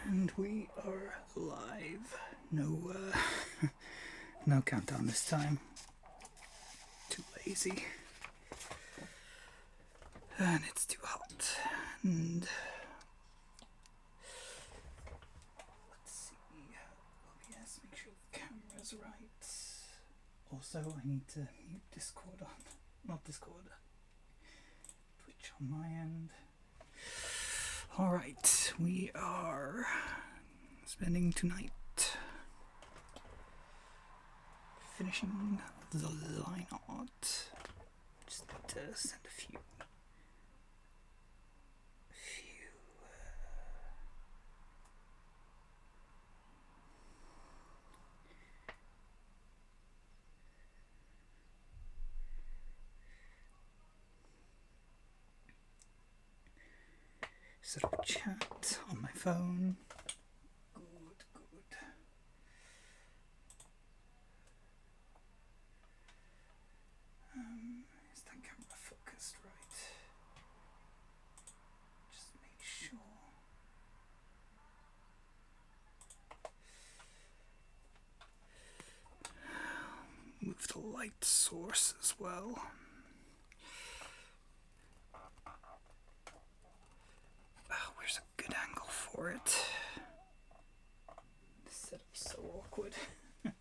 And we are live. No, no countdown this time. Too lazy. And it's too hot. And let's see. OBS, make sure the camera's right. Also, I need to mute Discord on, not Discord, Twitch on my end. Alright, we are spending tonight finishing the Lineart. Just need to send a few set up a chat on my phone. Good. Is that camera focused right? Just make sure. Move the light source as well. Where's a good angle for it? This setup's so awkward. OBS.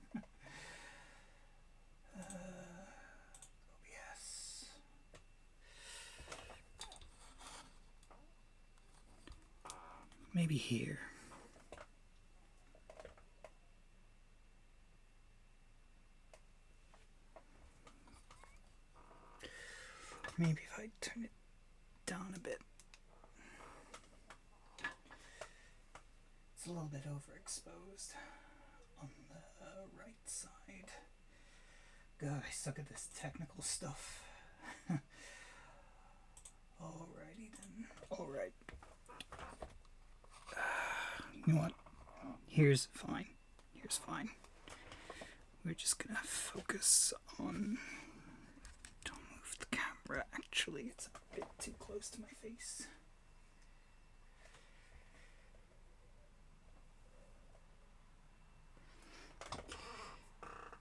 Maybe here. Maybe if I turn it down a bit. It's a little bit overexposed on the right side. God, I suck at this technical stuff. Alrighty then. Alright. You know what? Here's fine. Here's fine. We're just gonna focus on... Don't move the camera. Actually, it's a bit too close to my face.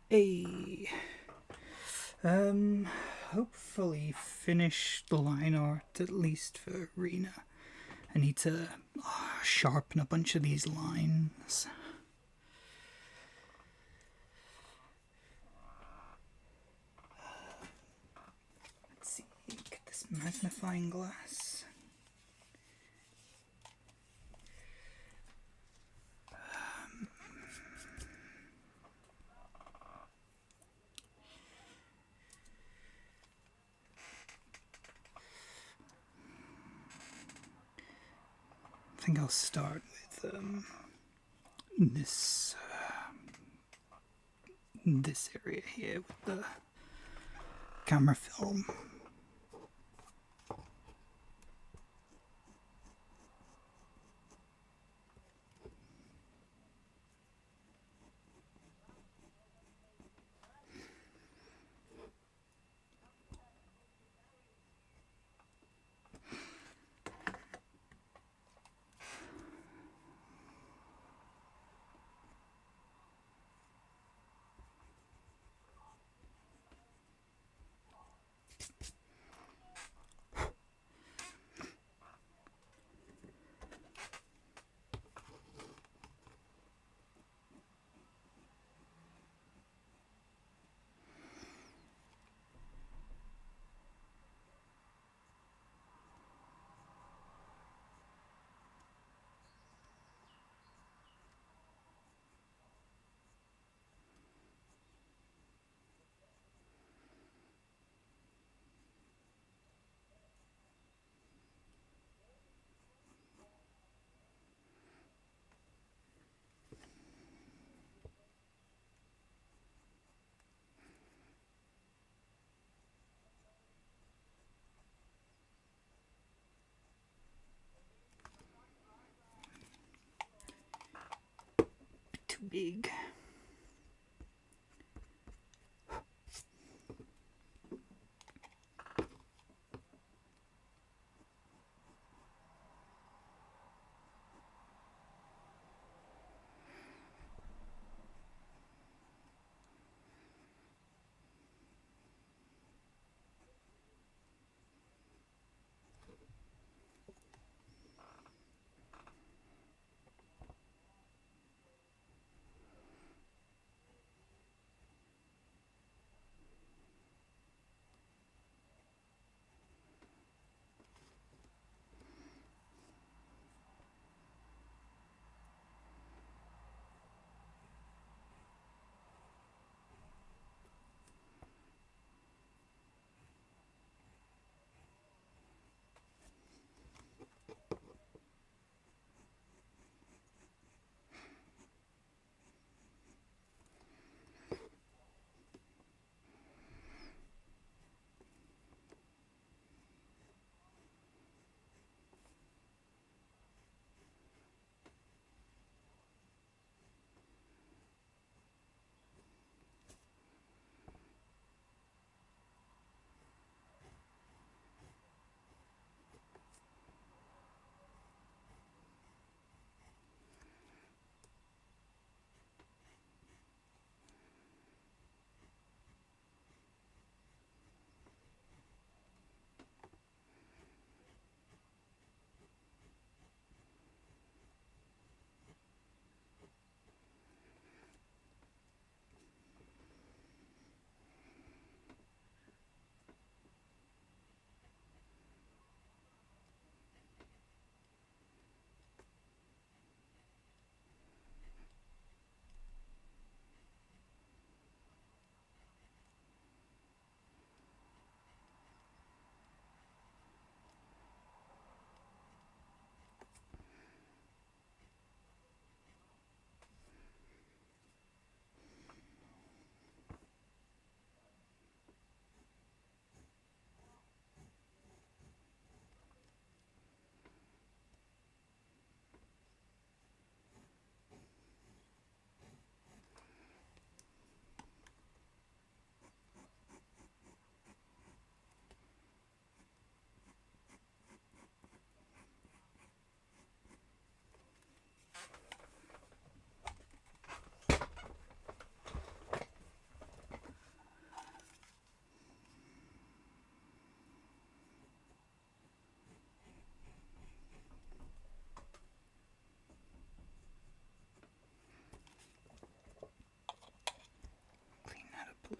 Hey. Hopefully finish the line art, at least for Arena. I need to sharpen a bunch of these lines. Let's see, get this magnifying glass. I think I'll start with this area here with the camera film. Too big.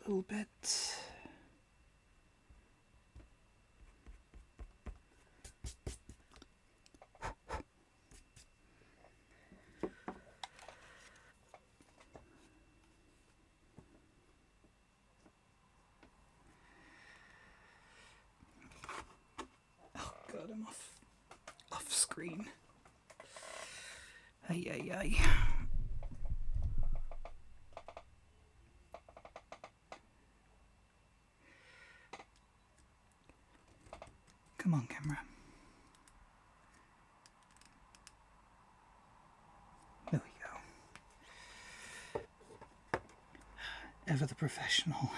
little bit. Oh god, I'm off screen. Ay ay ay. Come on, camera. There we go. Ever the professional.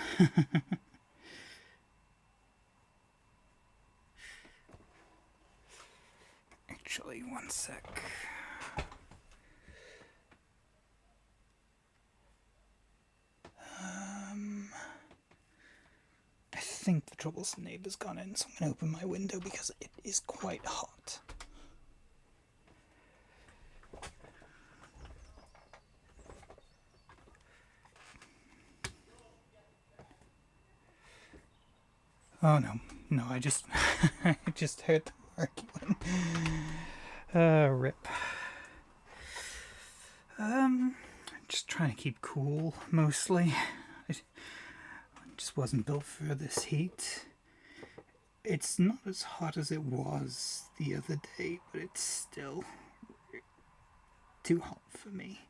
Actually, one sec. I think the troublesome neighbor's gone in, so I'm going to open my window because it is quite hot. Oh no, I just I just heard them arguing. Rip. Just trying to keep cool mostly. I just wasn't built for this heat. It's not as hot as it was the other day, but it's still too hot for me.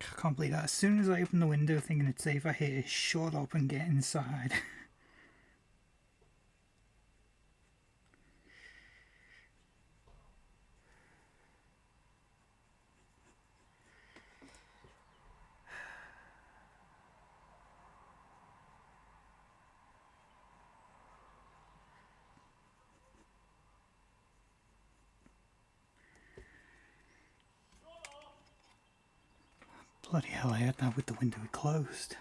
I can't believe that. As soon as I open the window thinking it's safe, I hear shut up and get inside. Bloody hell, I had that with the window closed.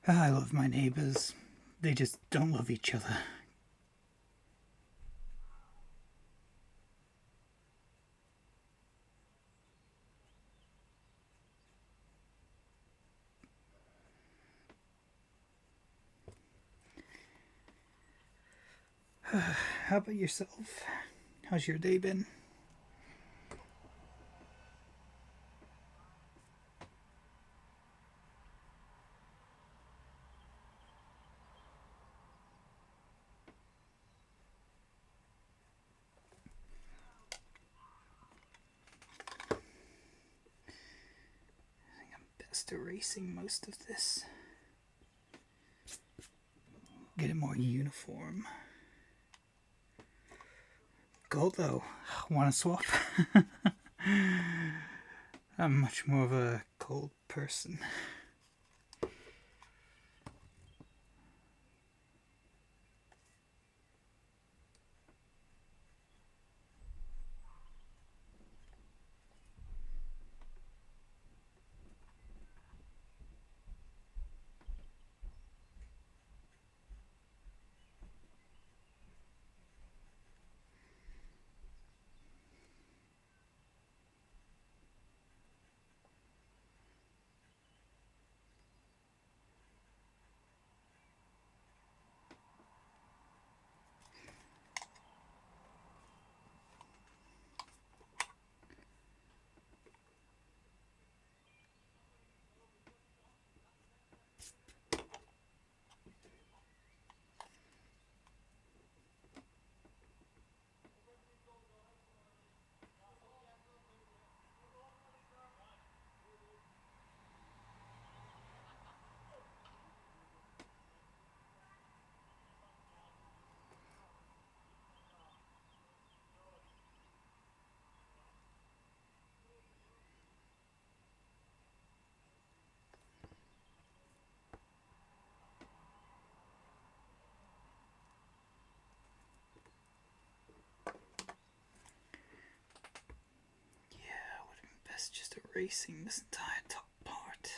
I love my neighbours. They just don't love each other. How about yourself? How's your day been? I think I'm best erasing most of this. Get it more uniform. Gold though, want to swap? I'm much more of a gold person. Best just erasing this entire top part.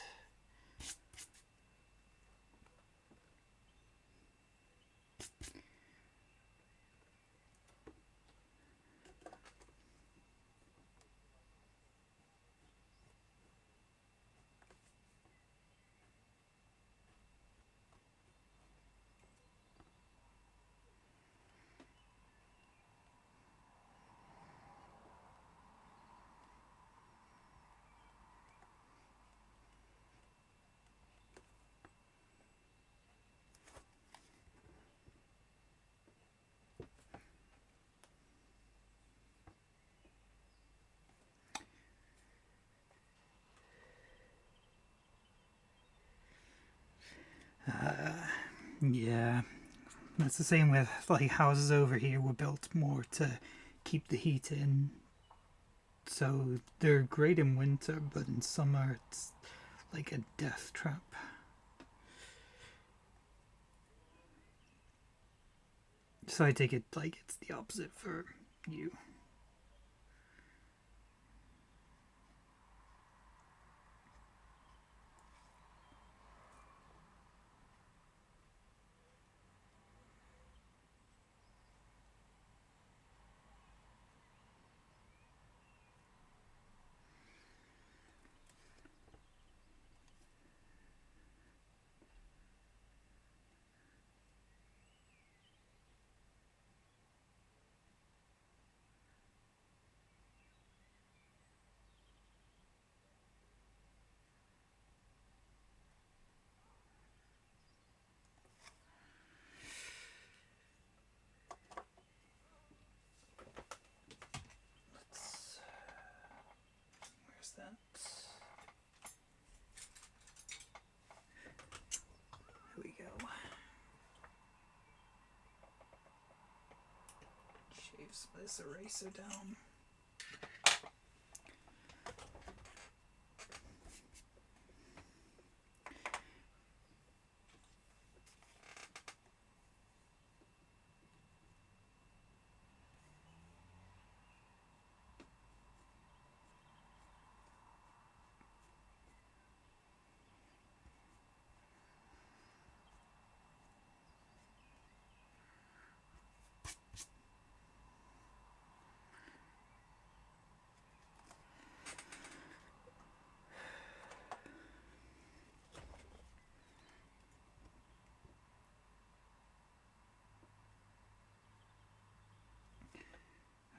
Yeah, that's the same with like houses over here were built more to keep the heat in. So they're great in winter, but in summer it's like a death trap. So I take it like it's the opposite for you. Where's that? Here we go. Shave some of this eraser down.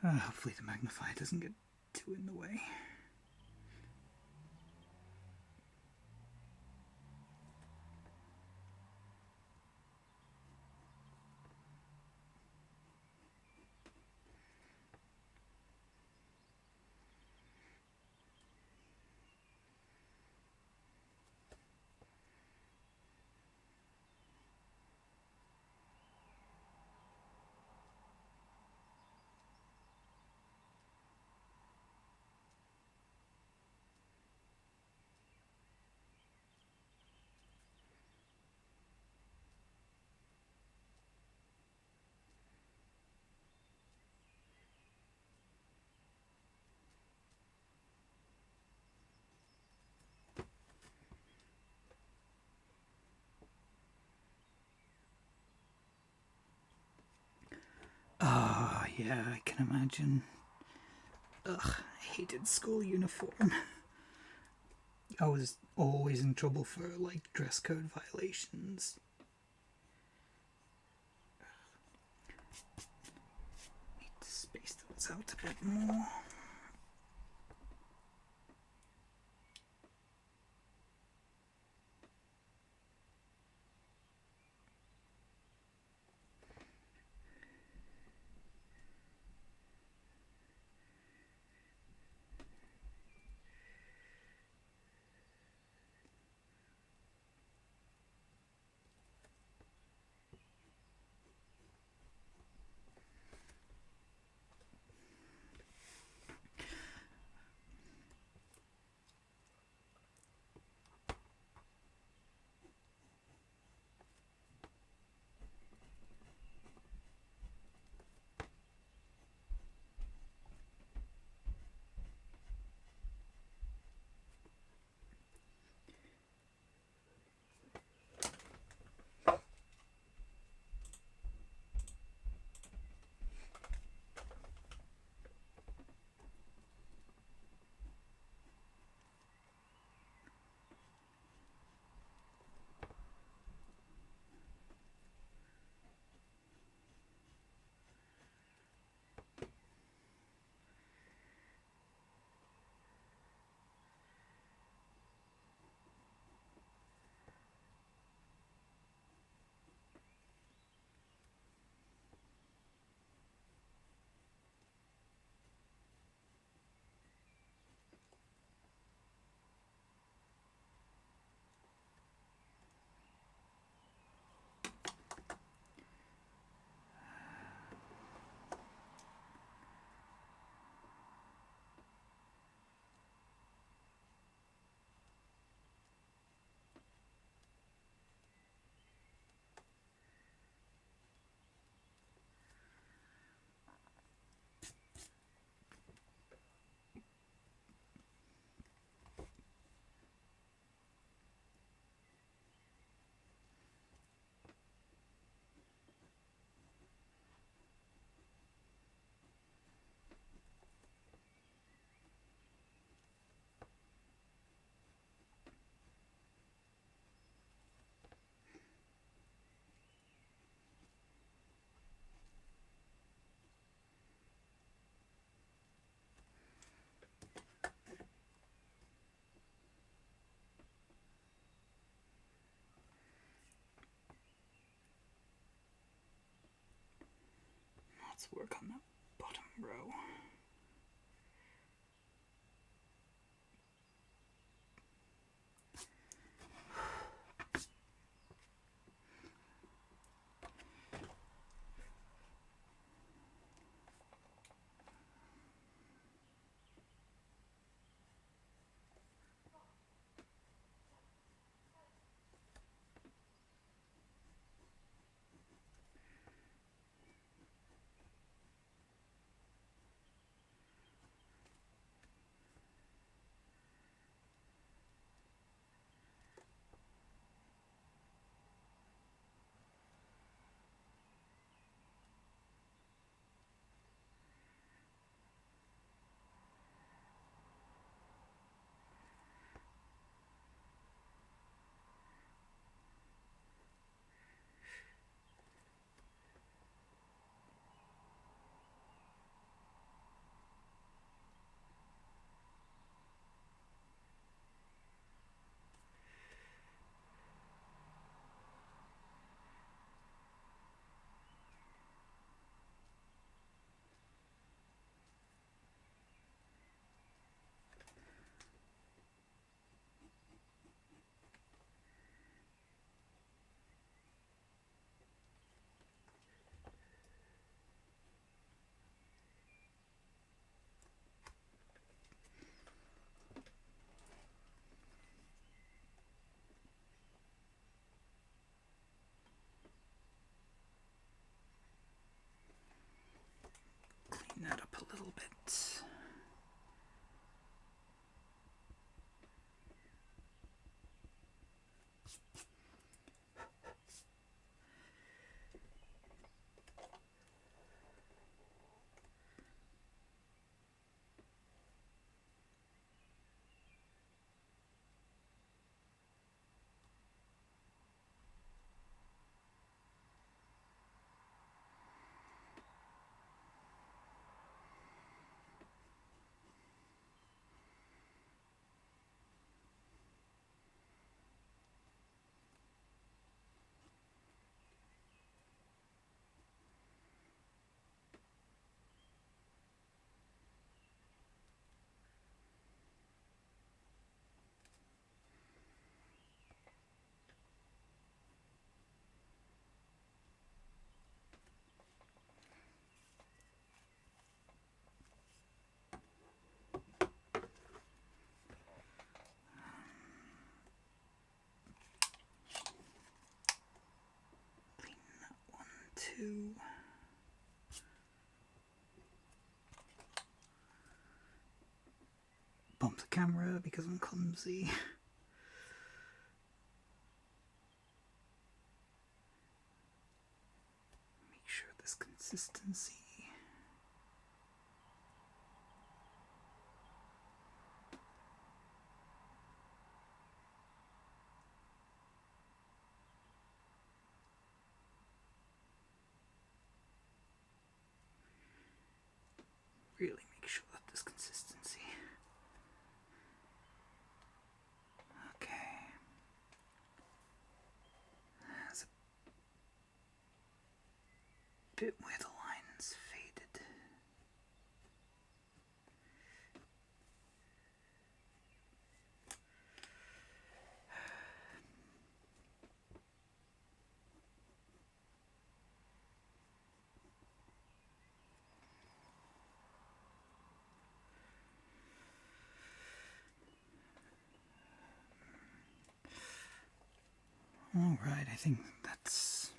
Hopefully the magnifier doesn't get too in the way. Oh, yeah, I can imagine. Ugh, I hated school uniform. I was always in trouble for, like, dress code violations. Need to space those out a bit more. let's work on that bottom row. Clean that up a little bit. To bump the camera because I'm clumsy. Make sure this consistency. Really make sure that this consistency. Okay. There's a bit where the line's faded. All right, I think that's.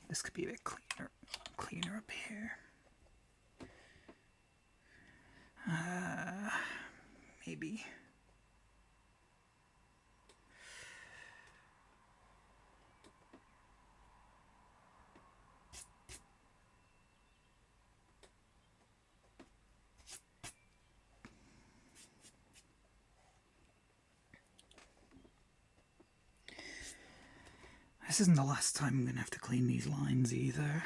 This could be a bit cleaner up here. Maybe. This isn't the last time I'm going to have to clean these lines either.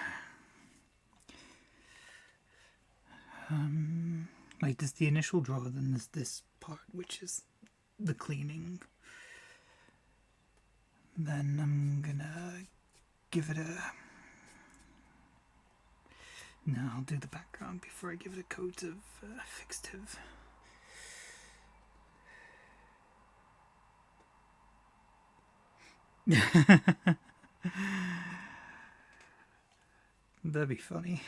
Like there's the initial draw, then there's this part which is the cleaning. Then I'm gonna give it a Now I'll do the background before I give it a coat of fixative. That'd be funny.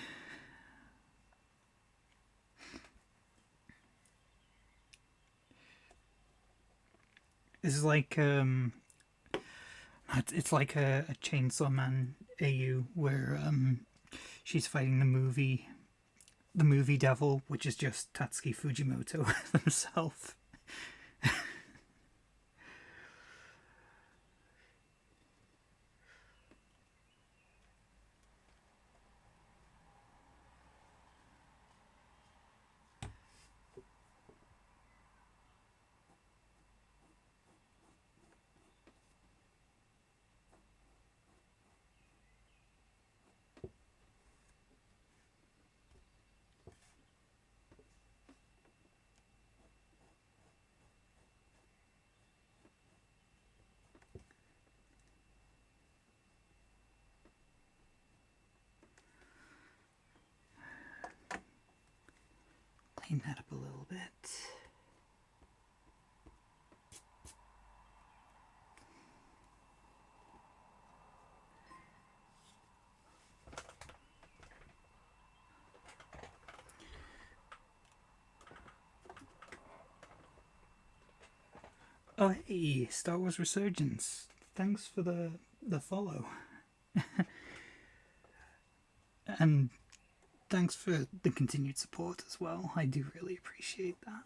It's like it's like a Chainsaw Man AU where she's fighting the movie devil, which is just Tatsuki Fujimoto himself. Clean that up a little bit. Oh hey, Star Wars Resurgence. Thanks for the follow. And thanks for the continued support as well. I do really appreciate that.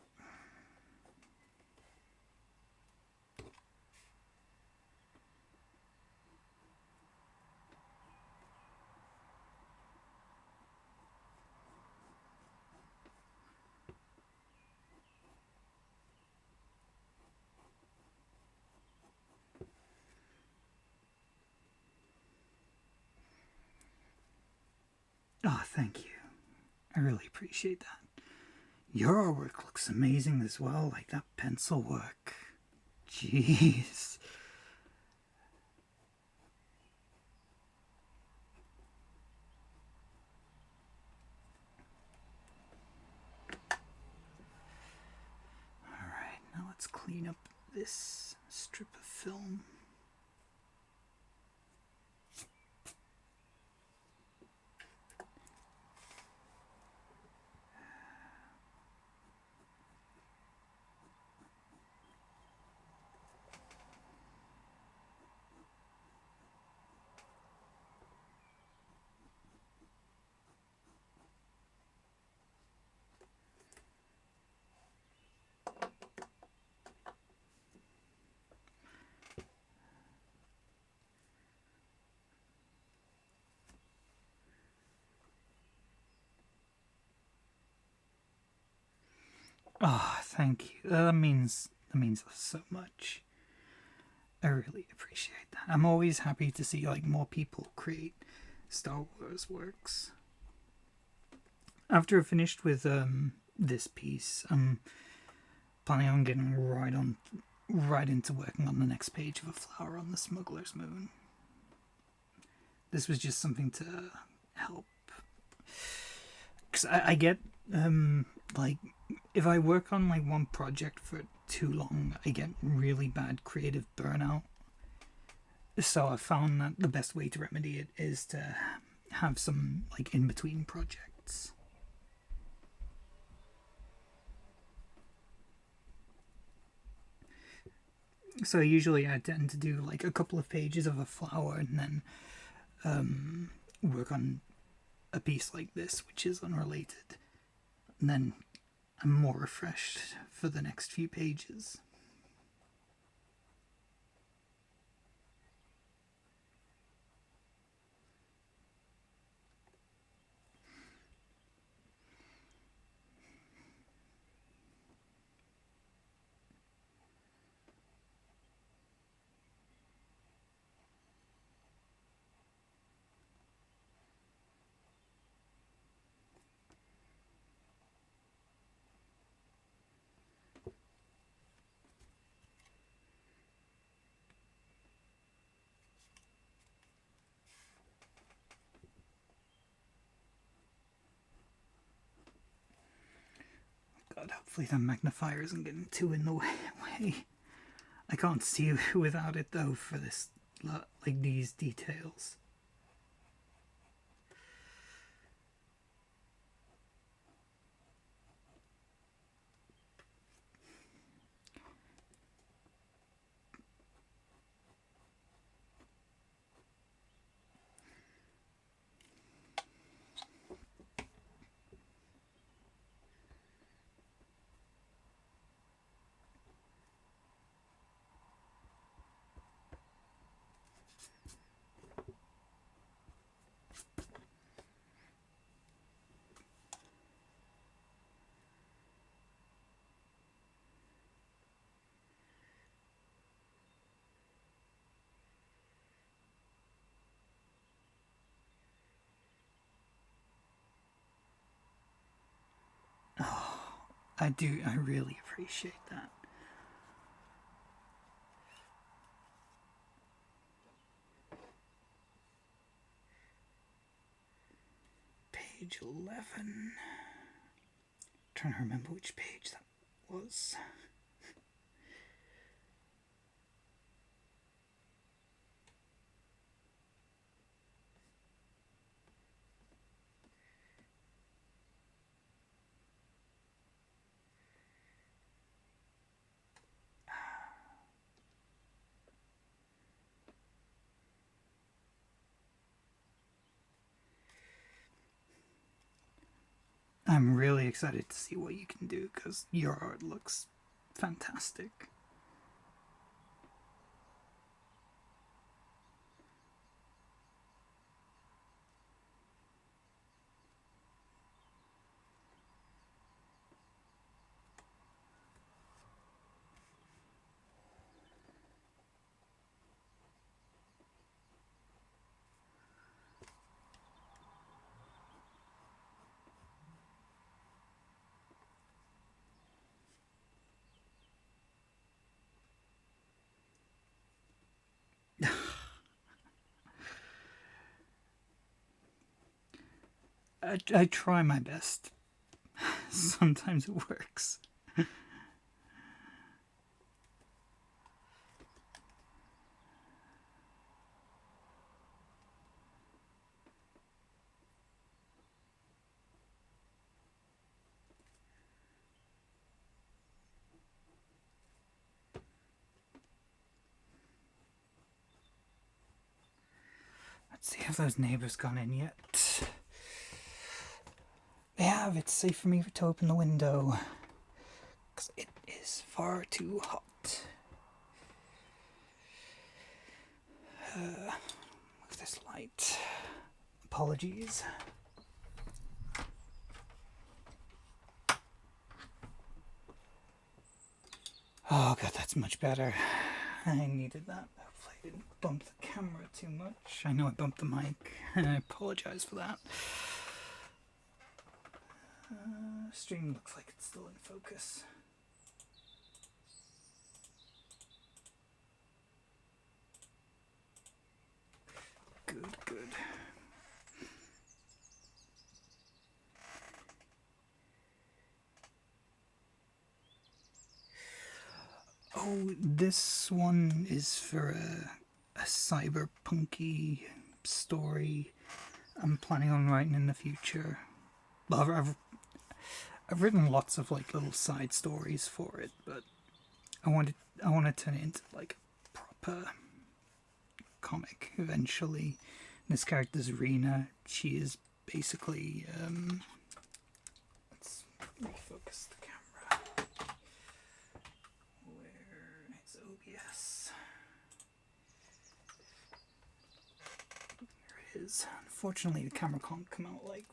Oh, thank you. I really appreciate that. Your artwork looks amazing as well, like that pencil work. Jeez. Alright, now let's clean up this strip of film. Oh, thank you. That means so much. I really appreciate that. I'm always happy to see like more people create Star Wars works. After I finished with this piece, I'm planning on getting right into working on the next page of A Flower on the Smuggler's Moon. This was just something to help, because I get like if I work on like one project for too long, I get really bad creative burnout. So I found that the best way to remedy it is to have some like in between projects. So usually I tend to do like a couple of pages of a flower and then work on a piece like this, which is unrelated. And then I'm more refreshed for the next few pages. Hopefully that magnifier isn't getting too in the way. I can't see without it though for this, like these details. I really appreciate that. Page 11. Trying to remember which page that was. I'm really excited to see what you can do because your art looks fantastic. I try my best. Sometimes it works. Let's see if those neighbors gone in yet. They have. It's safe for me to open the window because it is far too hot. Move this light. Apologies. Oh god, that's much better. I needed that. Hopefully I didn't bump the camera too much. I know I bumped the mic, and I apologize for that. Stream looks like it's still in focus. Good, good. Oh, this one is for a cyberpunky story I'm planning on writing in the future. Well, I've written lots of like little side stories for it, but I want to turn it into like a proper comic eventually. This character's Rena. She is basically let's refocus the camera. Where is OBS? Here it is. Unfortunately, the camera can't come out like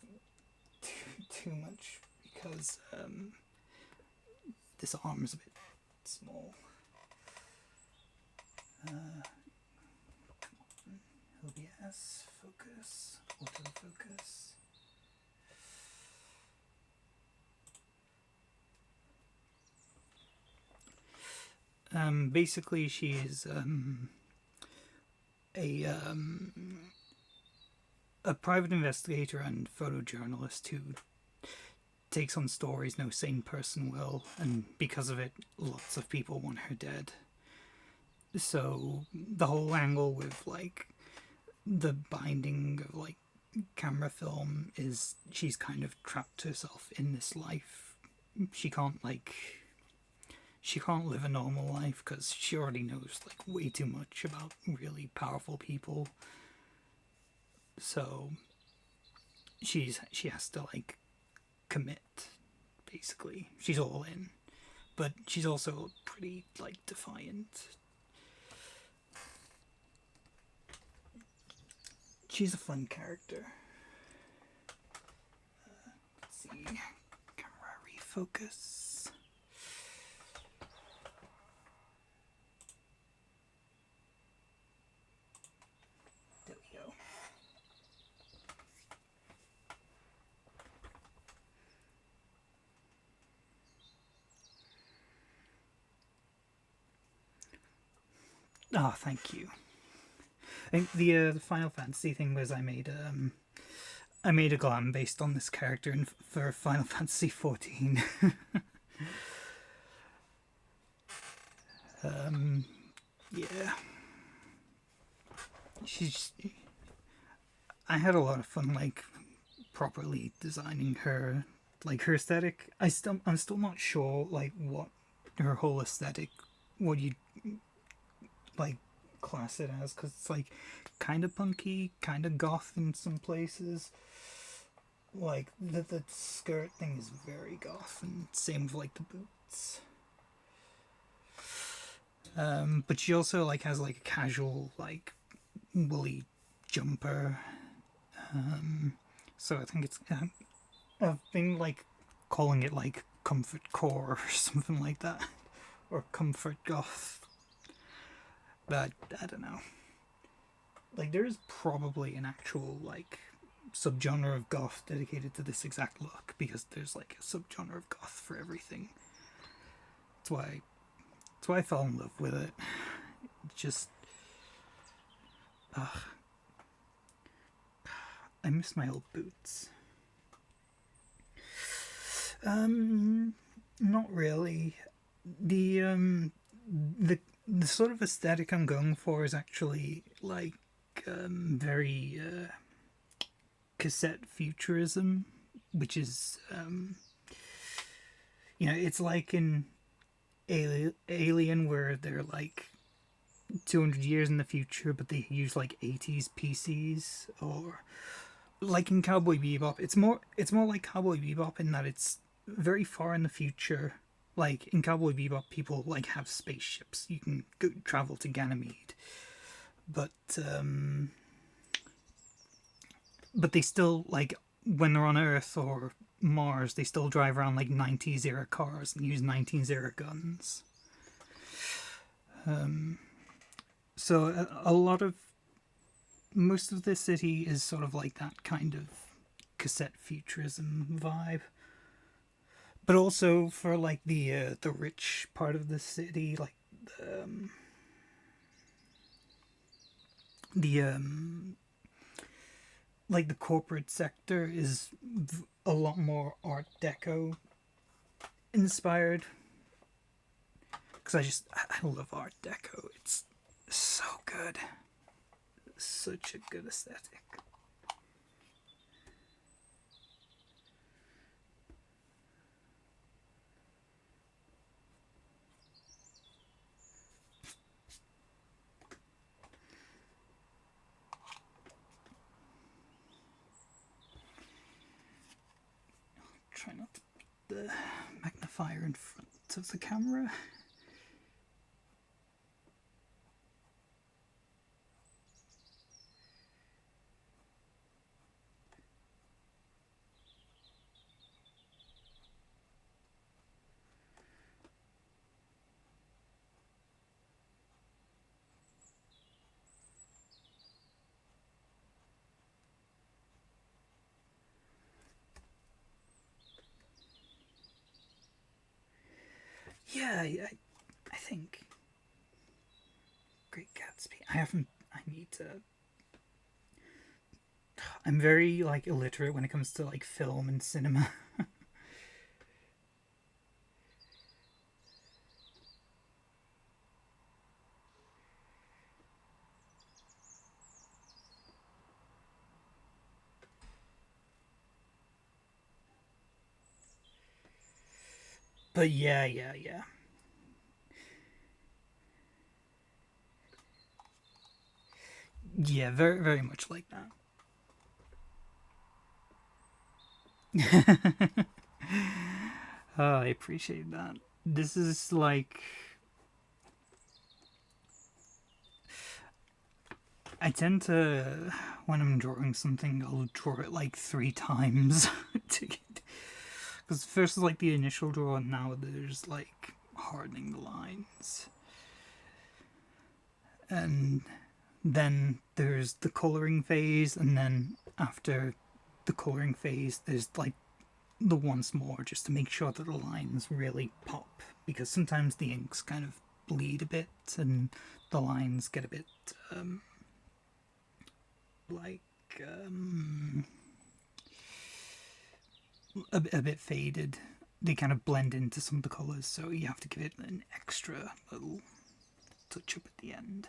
too much because this arm is a bit small. OBS, focus, autofocus. Basically, she is a private investigator and photojournalist who takes on stories no sane person will, and because of it, lots of people want her dead. So the whole angle with like the binding of like camera film is she's kind of trapped herself in this life. She can't live a normal life because she already knows like way too much about really powerful people. So she has to like commit, basically. She's all in, but she's also pretty like defiant. She's a fun character. Let's see, camera refocus. There we go. Oh, thank you. I think the Final Fantasy thing was I made a glam based on this character for Final Fantasy 14. Yeah. I had a lot of fun like properly designing her, like her aesthetic. I'm still not sure like what her whole aesthetic, what you like class it as, because it's like kind of punky, kind of goth in some places. Like the skirt thing is very goth, and same with like the boots. But she also like has like a casual like woolly jumper. So I think it's I've been like calling it like comfort core or something like that, or comfort goth. But I don't know. Like there is probably an actual like subgenre of goth dedicated to this exact look, because there's like a subgenre of goth for everything. That's why I fell in love with it. Just I miss my old boots. Not really. The sort of aesthetic I'm going for is actually like very cassette futurism, which is it's like in Alien where they're like 200 years in the future, but they use like 80s PCs, or like in Cowboy Bebop. It's more like Cowboy Bebop in that it's very far in the future. Like in Cowboy Bebop, people like have spaceships. You can go travel to Ganymede, but they still like when they're on Earth or Mars, they still drive around like 90s era cars and use 90s era guns. So a lot of most of the city is sort of like that kind of cassette futurism vibe. But also for like the rich part of the city, like the like the corporate sector is a lot more Art Deco inspired. Because I love Art Deco. It's so good. Such a good aesthetic. Try not to put the magnifier in front of the camera. Yeah, I think Great Gatsby. I need to. I'm very like illiterate when it comes to like film and cinema. But yeah. Yeah, very, very much like that. Oh, I appreciate that. This is like I tend to when I'm drawing something, I'll draw it like 3 times to get because first is like the initial draw, and now there's like hardening the lines, and then there's the coloring phase, and then after the coloring phase, there's like the once more just to make sure that the lines really pop because sometimes the inks kind of bleed a bit and the lines get a bit like a bit faded. They kind of blend into some of the colours, so you have to give it an extra little touch up at the end.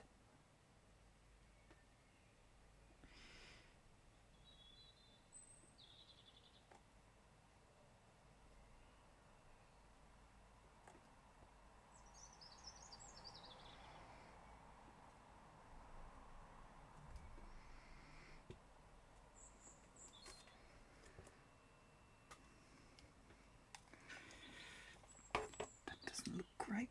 That doesn't look right.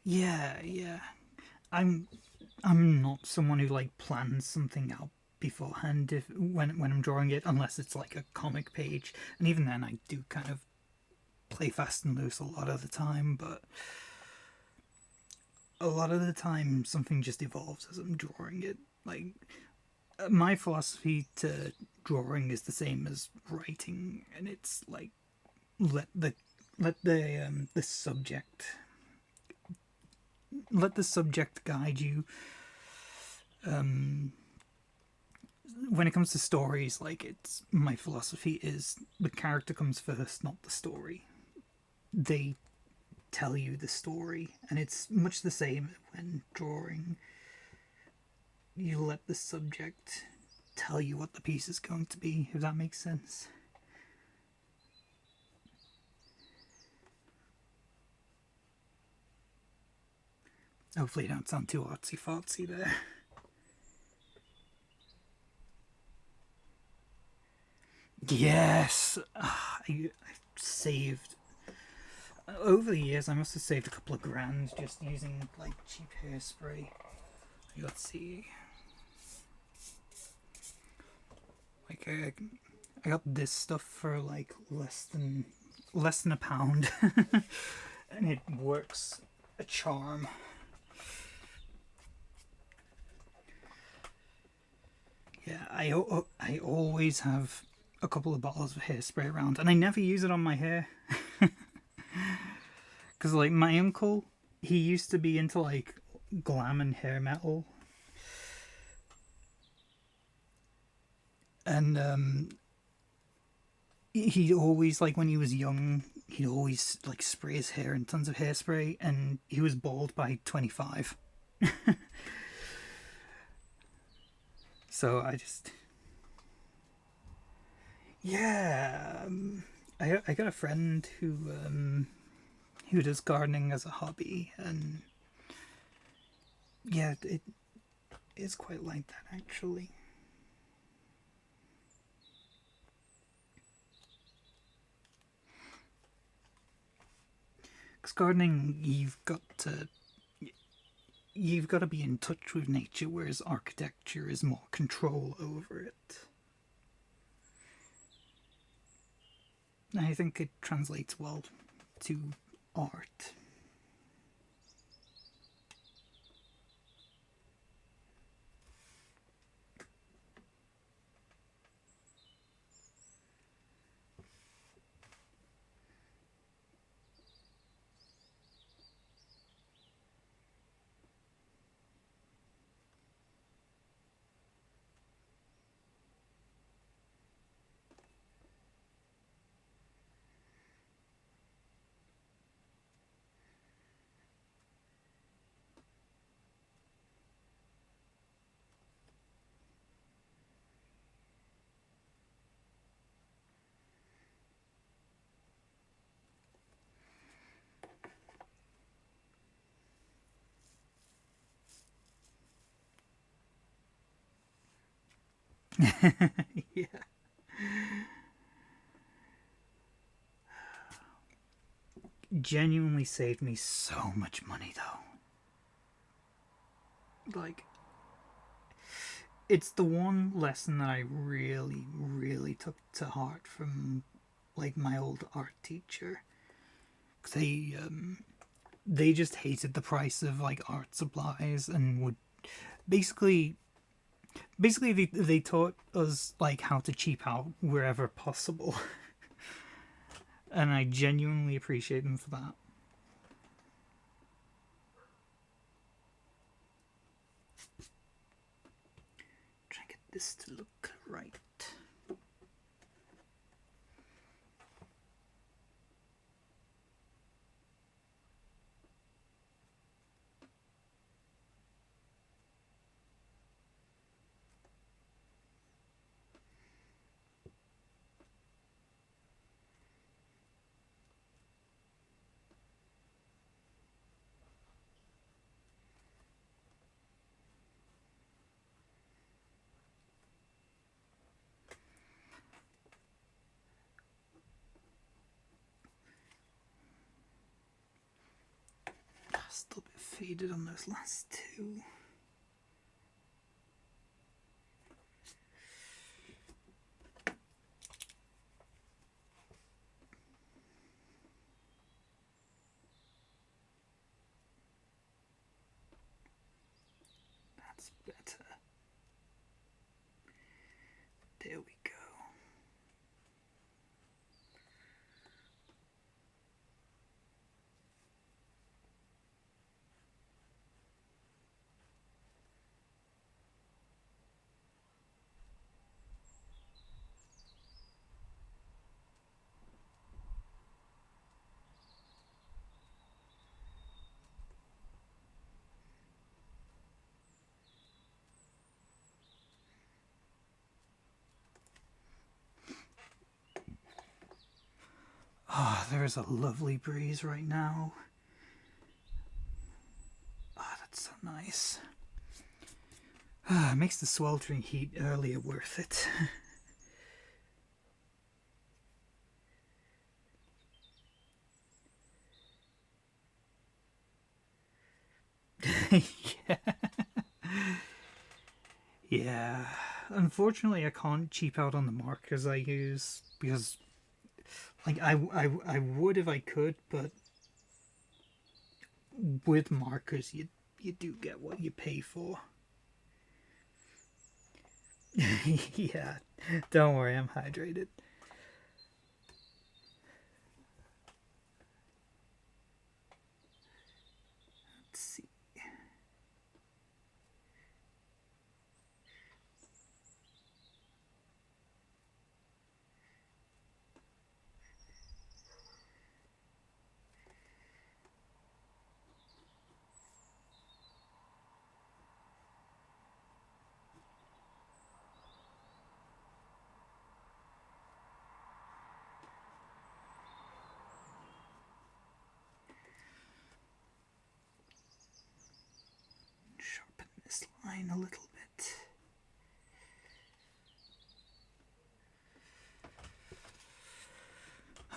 Yeah. I'm I'm not someone who like plans something out beforehand if when I'm drawing it, unless it's like a comic page, and even then I do kind of play fast and loose a lot of the time. But a lot of the time something just evolves as I'm drawing it. Like my philosophy to drawing is the same as writing, and it's like let the the subject let the subject guide you. When it comes to stories, like it's my philosophy is the character comes first, not the story. They tell you the story, and it's much the same when drawing. You let the subject tell you what the piece is going to be, if that makes sense. Hopefully, you don't sound too artsy fartsy there. Yes, I saved over the years. I must have saved a couple of grand just using like cheap hairspray. Let's see. Like I got this stuff for like less than a pound, and it works a charm. Yeah, I always have a couple of bottles of hairspray around, and I never use it on my hair. Because like my uncle, he used to be into like glam and hair metal, and he'd always like when he was young, he'd always like spray his hair in tons of hairspray, and he was bald by 25. So I just yeah, I got a friend who does gardening as a hobby, and yeah, it is quite like that actually. Because gardening, you've got to be in touch with nature, whereas architecture is more control over it. I think it translates well to art. Yeah. Genuinely saved me so much money though. Like, it's the one lesson that I really, really took to heart from like my old art teacher. 'Cause they just hated the price of like art supplies and would basically they taught us like how to cheap out wherever possible. And I genuinely appreciate them for that. Try and get this to look right. Still a bit faded on those last two. That's better. There we go. Ah, oh, there's a lovely breeze right now. Ah, oh, that's so nice. Ah, makes the sweltering heat earlier worth it. Yeah. Yeah. Unfortunately, I can't cheap out on the markers I use because, like, I would if I could, but with markers, you do get what you pay for. Yeah. Don't worry, I'm hydrated. Let's see. Sharpen this line a little bit.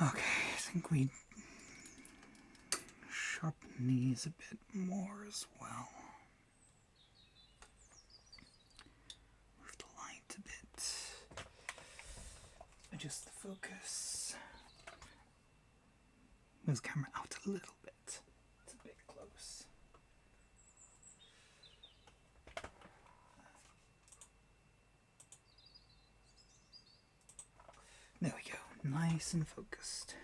Okay, I think we sharpen these a bit more as well. Move the light a bit. Adjust the focus. Move the camera out a little bit. It's a bit close. There we go. Nice and focused.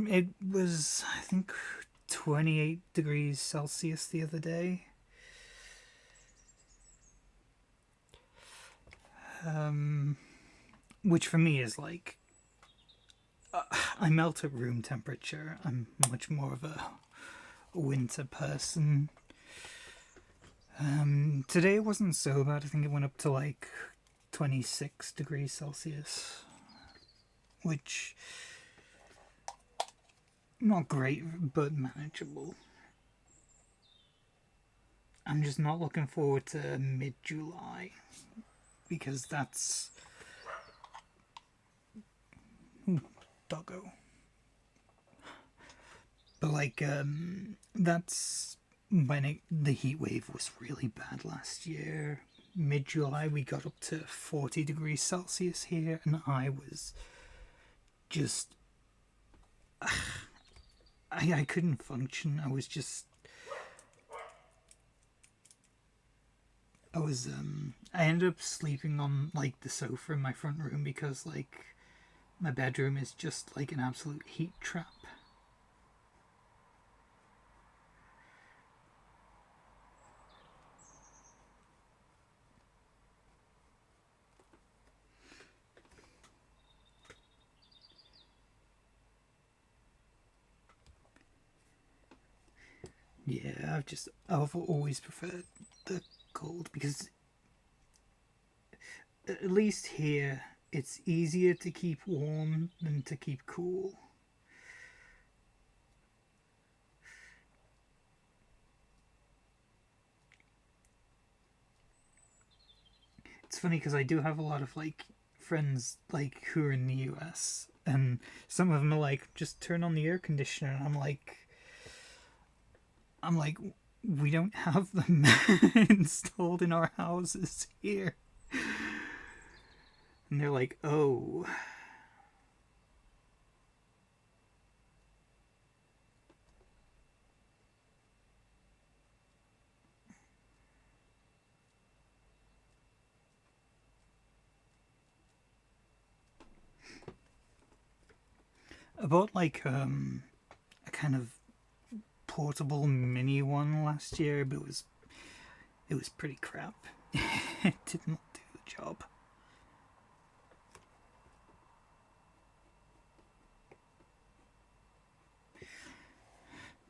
It was, I think, 28 degrees Celsius the other day. Which for me is like, I melt at room temperature. I'm much more of a winter person. Today it wasn't so bad. I think it went up to like 26 degrees Celsius, which not great, but manageable. I'm just not looking forward to mid-July, because that's... Ooh, doggo. But like, that's when the heat wave was really bad last year. Mid-July we got up to 40 degrees Celsius here, and I was just... I couldn't function. I was just... I ended up sleeping on, like, the sofa in my front room because, like, my bedroom is just, like, an absolute heat trap. Yeah, I've always preferred the cold because at least here it's easier to keep warm than to keep cool. It's funny because I do have a lot of like friends like who are in the US, and some of them are like, just turn on the air conditioner, and I'm like, we don't have them installed in our houses here. And they're like, oh. I bought like a kind of portable mini one last year, but it was pretty crap. It did not do the job.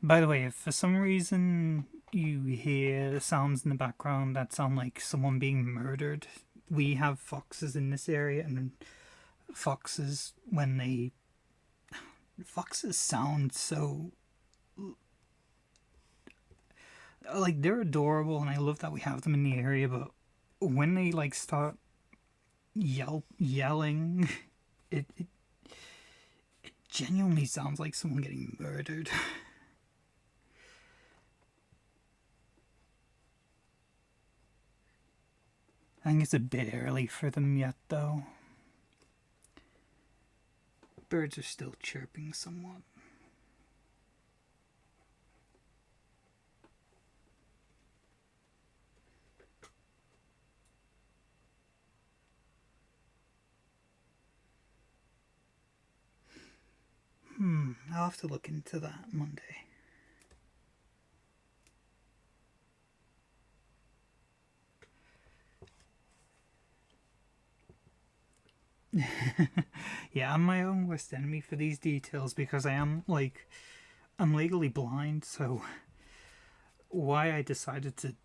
By the way, if for some reason you hear sounds in the background that sound like someone being murdered, we have foxes in this area, and foxes sound so... like, they're adorable, and I love that we have them in the area, but when they like start yelling, it genuinely sounds like someone getting murdered. I think it's a bit early for them yet, though. Birds are still chirping somewhat. I'll have to look into that Monday. Yeah, I'm my own worst enemy for these details because I'm legally blind, so why I decided to...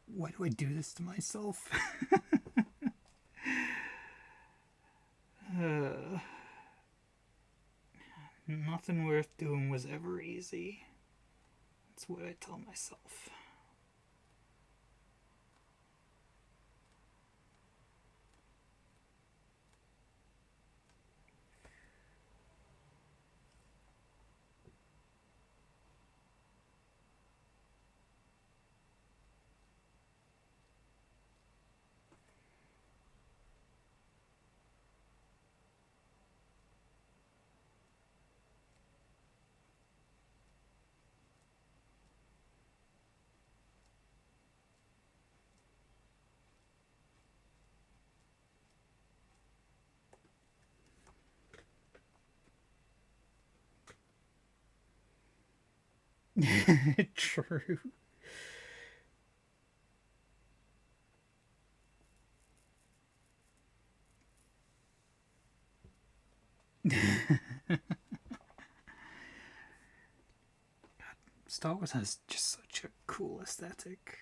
why do I do this to myself? Nothing worth doing was ever easy. That's what I tell myself. True. Star Wars has just such a cool aesthetic.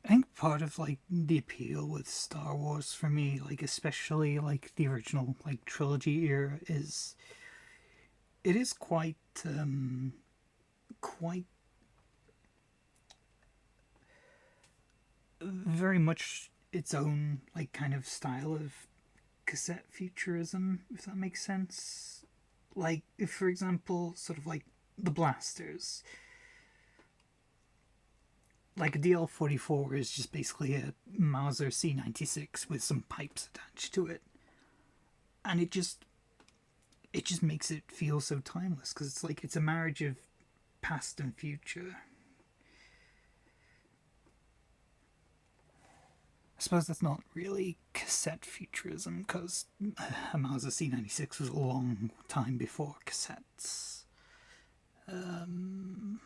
I think part of like the appeal with Star Wars for me, like especially like the original like trilogy era, is it is quite very much its own like kind of style of cassette futurism, if that makes sense. Like, if, for example, sort of like the blasters, like a DL-44 is just basically a Mauser C96 with some pipes attached to it, and it just makes it feel so timeless because it's like it's a marriage of past and future. I suppose that's not really cassette futurism because a Mauser C96 was a long time before cassettes. Um,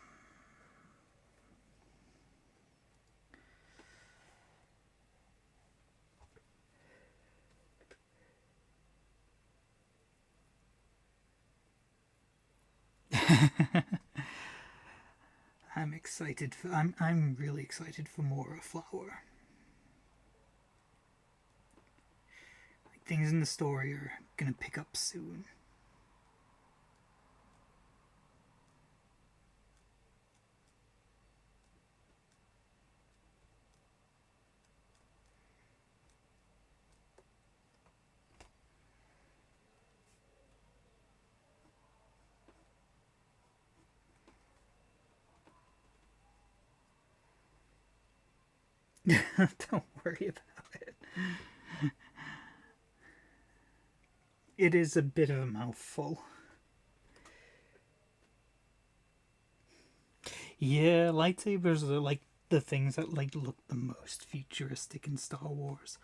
I'm really excited for more of Flower. Like, things in the story are gonna pick up soon. Don't worry about it. It is a bit of a mouthful. Yeah, lightsabers are like the things that like look the most futuristic in Star Wars.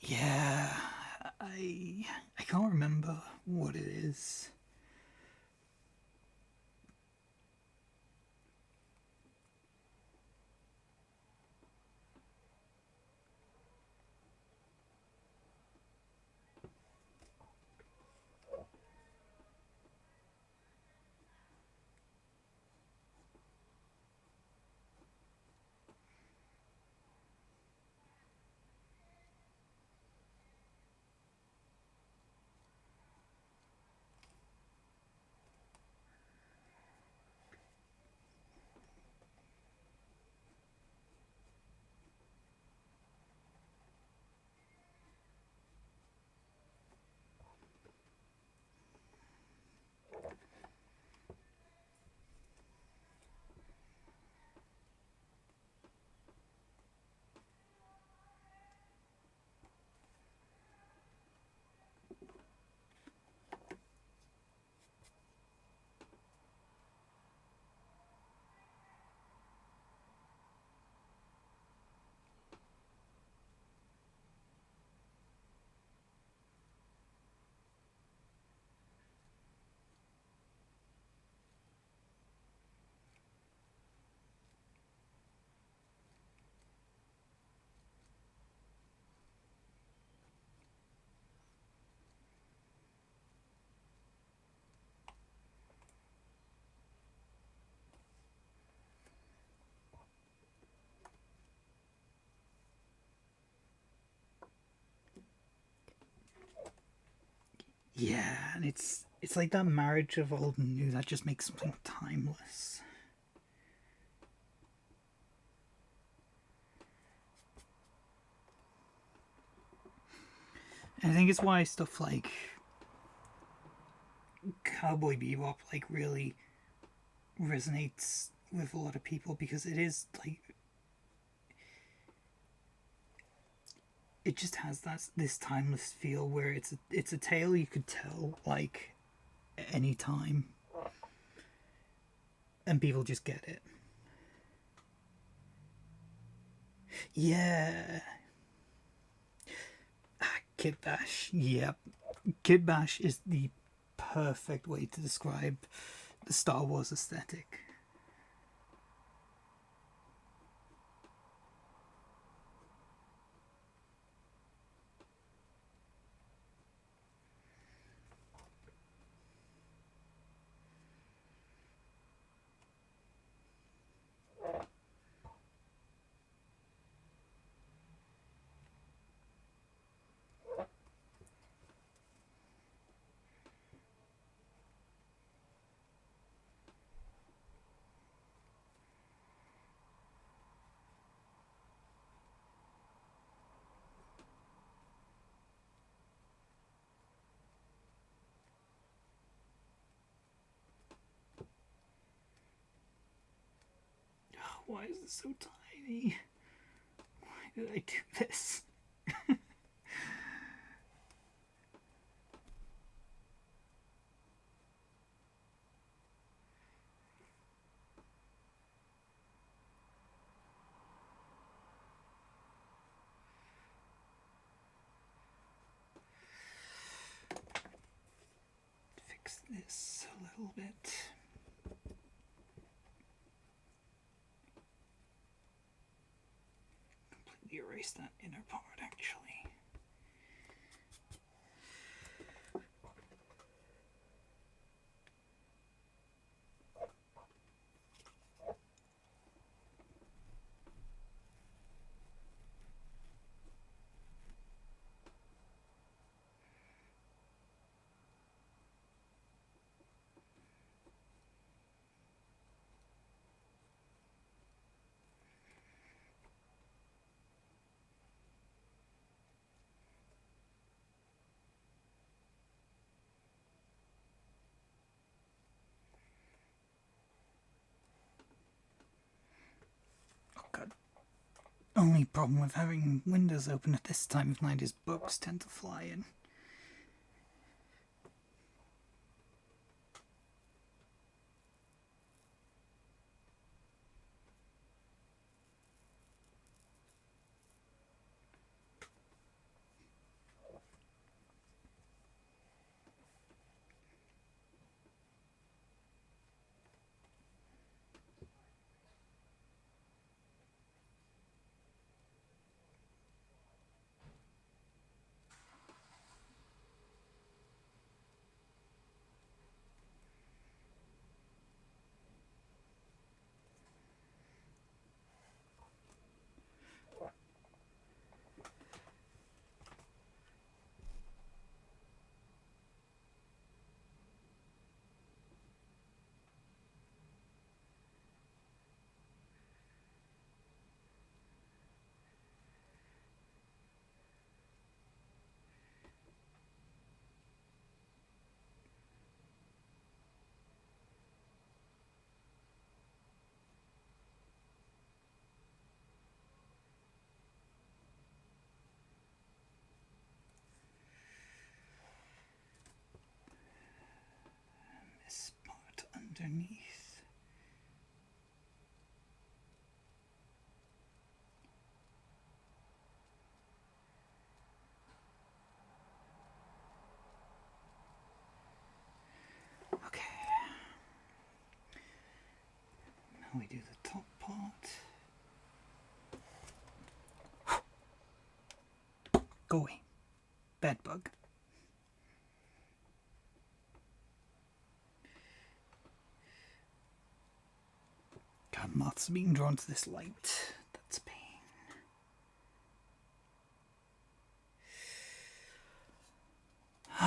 Yeah, I can't remember what it is. Yeah, and it's like that marriage of old and new that just makes something timeless. And I think it's why stuff like Cowboy Bebop like really resonates with a lot of people, because it is like, it just has this timeless feel where it's a tale you could tell like any time and people just get it. Yeah. Kid Bash. Yep. Kid Bash is the perfect way to describe the Star Wars aesthetic. Why is it so tiny? Why did I do this? Fix this a little bit. Completely erase that inner part, actually. Oh god. Only problem with having windows open at this time of night is bugs tend to fly in. This part underneath. Okay. Now we do the top part. Go away. Bad bug. God, moths are being drawn to this light. That's a pain.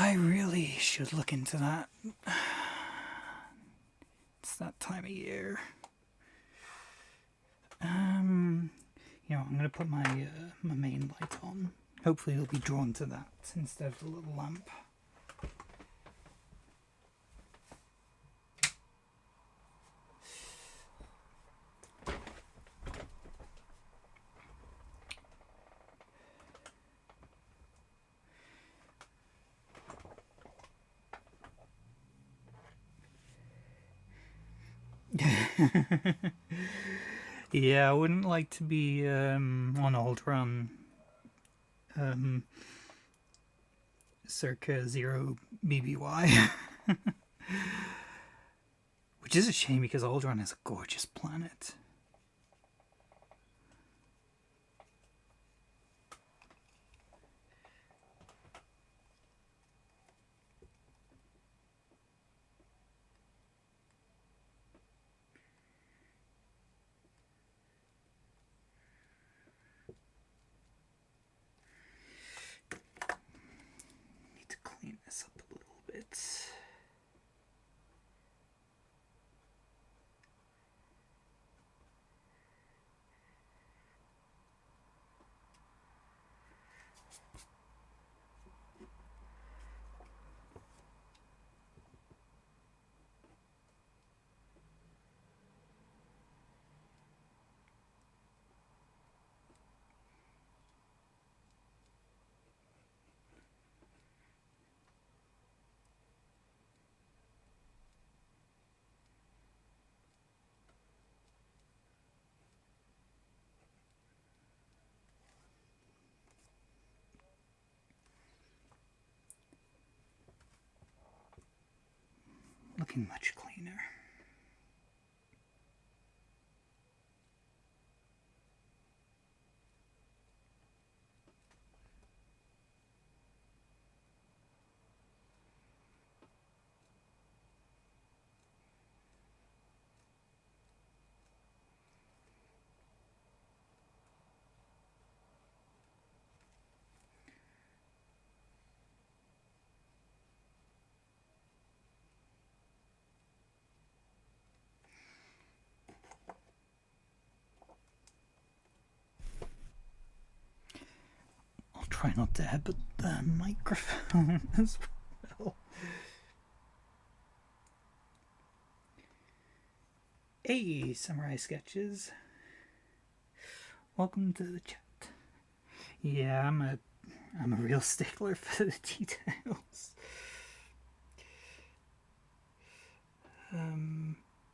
I really should look into that. It's that time of year. You know, I'm gonna put my my main light on. Hopefully it'll be drawn to that instead of the little lamp. Yeah, I wouldn't like to be on Ultron circa 0 BBY. Which is a shame because Ultron is a gorgeous planet. Need to clean this up a little bit. Looking much cleaner. Try not to headbutt the microphone as well. Hey, Samurai Sketches. Welcome to the chat. Yeah, I'm a real stickler for the details.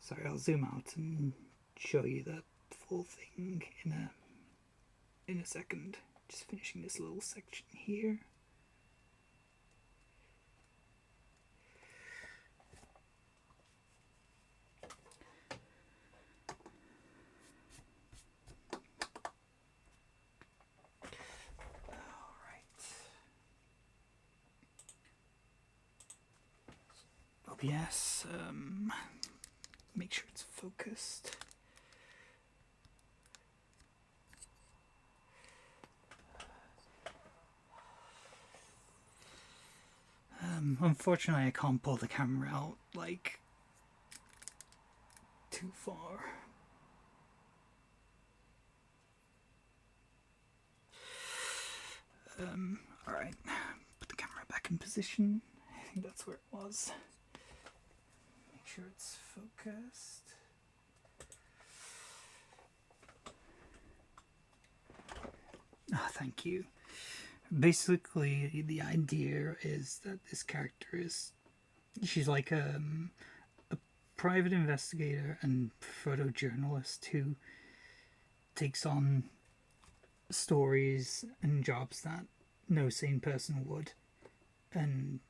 Sorry, I'll zoom out and show you the full thing in a second. Just finishing this little section here. All right. OBS, make sure it's focused. Unfortunately, I can't pull the camera out, like, too far. Alright, put the camera back in position. I think that's where it was. Make sure it's focused. Ah, thank you. Basically, the idea is that this character she's like a private investigator and photojournalist who takes on stories and jobs that no sane person would, and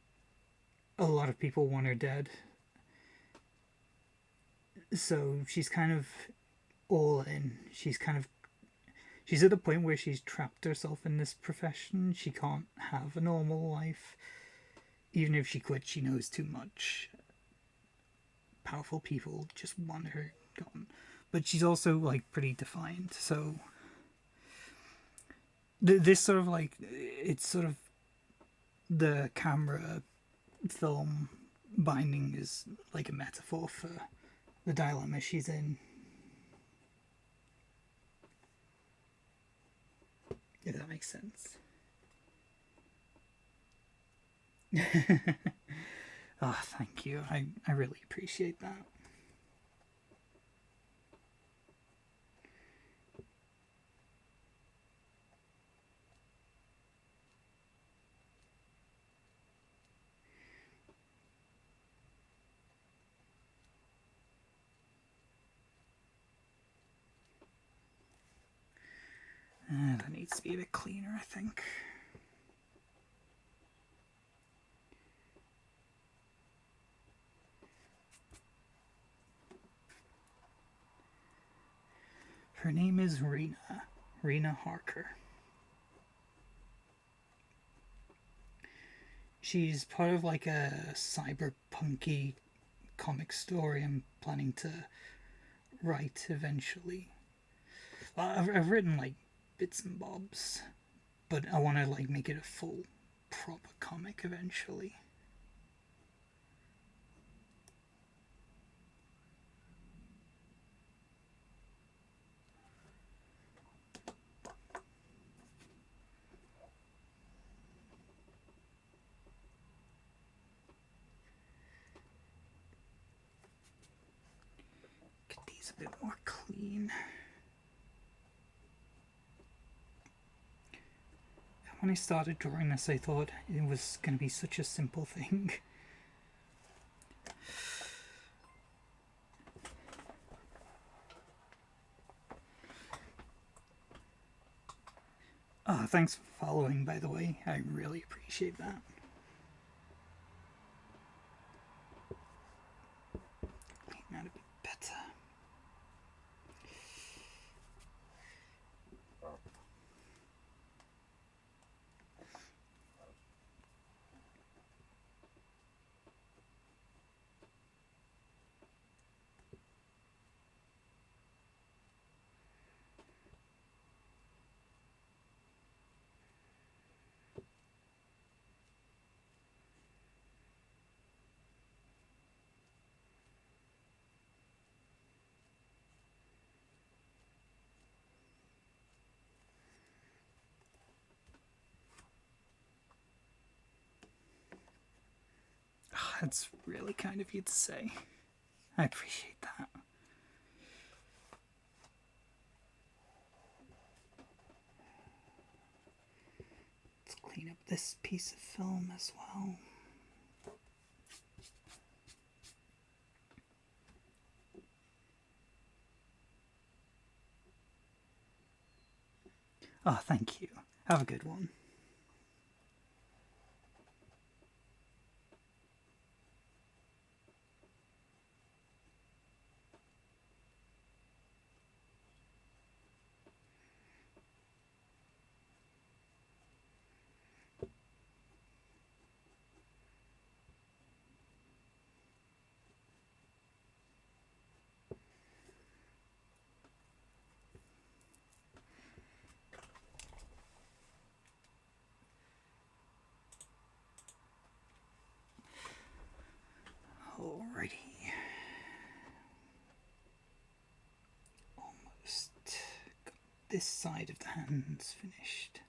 a lot of people want her dead, so she's kind of all in. She's at the point where she's trapped herself in this profession. She can't have a normal life. Even if she quits, she knows too much. Powerful people just want her gone. But she's also, like, pretty defiant. So this sort of, like, it's sort of the camera film binding is like a metaphor for the dilemma she's in. If that makes sense. Oh, thank you. I really appreciate that. That needs to be a bit cleaner, I think. Her name is Rena Harker. She's part of like a cyberpunky comic story I'm planning to write eventually. I've written like bits and bobs, but I want to like make it a full proper comic eventually. Get these a bit more clean. When I started drawing this, I thought it was going to be such a simple thing. Oh, thanks for following, by the way. I really appreciate that. Clean that a bit better. Oh, that's really kind of you to say. I appreciate that. Let's clean up this piece of film as well. Oh, thank you. Have a good one. Alrighty. Almost got this side of the hands finished.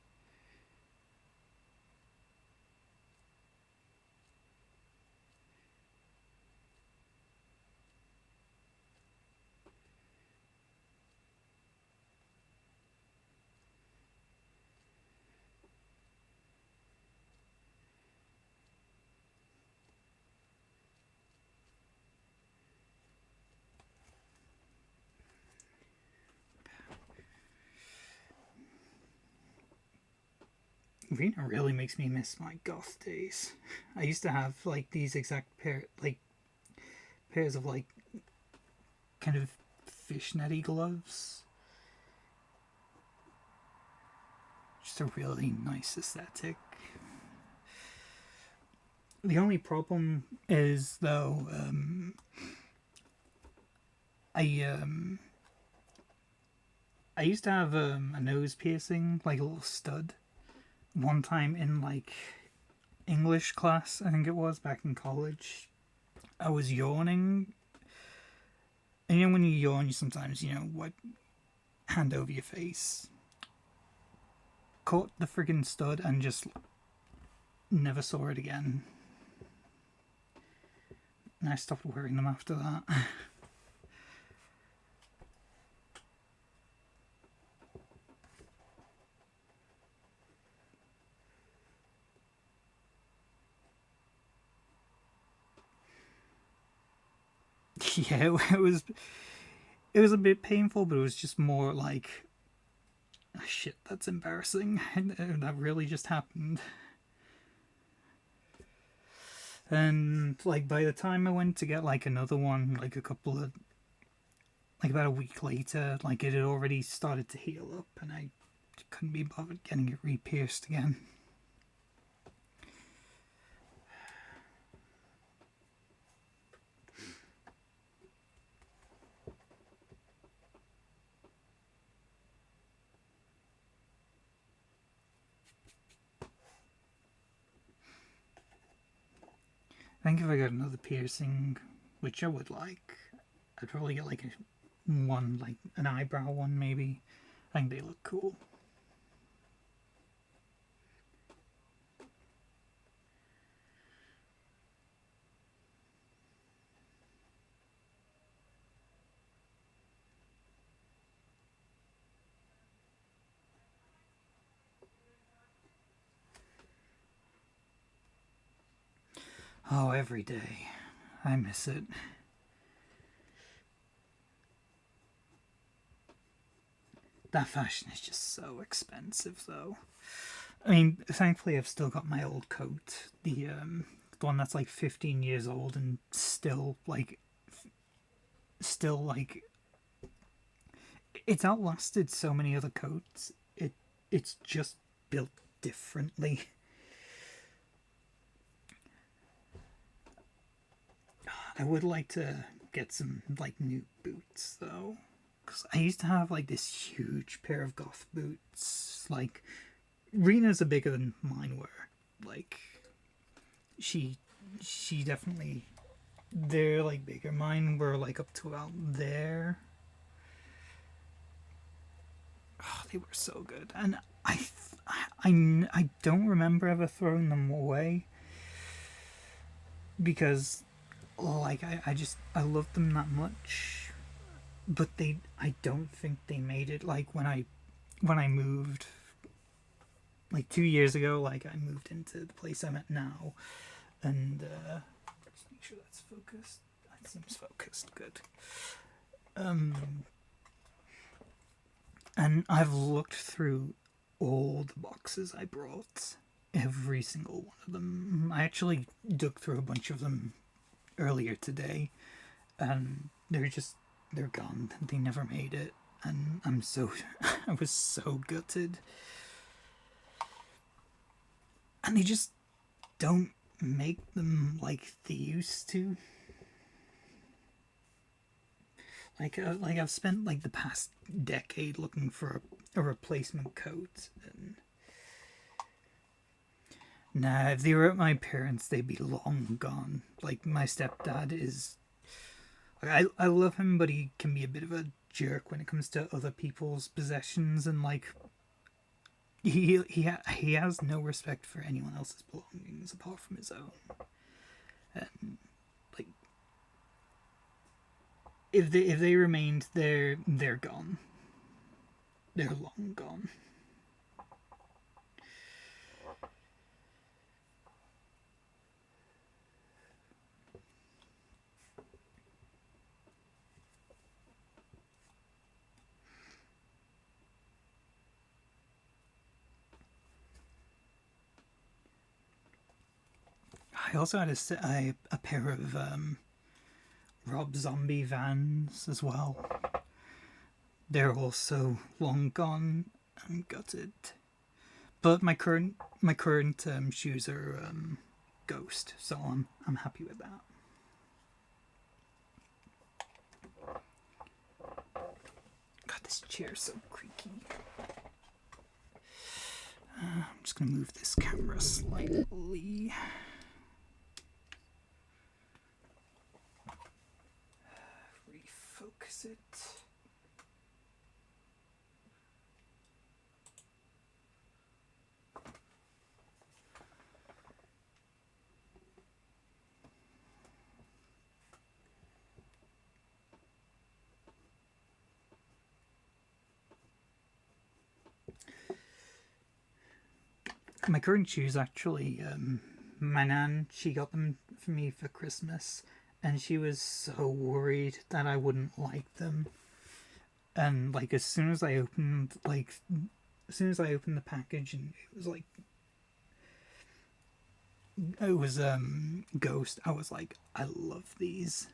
Rena really makes me miss my goth days. I used to have like these exact pairs of like kind of fishnetty gloves. Just a really nice aesthetic. The only problem is though, I used to have a nose piercing, like a little stud, one time in like English class, I think it was, back in college. I was yawning. And you know when you yawn, you sometimes, wipe hand over your face. Caught the friggin' stud and just never saw it again. And I stopped wearing them after that. Yeah, it was a bit painful, but it was just more like, oh, shit, that's embarrassing. That really just happened. And like by the time I went to get like another one, like about a week later, like it had already started to heal up, and I couldn't be bothered getting it re-pierced again. I think if I got another piercing, which I would like, I'd probably get like an eyebrow one maybe. I think they look cool. Oh, every day. I miss it. That fashion is just so expensive, though. I mean, thankfully, I've still got my old coat, the one that's like 15 years old and still like, it's outlasted so many other coats. It's just built differently. I would like to get some like new boots though, because I used to have like this huge pair of goth boots. Like Rena's are bigger than mine were. Like she definitely, they're like bigger. Mine were like up to about there. Oh, they were so good, and I don't remember ever throwing them away because like I loved them that much, but I don't think they made it. Like when I moved like 2 years ago, like I moved into the place I'm at now, and just make sure that's focused. That seems focused. Good. And I've looked through all the boxes I brought, every single one of them. I actually dug through a bunch of them earlier today, and they're gone. They never made it, and I was so gutted. And they just don't make them like they used to. Like I've spent like the past decade looking for a replacement coat, and nah, if they were at my parents, they'd be long gone. Like my stepdad is, I love him, but he can be a bit of a jerk when it comes to other people's possessions, and like he has no respect for anyone else's belongings apart from his own. And like if they remained, they're gone. They're long gone. I also had a pair of Rob Zombie Vans as well. They're also long gone and gutted. But my current shoes are Ghost, so I'm happy with that. God, this chair's so creaky. I'm just just going to move this camera slightly. Refocus it. My current shoes, actually, my nan, she got them for me for Christmas, and she was so worried that I wouldn't like them. And like as soon as I opened the package, and it was Ghost, I was like, I love these.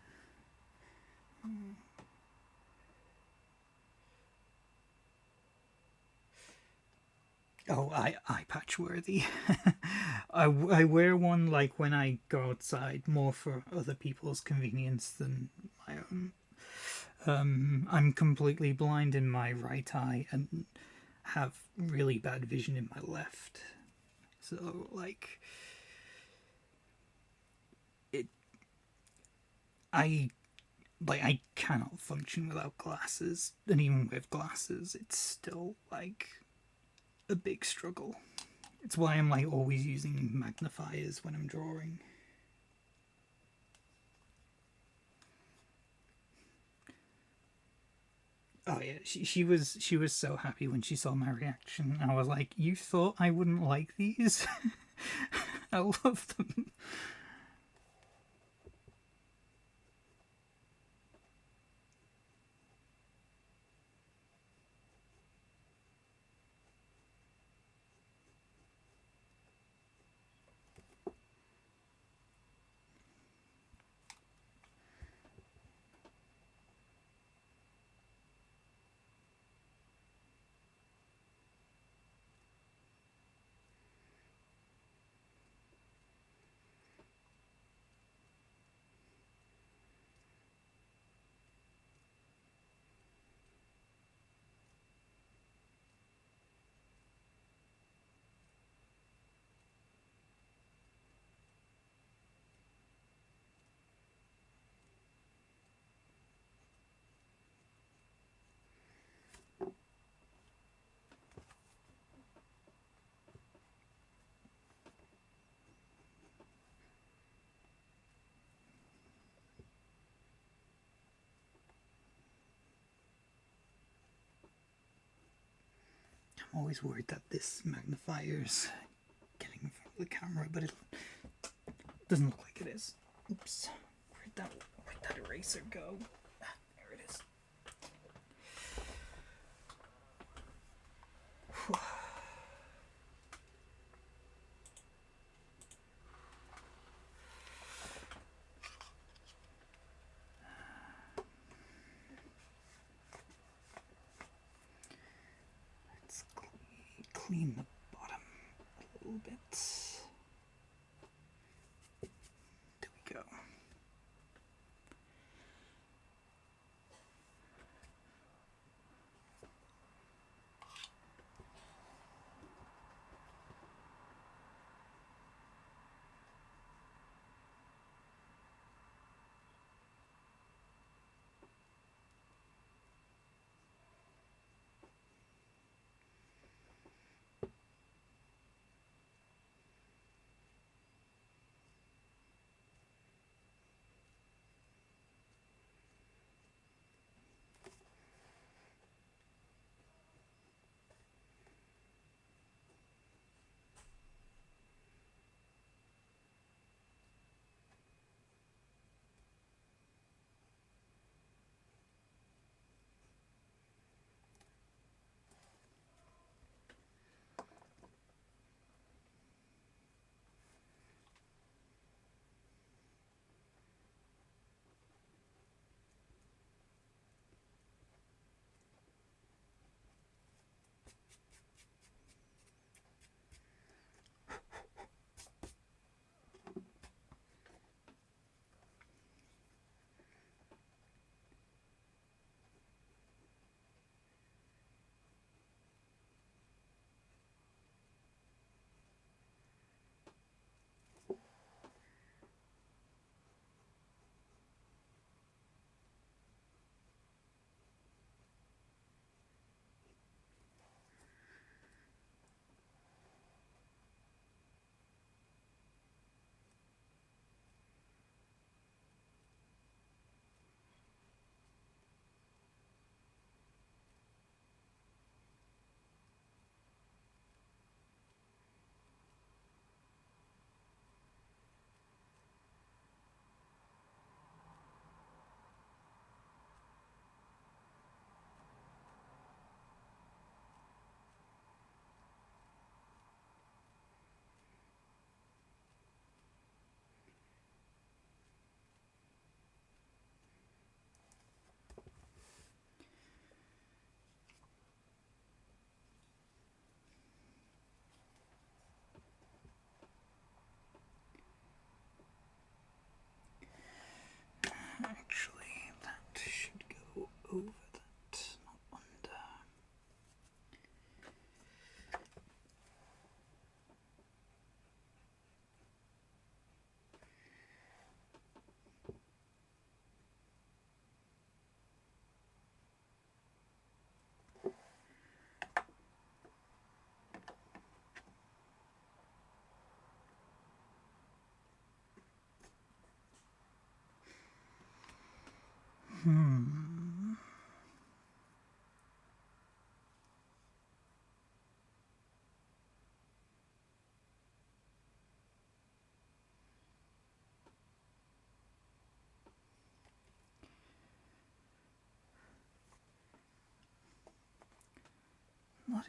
Oh, eye patch worthy. I wear one like when I go outside, more for other people's convenience than my own. I'm completely blind in my right eye and have really bad vision in my left. So like it I cannot function without glasses, and even with glasses it's still like a big struggle. It's why I'm like always using magnifiers when I'm drawing. Oh yeah, she was so happy when she saw my reaction. I was like, you thought I wouldn't like these? I love them. I'm always worried that this magnifier's getting in front of the camera, but it doesn't look like it is. Oops. Where'd that eraser go? There it is. Let's clean the bottom a little bit. There we go. Not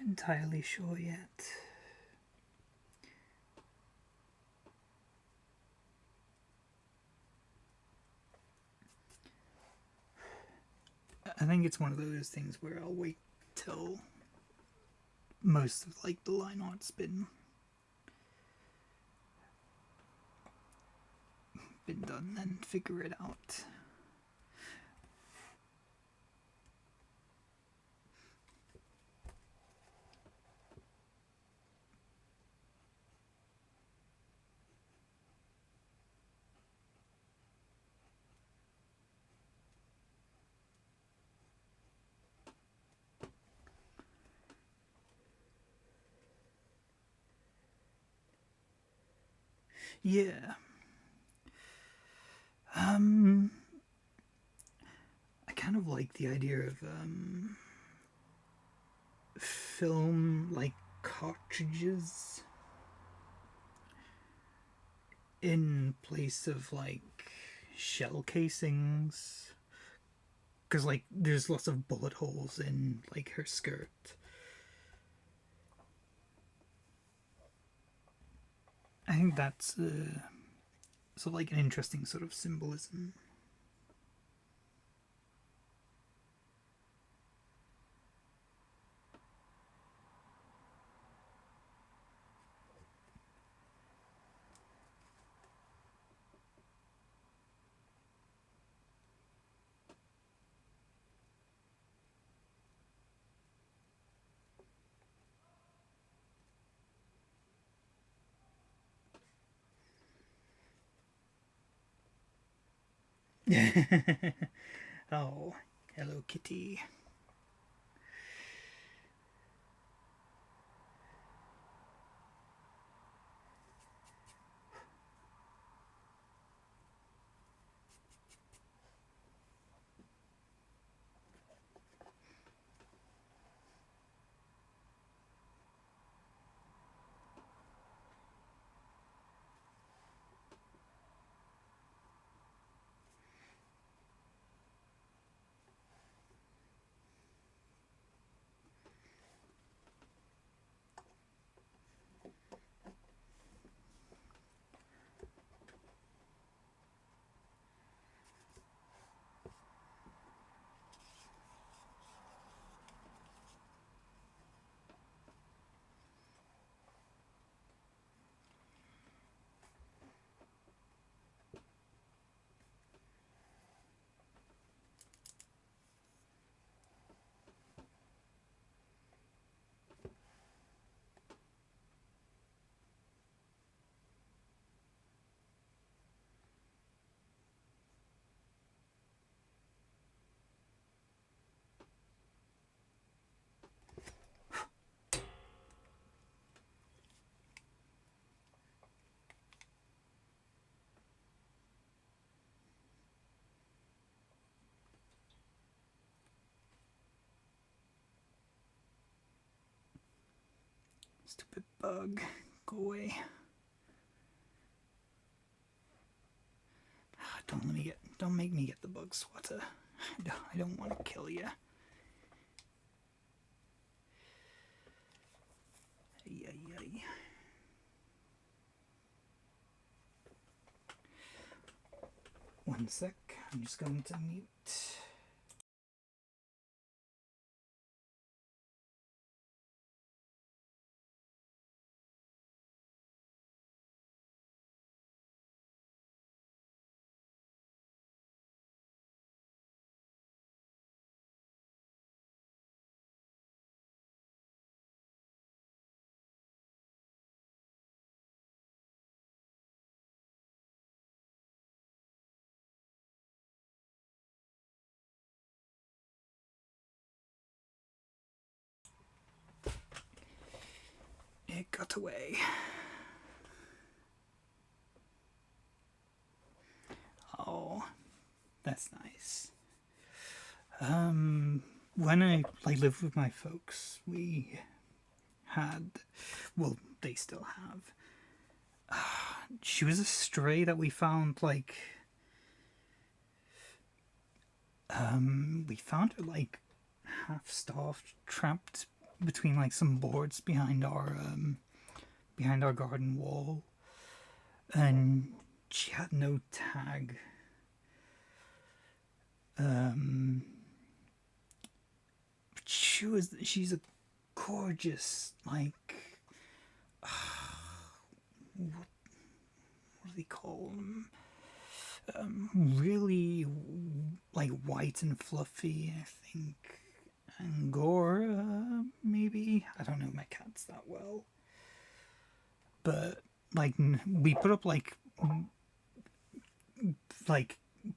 entirely sure yet. I think it's one of those things where I'll wait till most of like the line art's been done and figure it out. Yeah. I kind of like the idea of film like cartridges in place of like shell casings, because like there's lots of bullet holes in like her skirt. I think that's sort of like an interesting sort of symbolism. Oh, Hello Kitty. Stupid bug. Go away. Don't make me get the bug swatter. I don't want to kill you. Ay. One sec. I'm just going to mute. It got away. Oh, that's nice. When I lived with my folks, we had, well, they still have. She was a stray that we found we found her half starved, trapped between some boards behind our garden wall, and she had no tag. Um, she's a gorgeous what do they call them? Really white and fluffy. I think Angora, maybe. I don't know my cats that well, but we put up like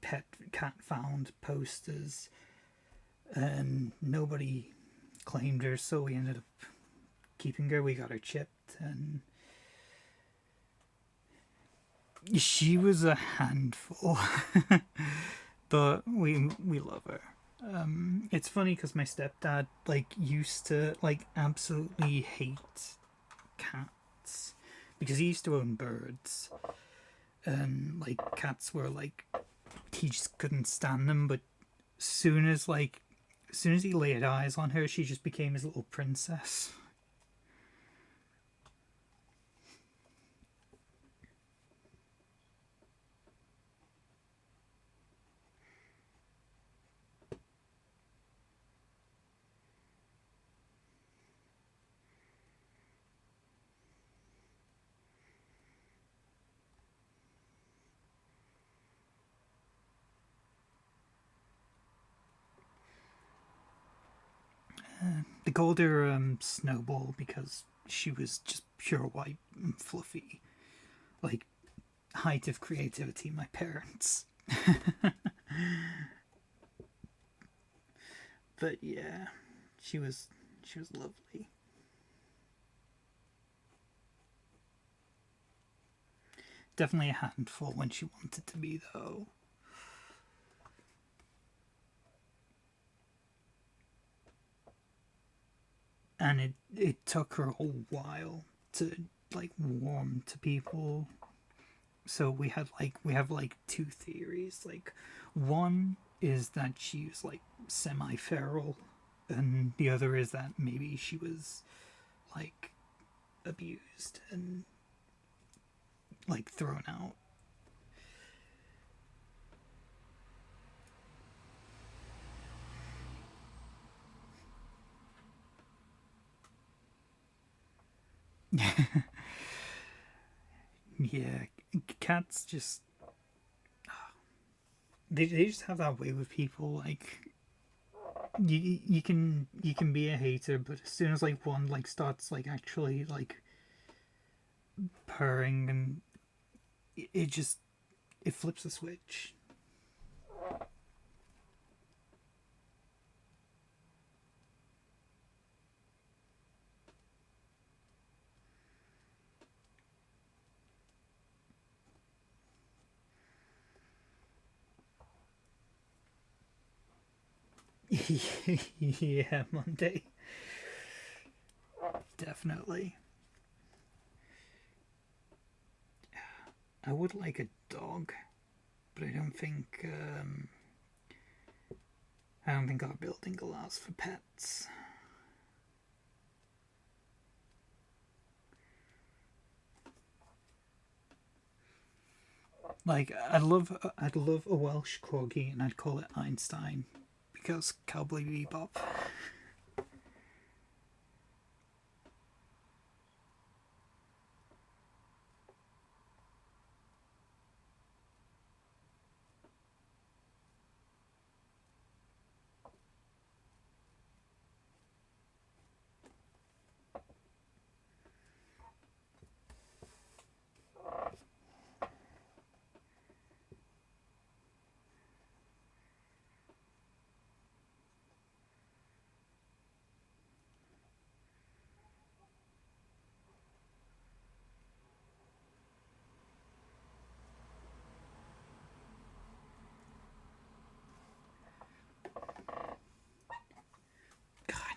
pet cat found posters, and nobody claimed her, so we ended up keeping her. We got her chipped, and she was a handful. But we love her. It's funny because my stepdad used to absolutely hate cats because he used to own birds, and cats were he just couldn't stand them. But soon as soon as he laid eyes on her, she just became his little princess. The called her Snowball because she was just pure white and fluffy, like height of creativity. My parents, but yeah, she was lovely. Definitely a handful when she wanted to be, though. And it took her a while to warm to people. So we have two theories. One is that she was semi feral, and the other is that maybe she was like abused and thrown out. Yeah, cats just they just have that way with people. You can be a hater, but as soon as one starts actually purring, and it just it flips a switch. Yeah, Monday. Definitely. I would like a dog, but I don't think our building allows for pets. I'd love a Welsh corgi, and I'd call it Einstein because Cowboy Bebop.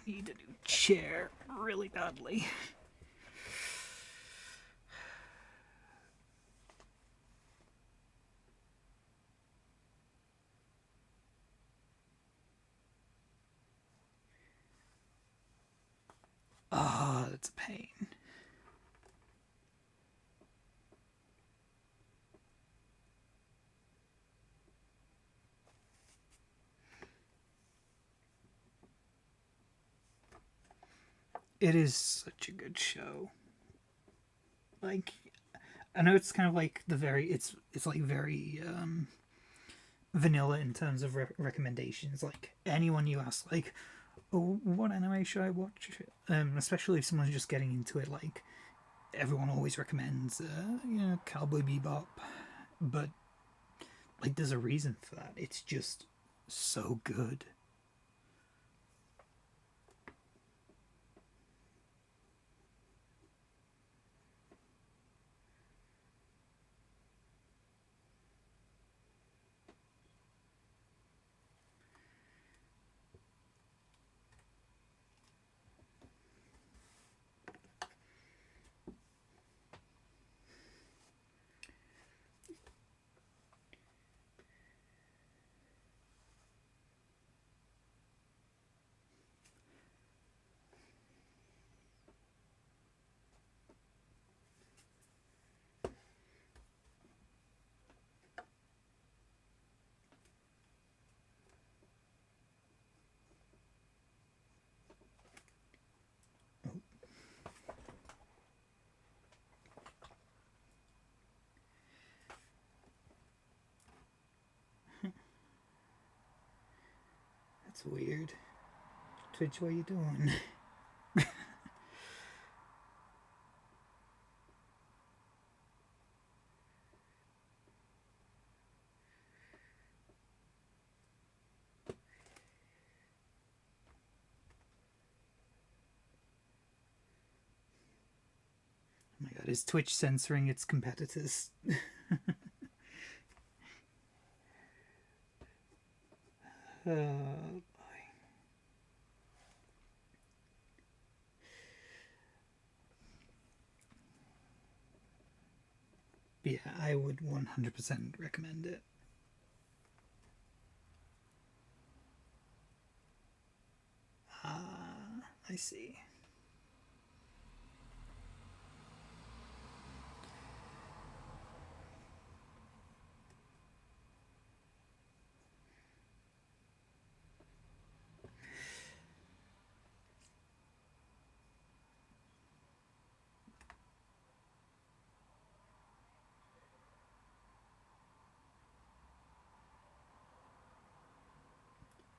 need a new chair really badly. Ah, oh, that's a pain. It is such a good show. Like, I know it's kind of like it's like very vanilla in terms of recommendations. Like anyone you ask, like, oh, what anime should I watch? Especially if someone's just getting into it, like everyone always recommends, Cowboy Bebop, but like there's a reason for that. It's just so good. That's weird. Twitch, what are you doing? Oh my god, is Twitch censoring its competitors? uh, yeah, I would 100% recommend it. I see.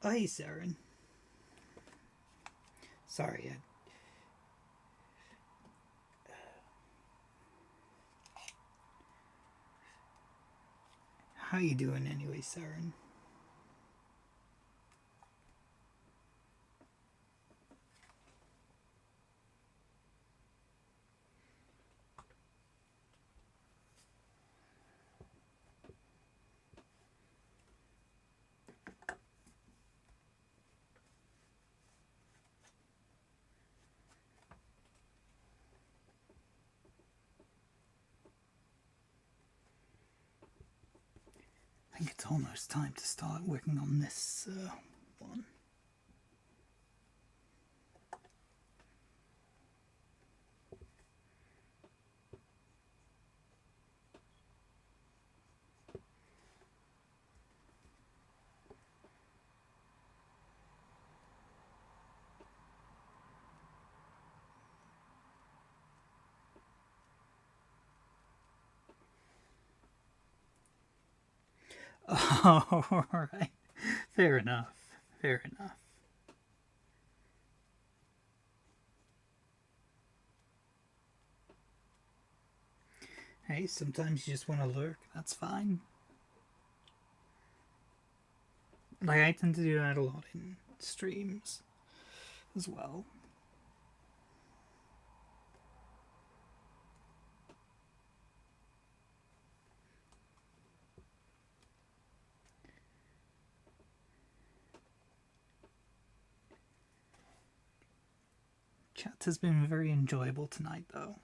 Oh, hey, Saren. Sorry. How you doing anyway, Saren? I think it's almost time to start working on this one. Oh, alright. Fair enough. Fair enough. Hey, sometimes you just want to lurk. That's fine. Like, I tend to do that a lot in streams as well. Chat has been very enjoyable tonight, though.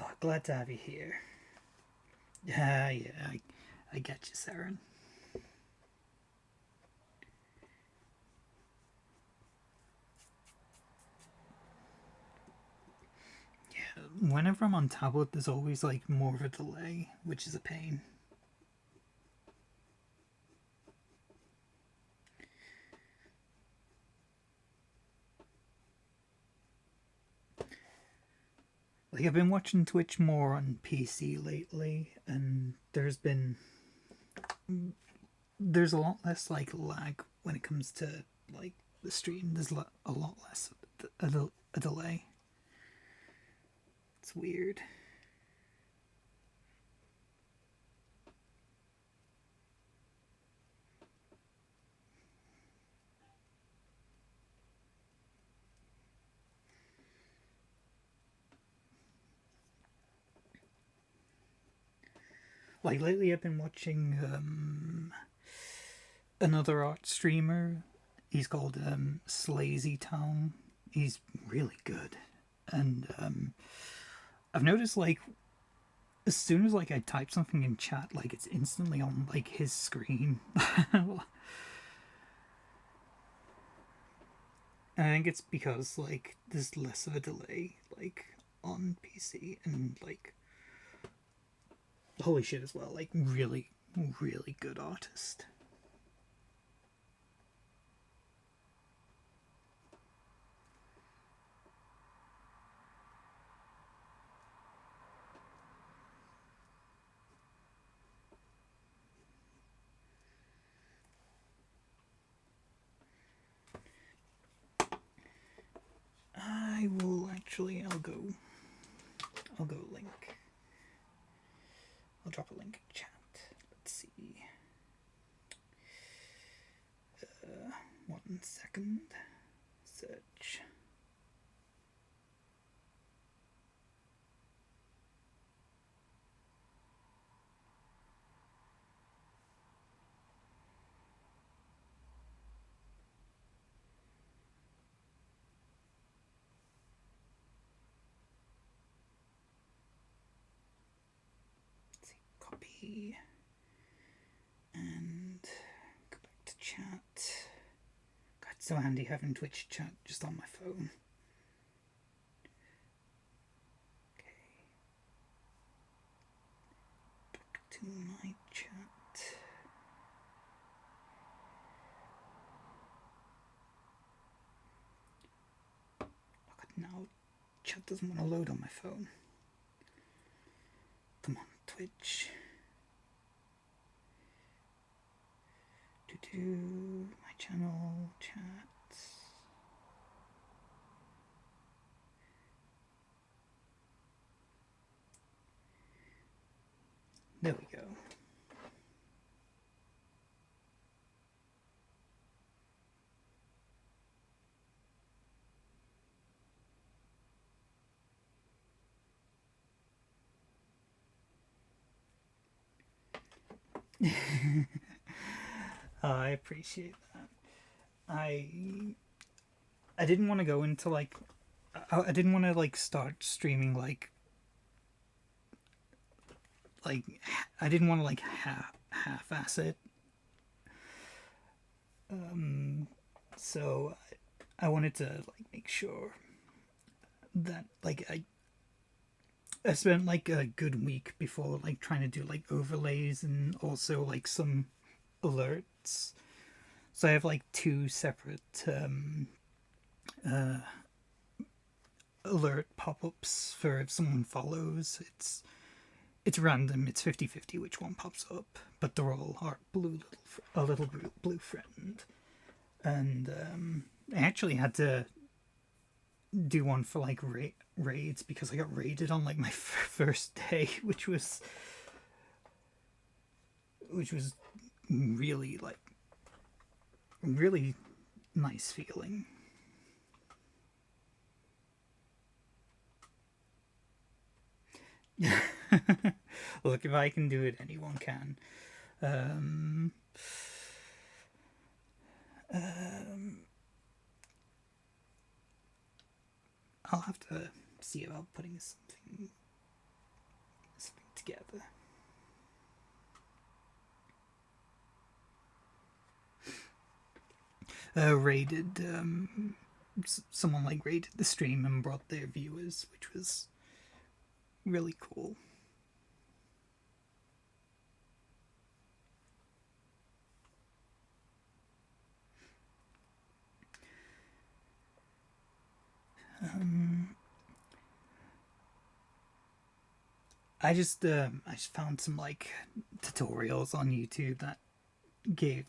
Oh, glad to have you here. Yeah, I get you, Saren. Yeah, whenever I'm on tablet, there's always like more of a delay, which is a pain. Like, I've been watching Twitch more on PC lately, and there's a lot less like lag when it comes to like the stream. There's a lot less a delay. It's weird. Like lately, I've been watching another art streamer. He's called Slazy Town. He's really good, and I've noticed like as soon as like I type something in chat, like it's instantly on like his screen. And I think it's because like there's less of a delay like on PC, and like holy shit as well, like really really good artist. I will actually I'll go link. I'll drop a link in chat. Let's see. 1 second. Search. Let's see. Copy. And go back to chat. God, it's so handy having Twitch chat just on my phone. Okay. Back to my chat. Look at now. Chat doesn't want to load on my phone. Come on, Twitch. My channel, chat. There we go. I appreciate that. I didn't want to go into like I didn't want to like start streaming like I didn't want to like half-ass it. So I wanted to like make sure that like I spent like a good week before like trying to do like overlays and also like some alerts. So I have like two separate alert pop-ups for if someone follows. it's random. It's 50-50 which one pops up, but they're all heart blue, a little blue friend. And I actually had to do one for like raids because I got raided on like my first day, which was really like really nice feeling. Look, if I can do it, anyone can. Um, I'll have to see about putting something together. Raided someone like raided the stream and brought their viewers, which was really cool. I just found some like tutorials on YouTube that gave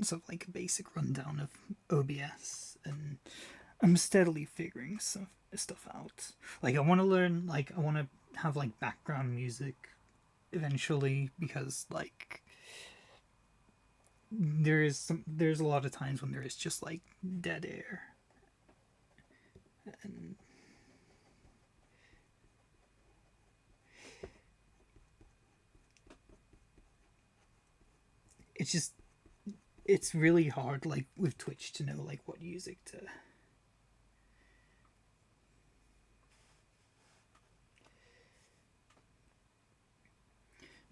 sort of like a basic rundown of OBS, and I'm steadily figuring stuff out. Like I want to learn, like I want to have like background music eventually, because like there's a lot of times when there is just like dead air, and it's really hard like with Twitch to know like what music to.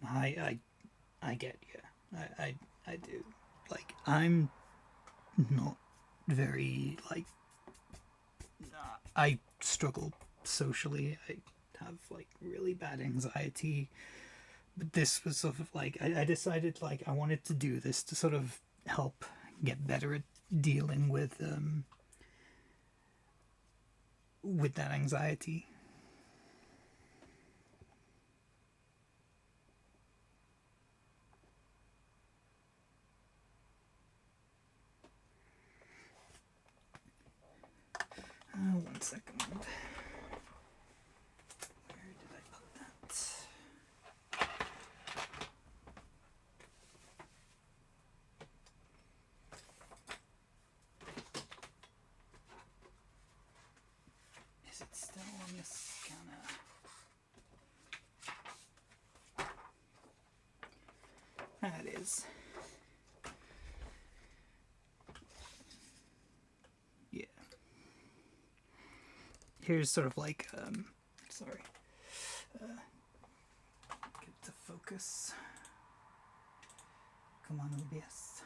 I get you. I do. Like I'm not very like I struggle socially. I have like really bad anxiety. But this was sort of like I decided like I wanted to do this to sort of help get better at dealing with that anxiety. One second. Where did I put that? Is it still on the scanner? That is. Yeah. Here's sort of like sorry. Get to focus. Come on, OBS.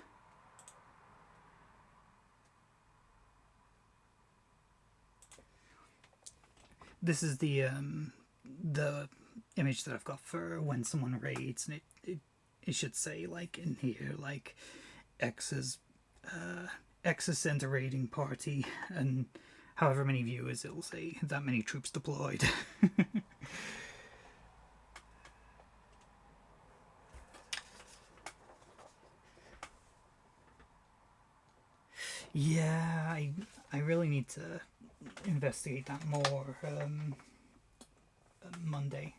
This is the image that I've got for when someone raids, and it should say like in here like X is sent a raiding party, and however many viewers it'll say that many troops deployed. Yeah, I really need to investigate that more. Monday.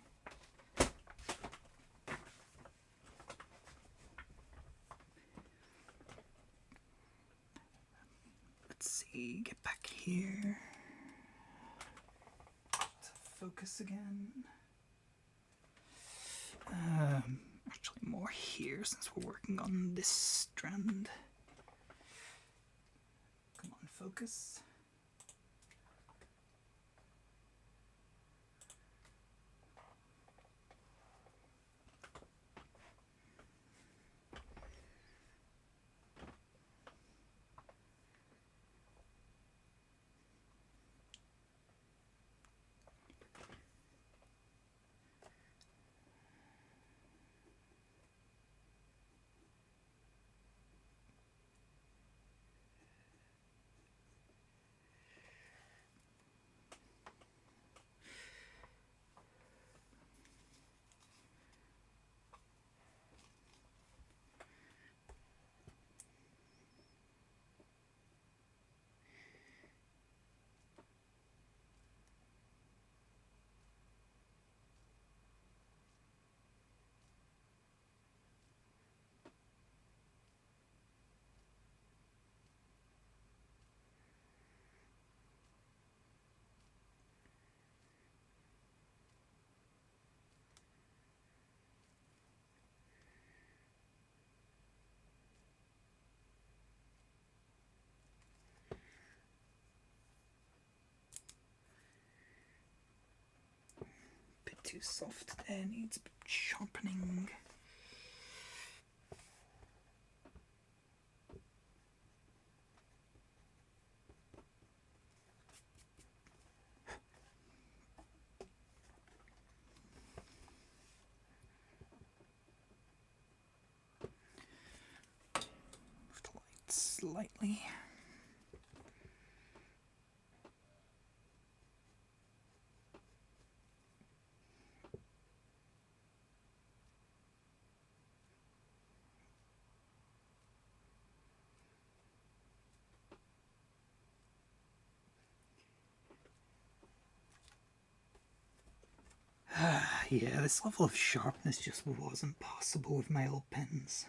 Let's see, get back here. Focus again. Actually more here since we're working on this strand. Come on, focus. too soft there, needs a bit sharpening. Move the light slightly. Yeah, this level of sharpness just wasn't possible with my old pens.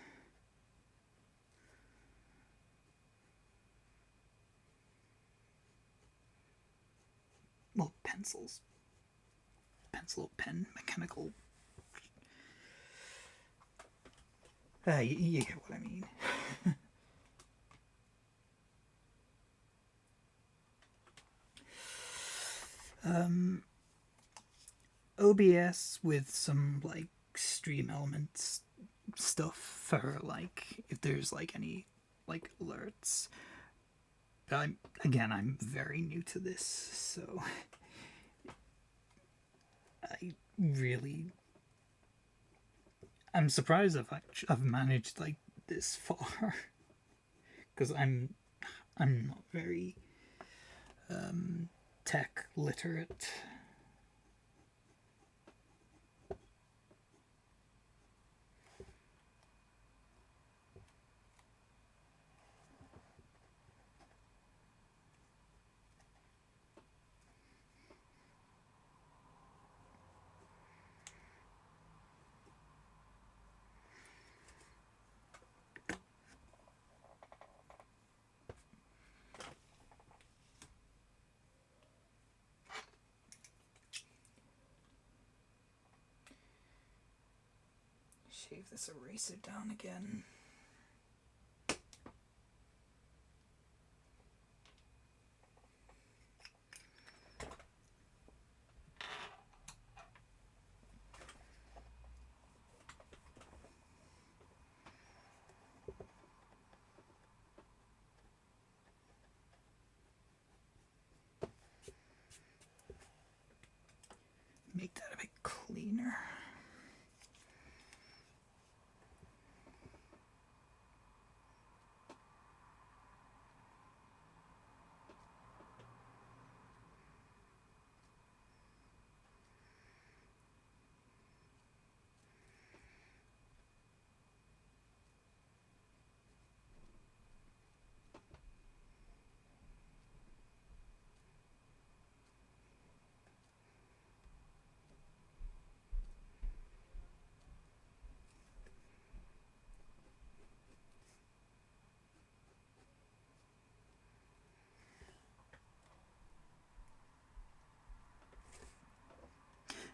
Well, pencils. Pencil, pen, mechanical. You get what I mean. OBS with some like stream elements stuff for like if there's like any like alerts. I'm very new to this, so I'm surprised I've managed like this far because I'm not very tech literate. Shave this eraser down again. Make that a bit cleaner.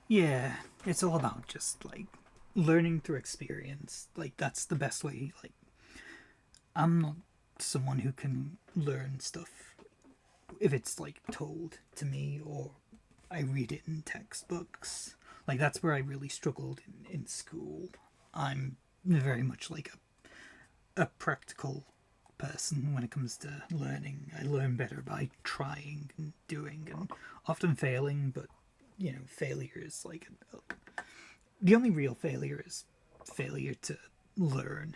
Yeah, it's all about just like learning through experience. Like that's the best way. Like I'm not someone who can learn stuff if it's like told to me or I read it in textbooks. Like that's where I really struggled in school. I'm very much like a practical person when it comes to learning. I learn better by trying and doing and often failing, but you know, failure is like the only real failure is failure to learn.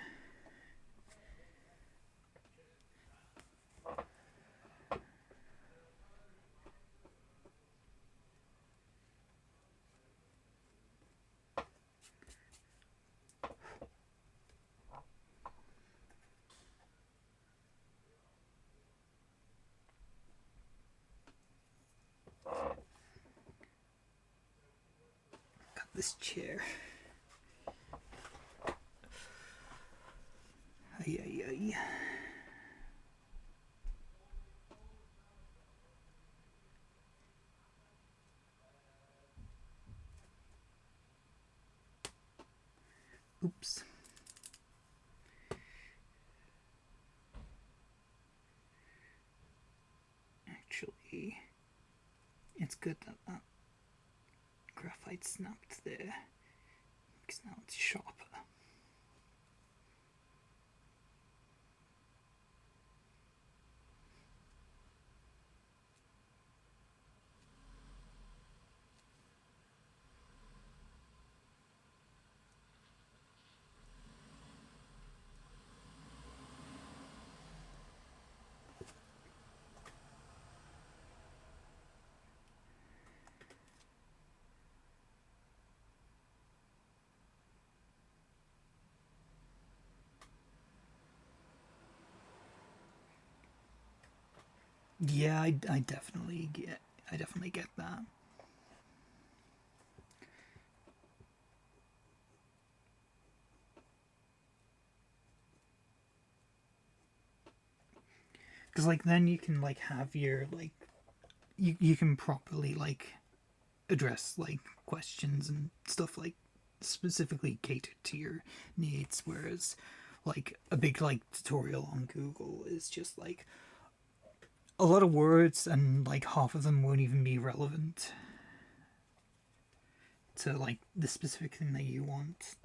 Got this chair. Ay, ay, ay. Oops. Actually, it's good that that graphite snapped there, because now it's sharper. Yeah, I definitely get that. Because like then you can like have your like you can properly like address like questions and stuff like specifically catered to your needs, whereas like a big like tutorial on Google is just like a lot of words and like half of them won't even be relevant to like the specific thing that you want.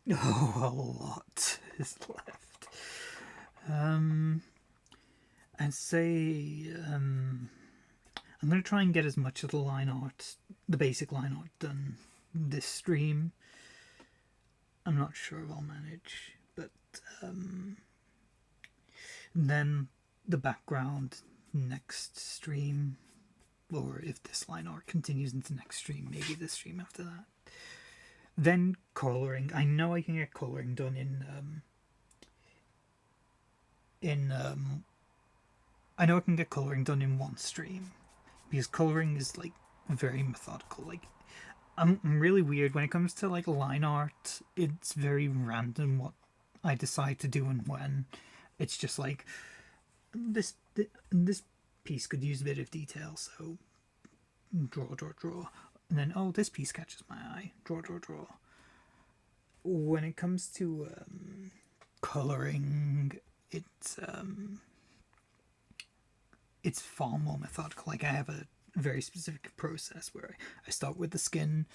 Oh, a lot is left. I'd say I'm gonna try and get as much of the line art, the basic line art, done this stream. I'm not sure if I'll manage, but then the background next stream, or if this line art continues into next stream, maybe the stream after that. Then coloring. I know I can get coloring done I know I can get coloring done in one stream, because coloring is like very methodical. Like I'm really weird when it comes to like line art. It's very random what I decide to do and when. It's just like this piece could use a bit of detail, so draw, draw, draw, and then oh, this piece catches my eye. Draw, draw, draw. When it comes to coloring, it's far more methodical. Like I have a very specific process where I start with the skin,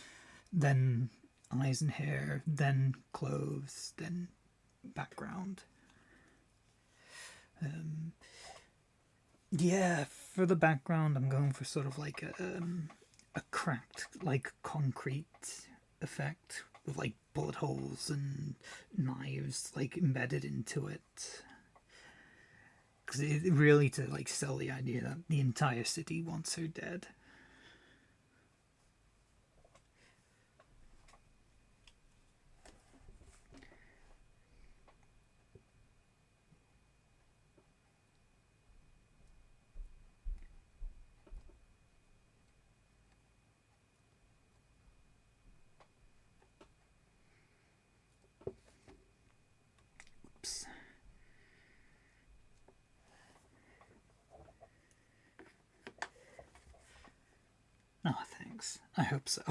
then eyes and hair, then clothes, then background. Yeah, for the background, I'm going for sort of like a cracked, like concrete effect with like bullet holes and knives like embedded into it. Because it really to like sell the idea that the entire city wants her dead. Oops. Oh, thanks. I hope so.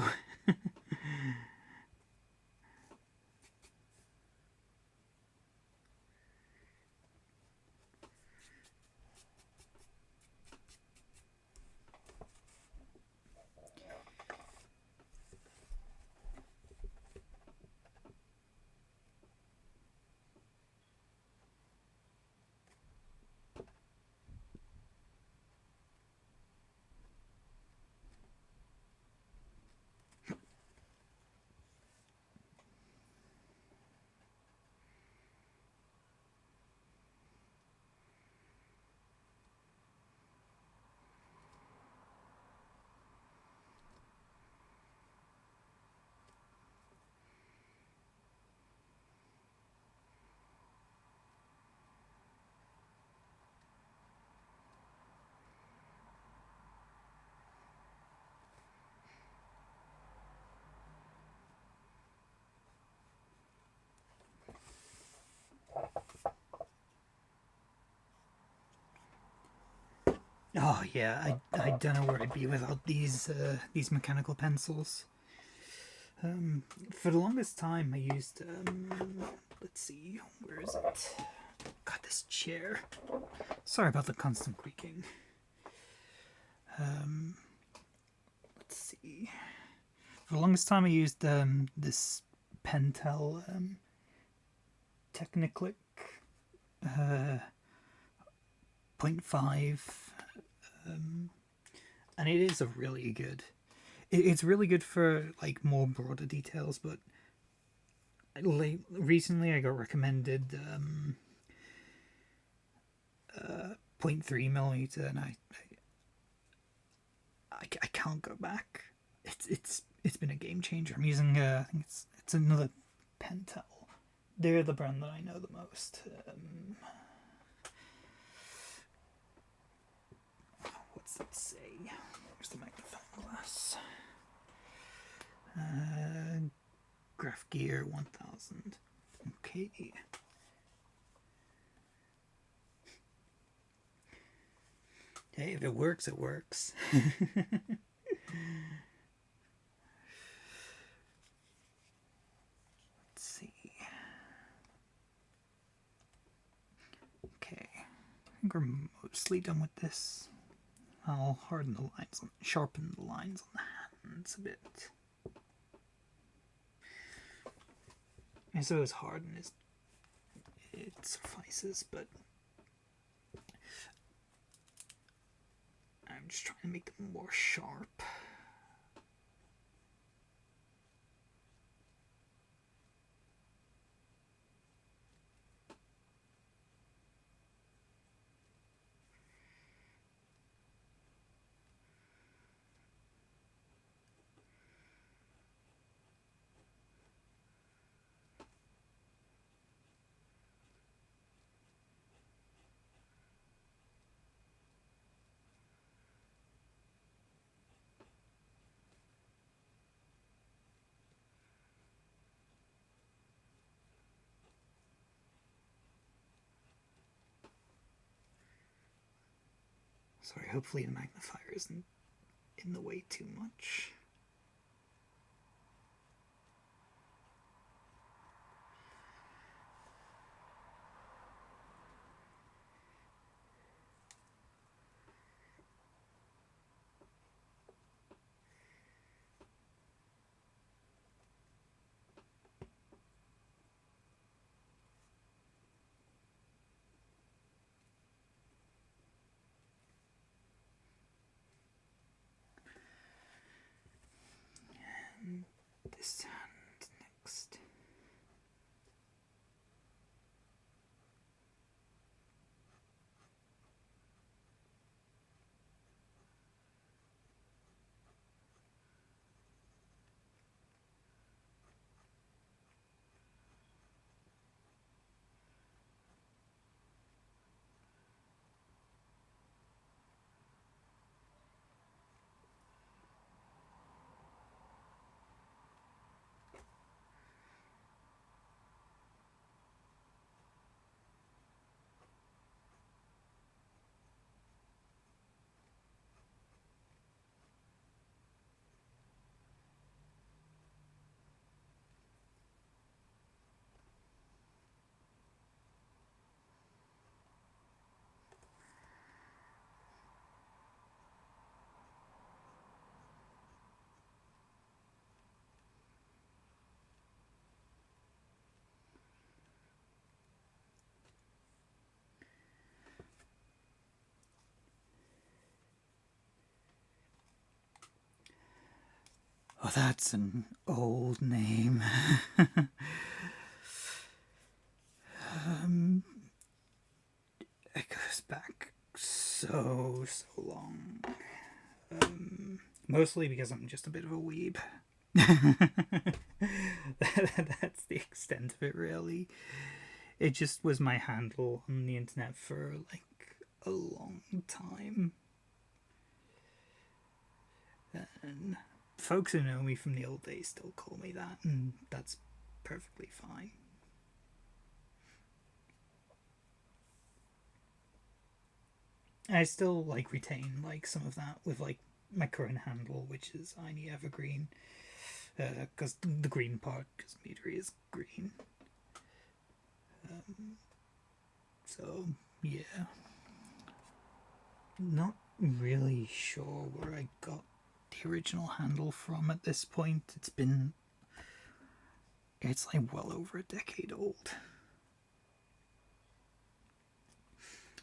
Oh yeah, I don't know where I'd be without these mechanical pencils. For the longest time, I used let's see, where is it? God, this chair. Sorry about the constant creaking. Let's see. For the longest time, I used this Pentel Techniclick 0.5, and it is a really good. It's really good for like more broader details, but recently I got recommended 0.3 millimeter, and I can't go back. It's been a game changer. I'm using I think it's another Pentel. They're the brand that I know the most. What's that say? Where's the magnifying glass? Graph Gear 1000. Okay. Hey, if it works, it works. Let's see. Okay. I think we're mostly done with this. I'll harden the lines, sharpen the lines on the hands a bit. And so as harden as it suffices, but I'm just trying to make them more sharp. Sorry, hopefully the magnifier isn't in the way too much. And this hand next. Oh, that's an old name. It goes back so long. Mostly because I'm just a bit of a weeb. That's the extent of it, really. It just was my handle on the internet for like a long time. And folks who know me from the old days still call me that, and that's perfectly fine. I still like retain like some of that with like my current handle, which is Ini Evergreen, because the green part, because Midori is green. So yeah, not really sure where I got the original handle from at this point. It's like well over a decade old.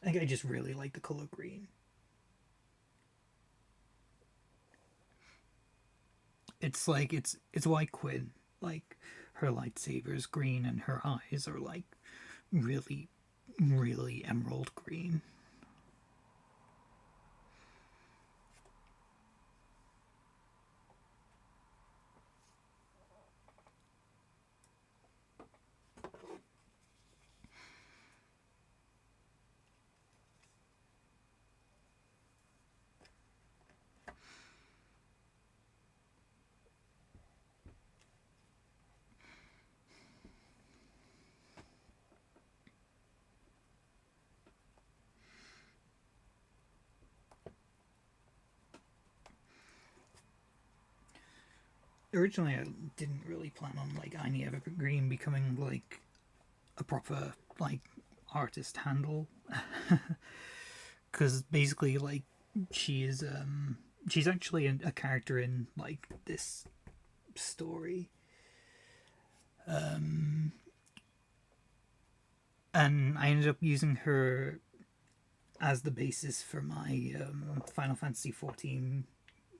I think I just really like the color green. It's like it's why Quinn, like, her lightsaber's green and her eyes are like really really emerald green. Originally, I didn't really plan on like Ini Evergreen becoming like a proper like artist handle, because basically like she is she's actually a character in like this story, and I ended up using her as the basis for my Final Fantasy 14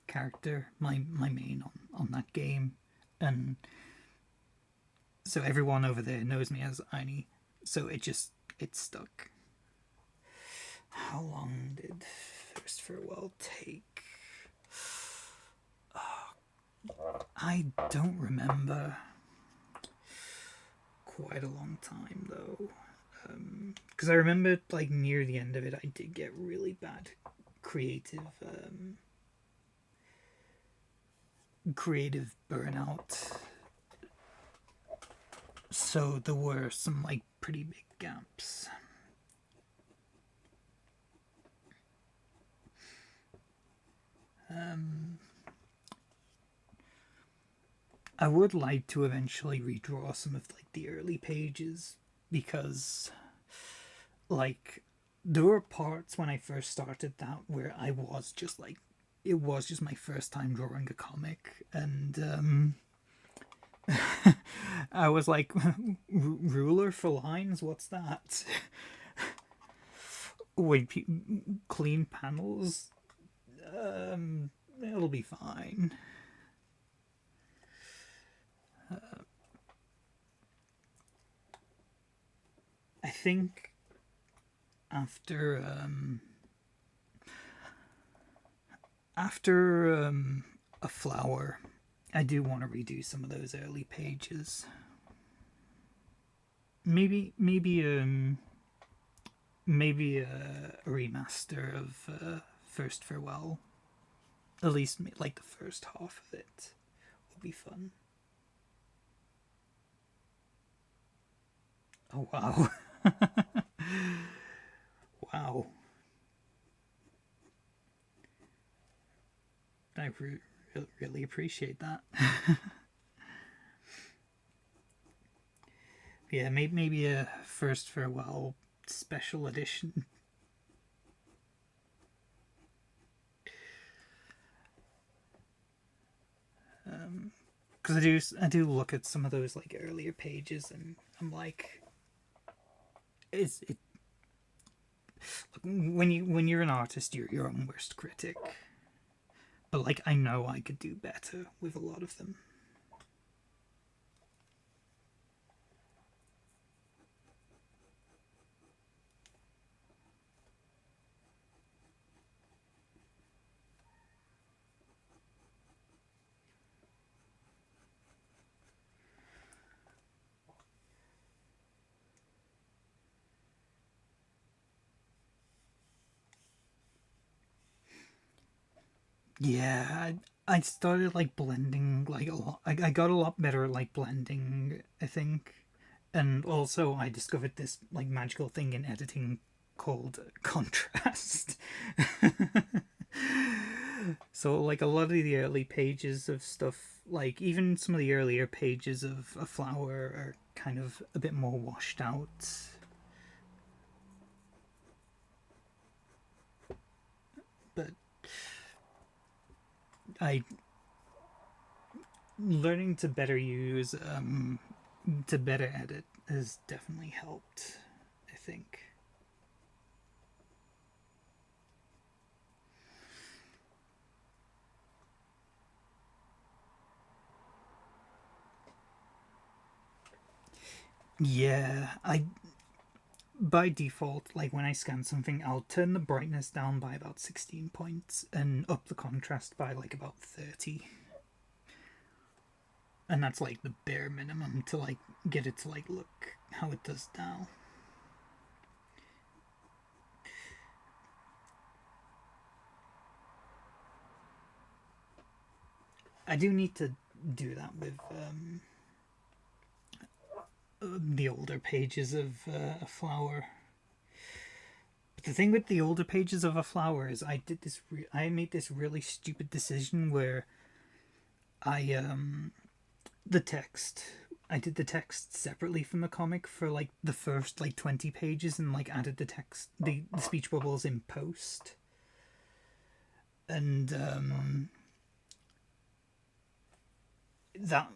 character, my main on that game, and so everyone over there knows me as Ini. So it stuck. How long did First Farewell take? I don't remember. Quite a long time though, because I remember like near the end of it, I did get really bad creative creative burnout. So there were some like pretty big gaps. I would like to eventually redraw some of like the early pages because like there were parts when I first started that where I was just like it was just my first time drawing a comic and I was like ruler for lines, what's that? Wait, clean panels? It'll be fine. I think after a flower, I do want to redo some of those early pages. Maybe a remaster of First Farewell. At least like the first half of it will be fun. Oh wow. Wow. I really appreciate that. Yeah, maybe a First Farewell special edition. Because I do look at some of those like earlier pages, and I'm like, it when you're an artist, you're your own worst critic. But like, I know I could do better with a lot of them. Yeah, I started like blending like a lot. I got a lot better at like blending, I think. And also I discovered this like magical thing in editing called contrast. So like a lot of the early pages of stuff, like even some of the earlier pages of a flower are kind of a bit more washed out. But I learning to better use to better edit has definitely helped, I think. Yeah, I by default, like when I scan something, I'll turn the brightness down by about 16 points and up the contrast by like about 30. And that's like the bare minimum to like get it to like look how it does now. I do need to do that with the older pages of a flower. But the thing with the older pages of a flower is I made this really stupid decision where I the text I did the text separately from the comic for like the first like 20 pages and like added the speech bubbles in post. And that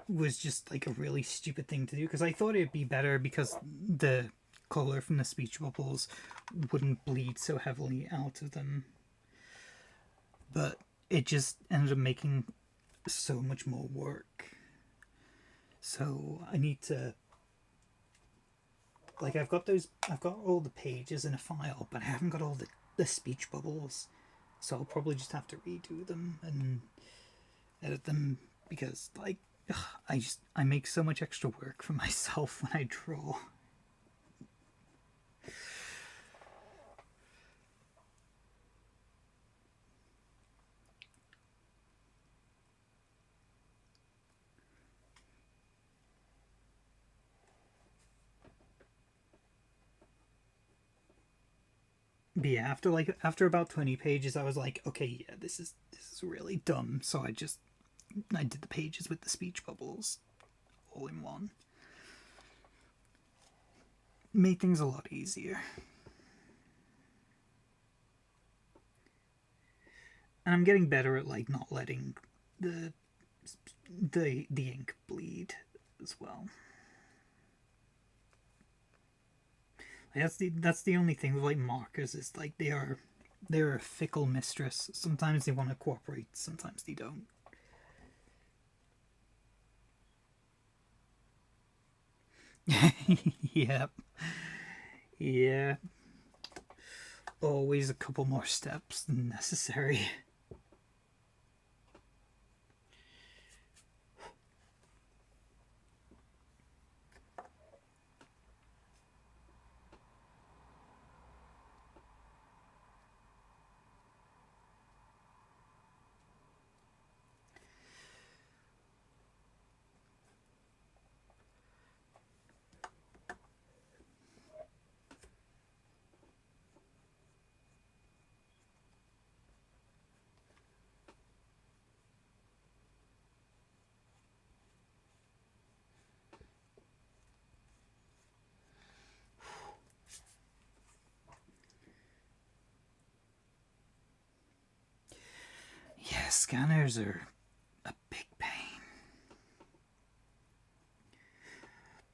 was just like a really stupid thing to do because I thought it'd be better because the color from the speech bubbles wouldn't bleed so heavily out of them. But it just ended up making so much more work. So I need to like I've got all the pages in a file, but I haven't got all the speech bubbles. So I'll probably just have to redo them and edit them because like I make so much extra work for myself when I draw. But yeah, after about 20 pages, I was like, okay, yeah, this is really dumb. So I just I did the pages with the speech bubbles all in one. Made things a lot easier. And I'm getting better at like not letting the ink bleed as well. Like that's the only thing with like markers is like they're a fickle mistress. Sometimes they want to cooperate, sometimes they don't. Yep. Yeah. Always a couple more steps than necessary. Yeah, scanners are a big pain.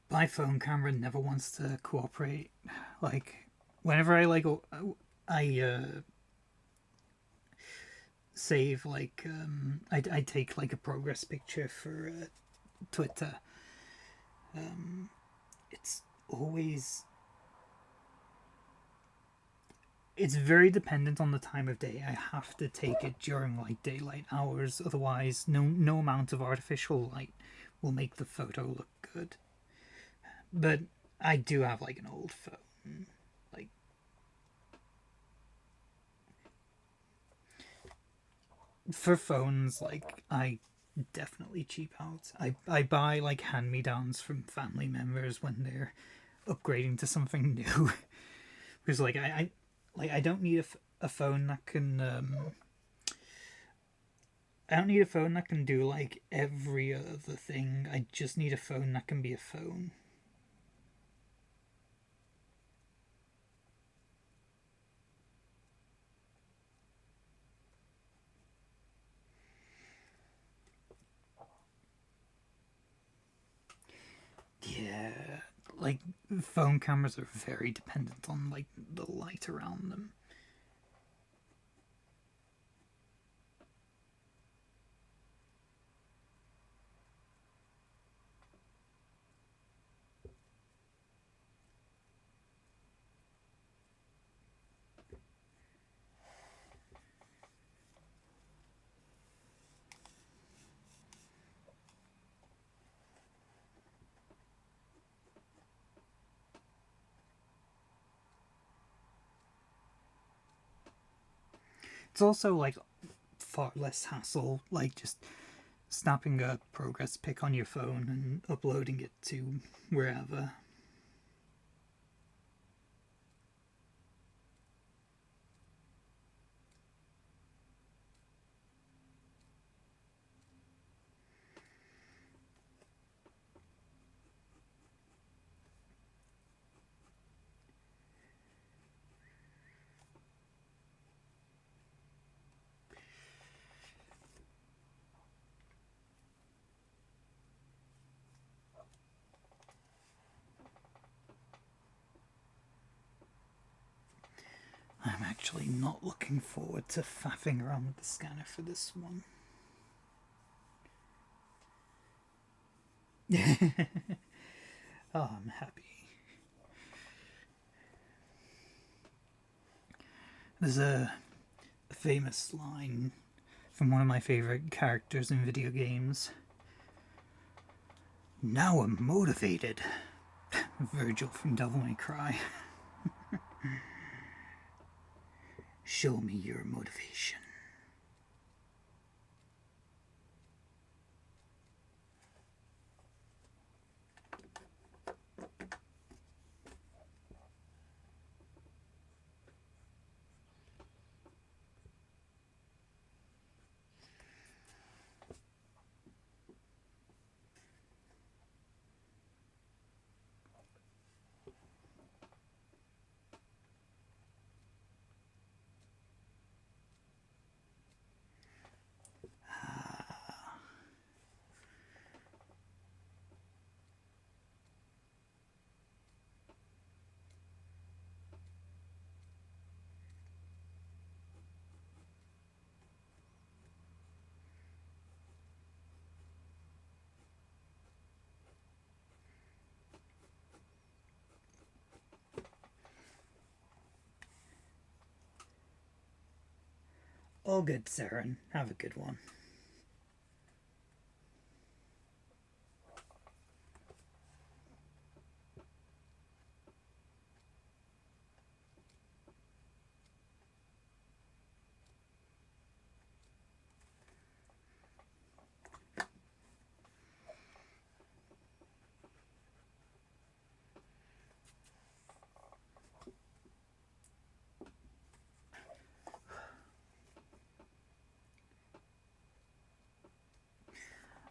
My phone camera never wants to cooperate. Like, whenever I save, like, I take, like, a progress picture for Twitter, it's always... It's very dependent on the time of day. I have to take it during, like, daylight hours. Otherwise, no amount of artificial light will make the photo look good. But I do have, like, an old phone. Like, for phones, like, I definitely cheap out. I buy, like, hand-me-downs from family members when they're upgrading to something new. Because, like, I don't need a phone that can, I don't need a phone that can do, like, every other thing. I just need a phone that can be a phone. Yeah, like, phone cameras are very dependent on, like, the light around them. It's also, like, far less hassle, like, just snapping a progress pic on your phone and uploading it to wherever. I'm actually not looking forward to faffing around with the scanner for this one. Oh, I'm happy. There's a famous line from one of my favorite characters in video games. Now I'm motivated. Virgil from Devil May Cry. Show me your motivation. All good, Saren. Have a good one.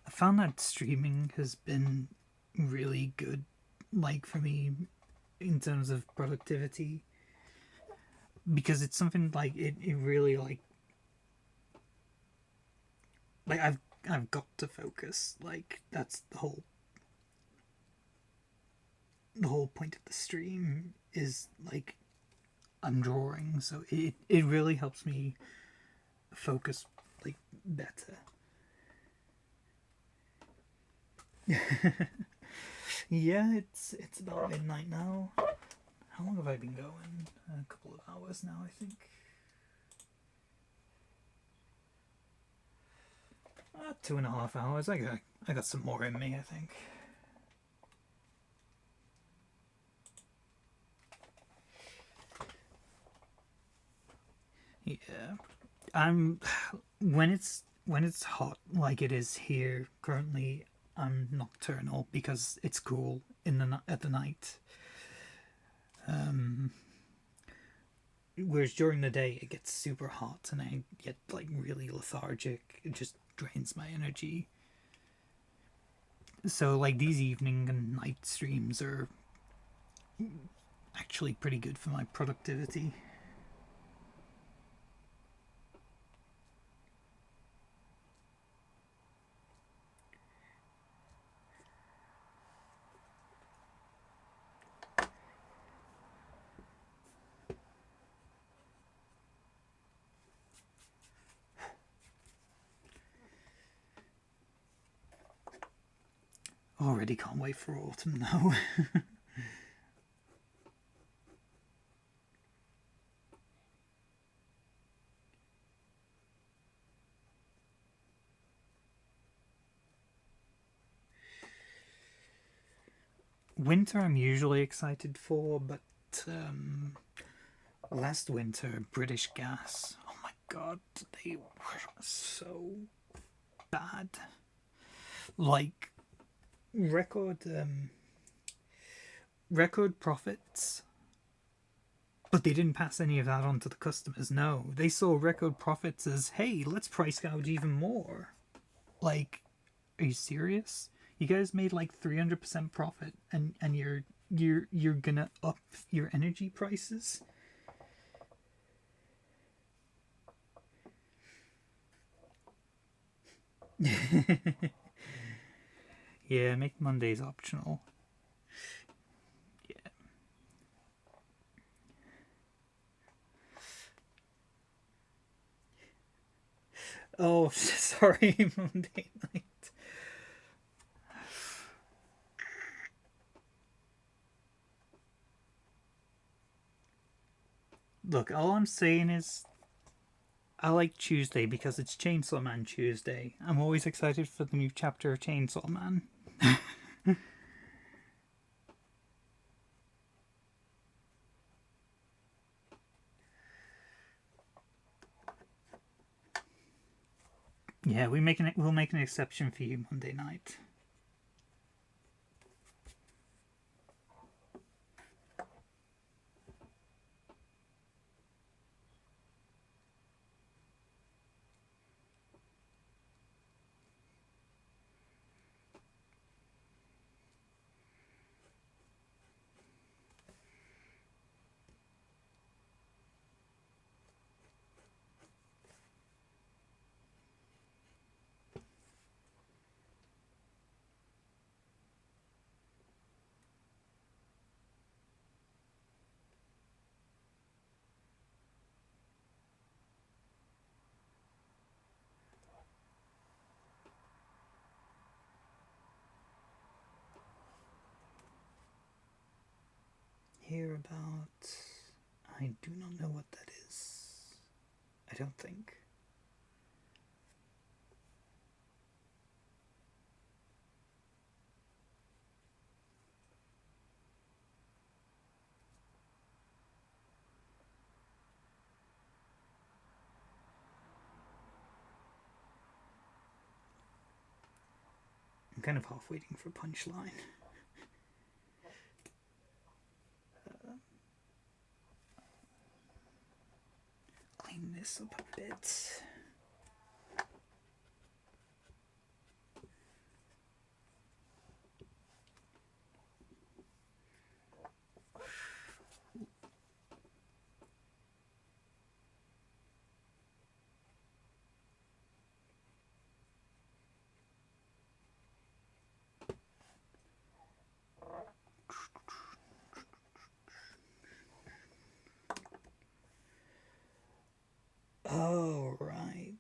I found that streaming has been really good, like for me, in terms of productivity, because it's something like it really like I've got to focus. Like that's the whole point of the stream is like I'm drawing, so it really helps me focus like better. Yeah, it's about midnight now. How long have I been going? A couple of hours now, I think. 2.5 hours. I got some more in me, I think. Yeah, I'm when it's hot like it is here currently. I'm nocturnal because it's cool in at the night. Um, Whereas during the day it gets super hot and I get like really lethargic. It just drains my energy. So like these evening and night streams are actually pretty good for my productivity. Already can't wait for autumn now. Winter I'm usually excited for, but um, last winter British Gas. Oh my god, they were so bad. Like record profits, but they didn't pass any of that on to the customers. No, they saw record profits as, hey, let's price gouge even more. Like, are you serious? You guys made like 300% profit, and you're gonna up your energy prices. Yeah, make Mondays optional. Yeah. Oh, sorry, Monday night. Look, all I'm saying is I like Tuesday because it's Chainsaw Man Tuesday. I'm always excited for the new chapter of Chainsaw Man. Yeah, we'll make an exception for you Monday night. Hereabout. I do not know what that is. I don't think. kind of half waiting for a punchline. Clean this up a bit. Oh, right.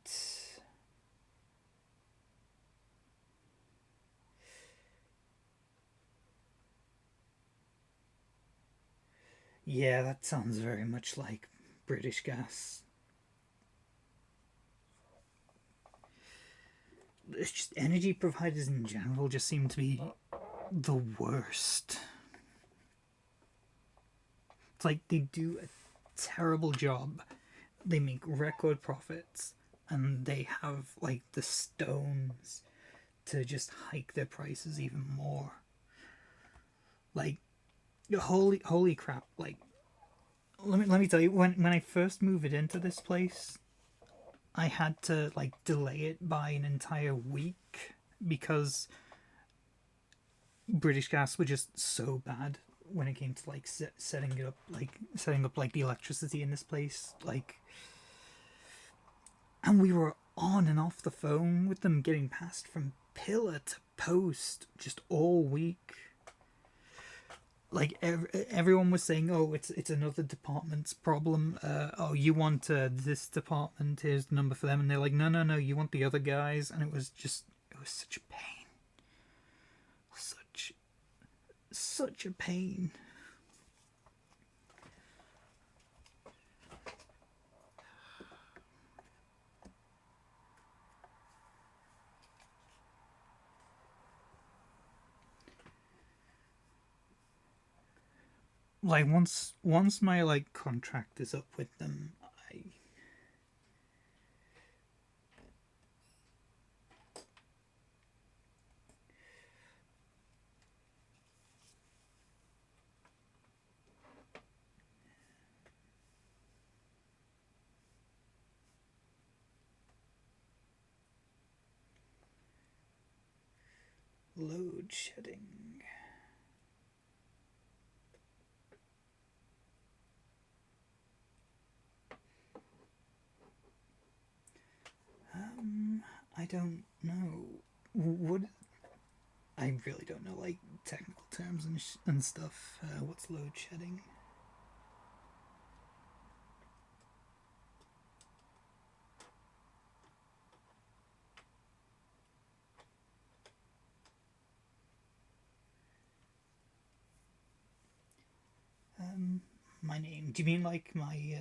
Yeah, that sounds very much like British Gas. It's just energy providers in general just seem to be the worst. It's like they do a terrible job. They make record profits and they have like the stones to just hike their prices even more. Like holy crap, like let me tell you, when I first moved into this place, I had to like delay it by an entire week because British Gas were just so bad when it came to like setting up like the electricity in this place, like, and we were on and off the phone with them, getting passed from pillar to post just all week. Like everyone was saying, "Oh, it's another department's problem. Oh, you want this department? Here's the number for them." And they're like, "No, no, no, you want the other guys." And it was such a pain, such a pain. Like once my like contract is up with them, I load shedding. I don't know. What I really don't know, like technical terms and stuff. What's load shedding? My name. Do you mean like my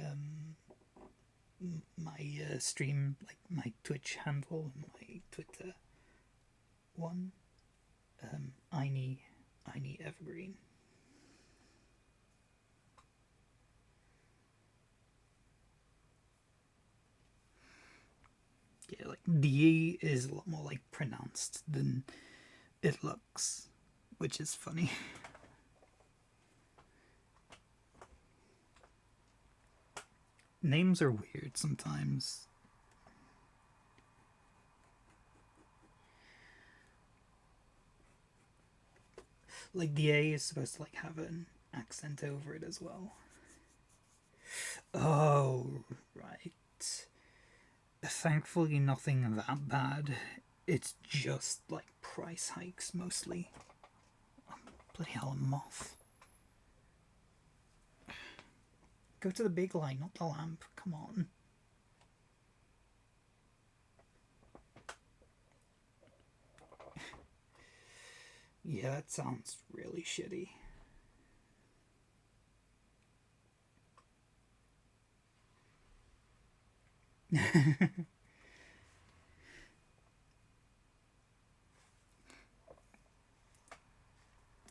stream, like my Twitch handle, my Twitter one? I need Evergreen. Yeah, like the E is a lot more like pronounced than it looks, which is funny. Names are weird sometimes. Like the A is supposed to like have an accent over it as well. Oh, right. Thankfully, nothing that bad. It's just like price hikes mostly. Oh, bloody hell, a moth. Go to the big light, not the lamp. Come on. Yeah, that sounds really shitty.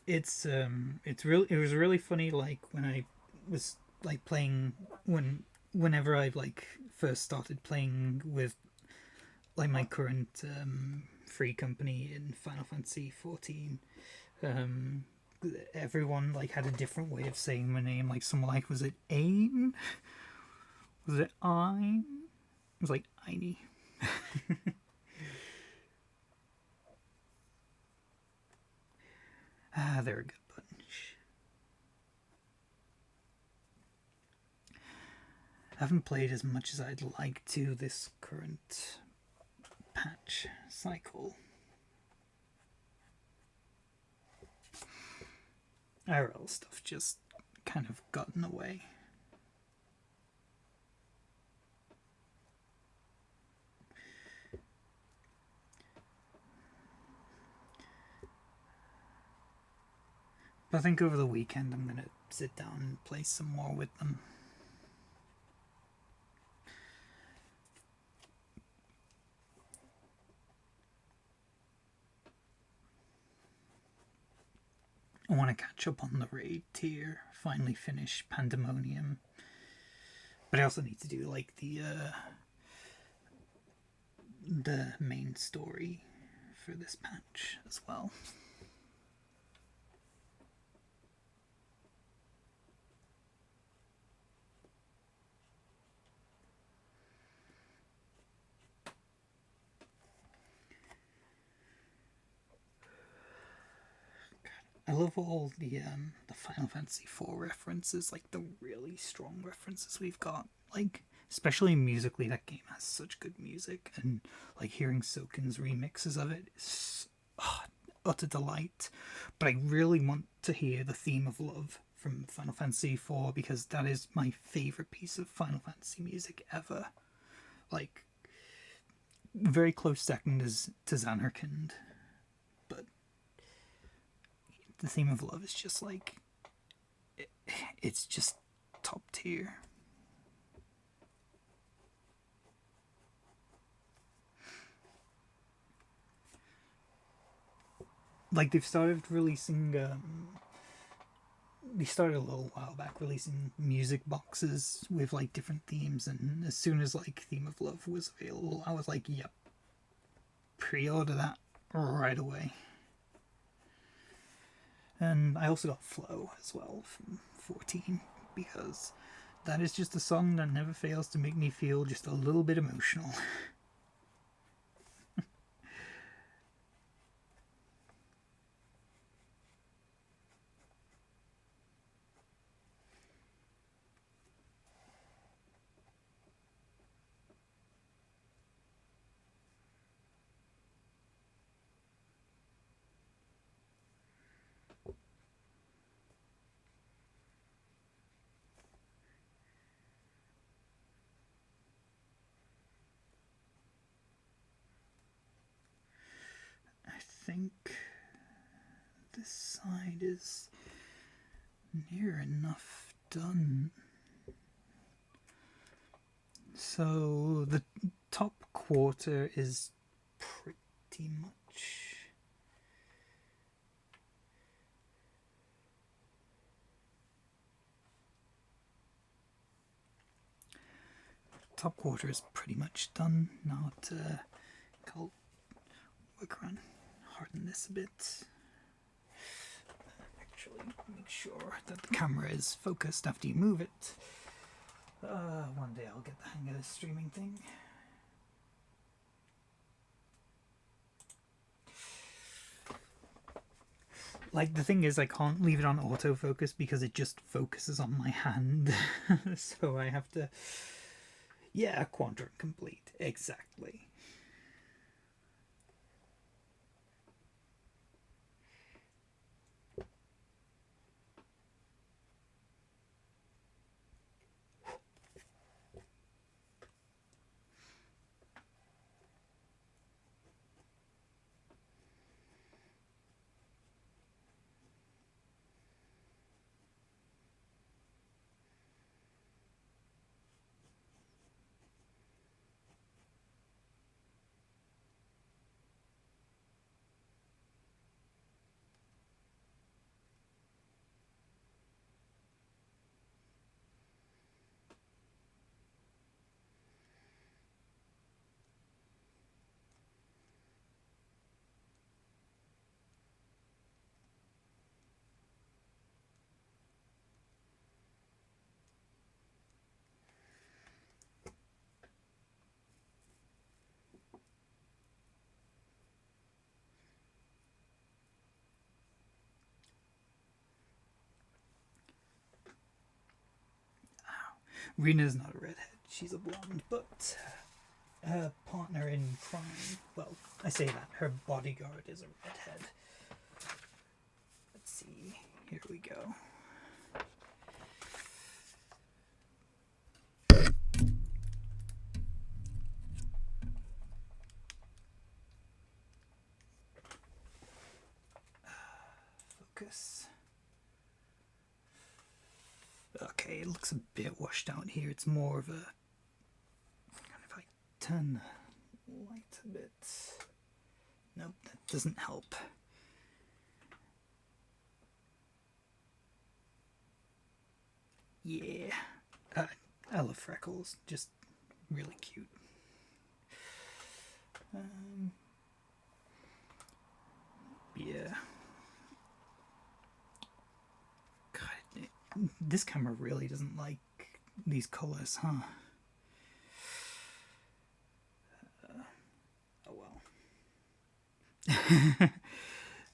It was really funny, like when I was like playing, whenever I like first started playing with like my current Free Company in Final Fantasy 14. Everyone like had a different way of saying my name. Like someone like, was it Ain? Was it Ein? It was like Einy. They're a good bunch. I haven't played as much as I'd like to this current patch cycle. IRL stuff just kind of got in the way. But I think over the weekend I'm gonna sit down and play some more with them. I want to catch up on the raid tier, finally finish Pandemonium. But I also need to do like the main story for this patch as well. I love all the Final Fantasy IV references, like the really strong references we've got. Like, especially musically, that game has such good music, and like hearing Soken's remixes of it is utter delight. But I really want to hear the theme of love from Final Fantasy IV because that is my favorite piece of Final Fantasy music ever. Like, very close second is to Zanarkand, but the theme of love is just like, it's just top tier. Like, they've started releasing they started a little while back releasing music boxes with like different themes, and as soon as like Theme of Love was available, I was like, yep, pre-order that right away. And I also got Flow as well from 14, because that is just a song that never fails to make me feel just a little bit emotional. I think this side is near enough done. So the top quarter is pretty much done. Now to work around, harden this a bit. Actually, make sure that the camera is focused after you move it. One day I'll get the hang of this streaming thing. Like, the thing is, I can't leave it on autofocus because it just focuses on my hand. So I have to... Yeah, quadrant complete. Exactly. Rena's not a redhead, she's a blonde, but her partner in crime, well, I say that, her bodyguard is a redhead. Let's see, here we go. Focus. Okay, it looks a bit washed out here. It's more of a... If I turn the light a bit... Nope, that doesn't help. Yeah. I love freckles. Just really cute. Yeah. God, this camera really doesn't like these colors, huh? Oh well.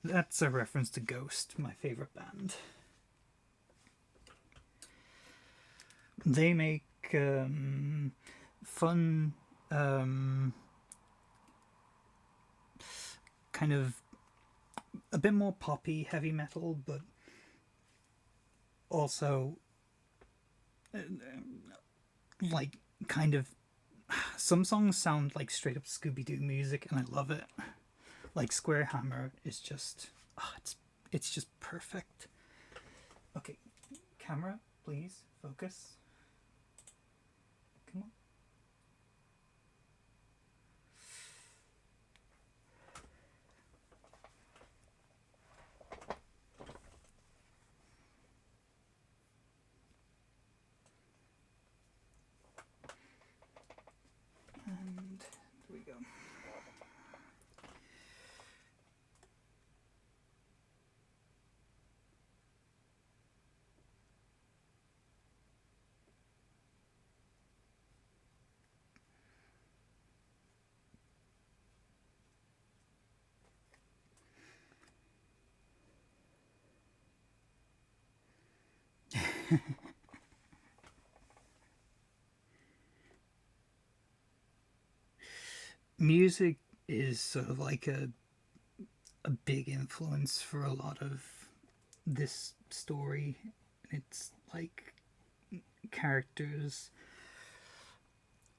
That's a reference to Ghost, my favorite band. They make fun, kind of a bit more poppy heavy metal, but also like kind of some songs sound like straight up Scooby-Doo music, and I love it. Like Square Hammer is just it's just perfect. Okay, camera, please focus. Come on. And there we go. Music is sort of like a big influence for a lot of this story. It's like characters,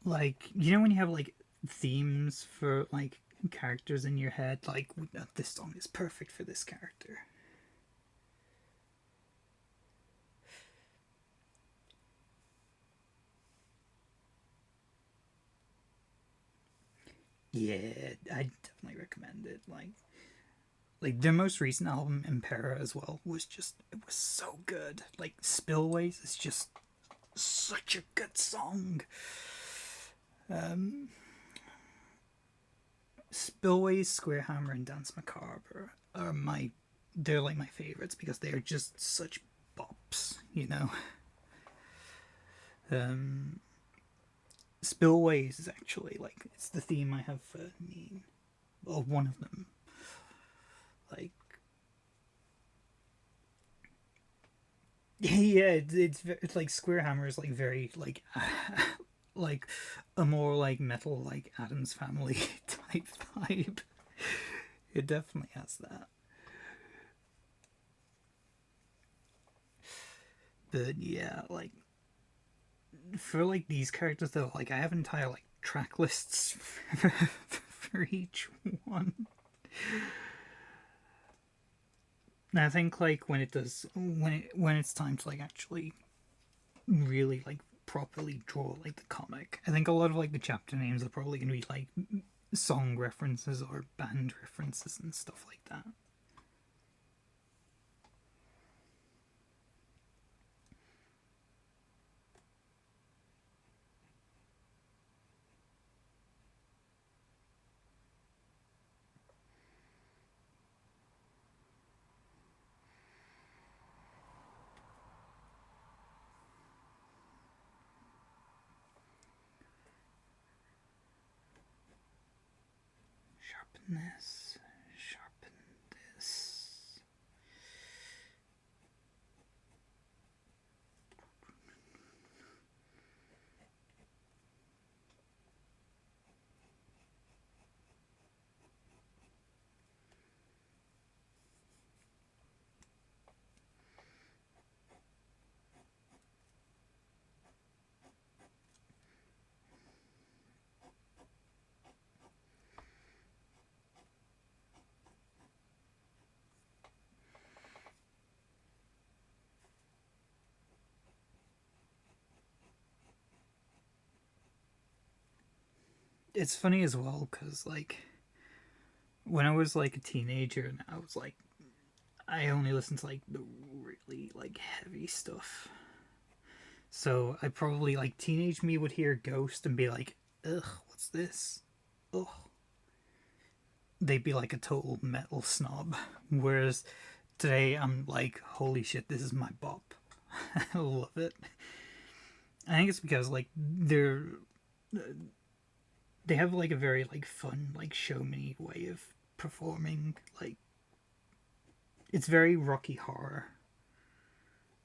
like, you know when you have like themes for like characters in your head, like this song is perfect for this character. Yeah, I definitely recommend it. Like their most recent album, Impera, as well, was just, it was so good. Like Spillways is just such a good song. Spillways, Square Hammer, and Dance Macabre are they're like my favorites because they are just such bops, you know. Spillways is actually like, it's the theme I have for Neen. Well, one of them. Like, yeah, it's like Square Hammer is like very like like a more like metal, like Adam's Family type vibe. It definitely has that. But yeah, like for like these characters though, like I have entire like track lists for each one. And I think like when it's time to like actually really like properly draw like the comic, I think a lot of like the chapter names are probably gonna be like song references or band references and stuff like that. Sharpen this, sharpen this. it's funny as well because like when I was like a teenager and I was like I only listened to like the really like heavy stuff. So I probably like teenage me would hear Ghost and be like, ugh, what's this? Ugh. They'd be like a total metal snob. Whereas today I'm like, holy shit, this is my bop. I love it. I think it's because like they have like a very like fun like show me way of performing. Like it's very Rocky Horror,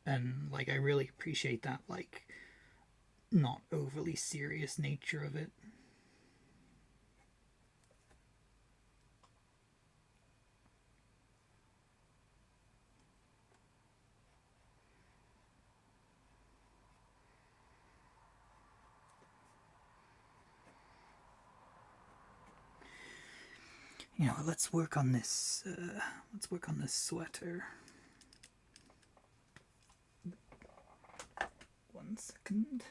and like I really appreciate that like not overly serious nature of it. You know, let's work on this. Let's work on this sweater. 1 second.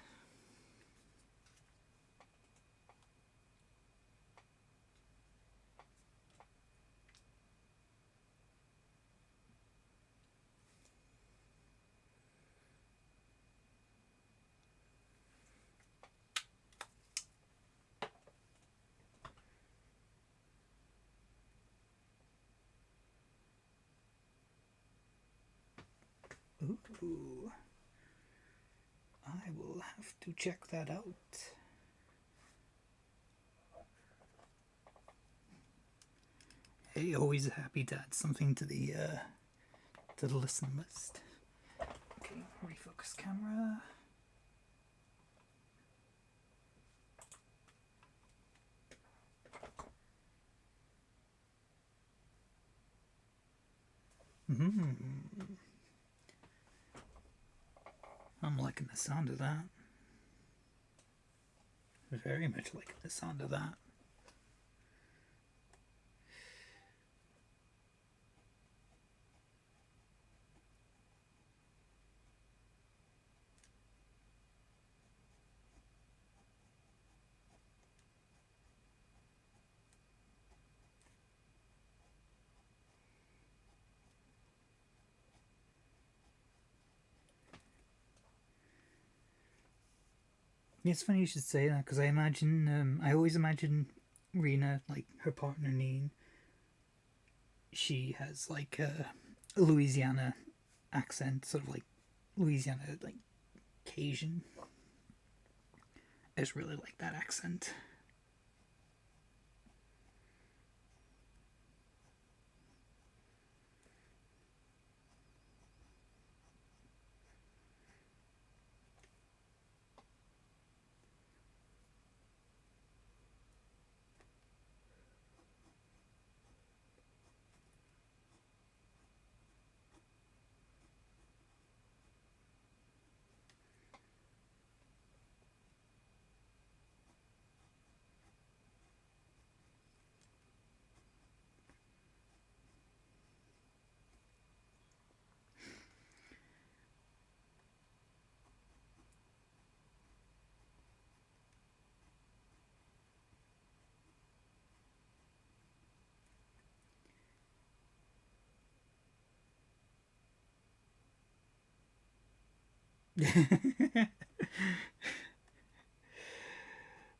Ooh, I will have to check that out. Hey, always happy to add something to the listen list. Okay, refocus camera. Mm-hmm. I'm liking the sound of that. Very much liking the sound of that. It's funny you should say that because I always imagine Rena, like her partner Neen, she has like a Louisiana accent, sort of like Louisiana, like Cajun. I just really like that accent.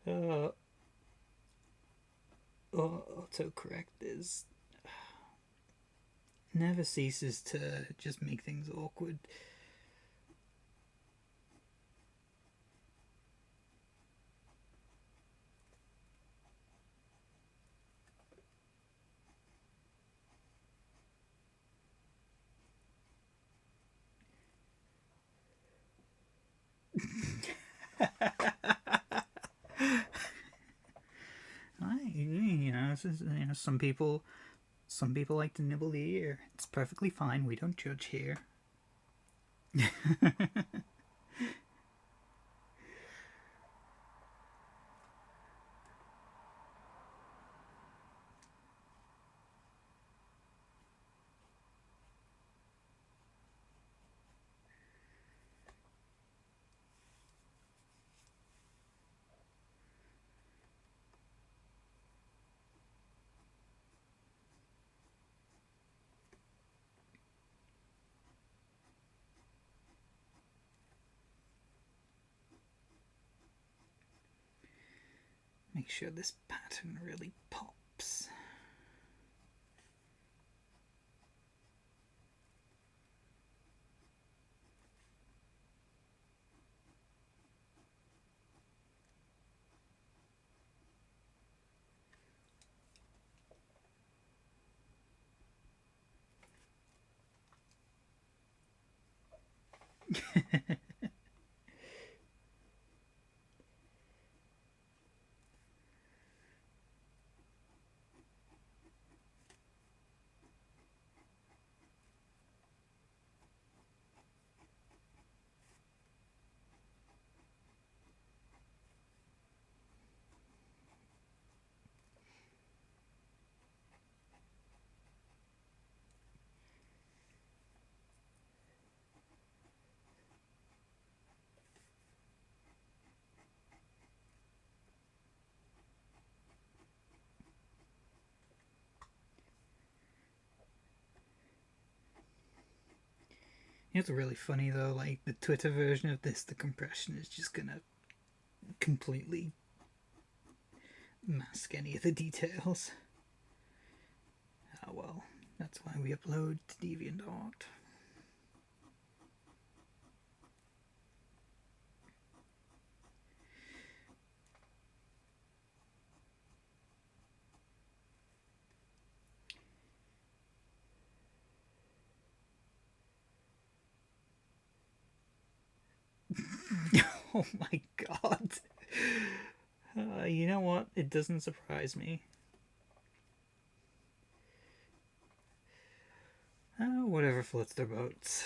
uh, autocorrect is never ceases to just make things awkward. You know, some people like to nibble the ear. It's perfectly fine. We don't judge here. Make sure this pattern really pops. It's really funny though, like the Twitter version of this, the compression is just gonna completely mask any of the details. Ah well, that's why we upload to DeviantArt. Oh my god. You know what? It doesn't surprise me. Whatever floats their boats.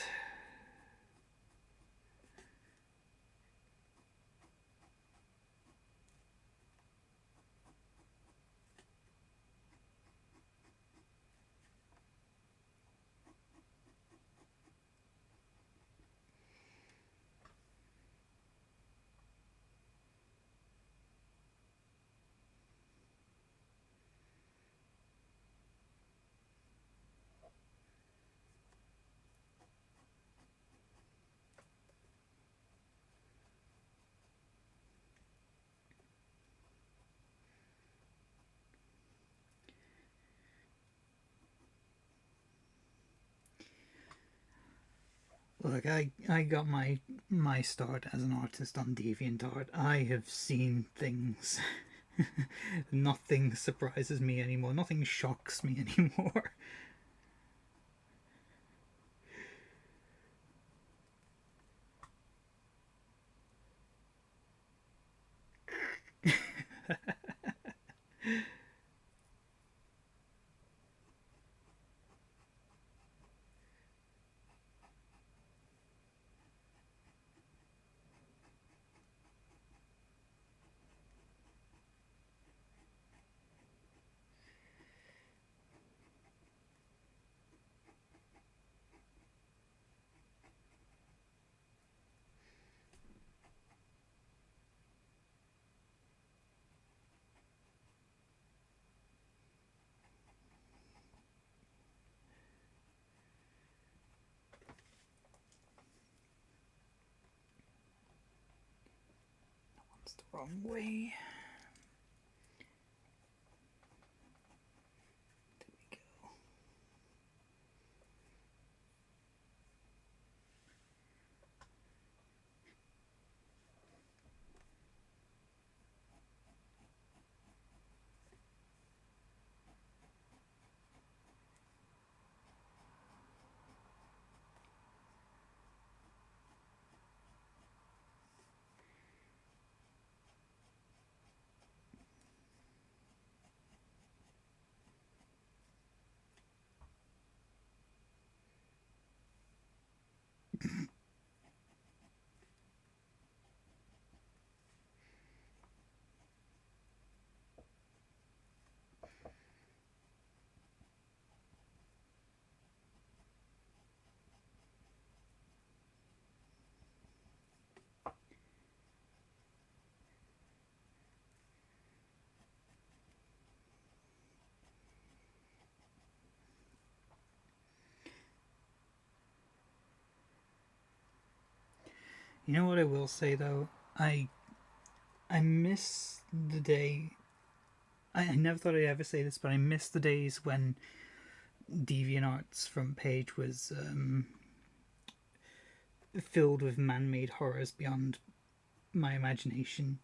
Look, I got my start as an artist on DeviantArt. I have seen things. Nothing surprises me anymore. Nothing shocks me anymore. It's the wrong way. There we go. You know what I will say though? I miss the day. I never thought I'd ever say this, but I miss the days when DeviantArt's front page was filled with man-made horrors beyond my imagination,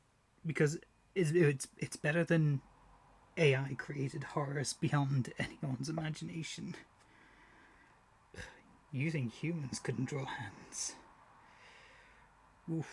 because it's better than AI created horrors beyond anyone's imagination. You think humans couldn't draw hands? Oof.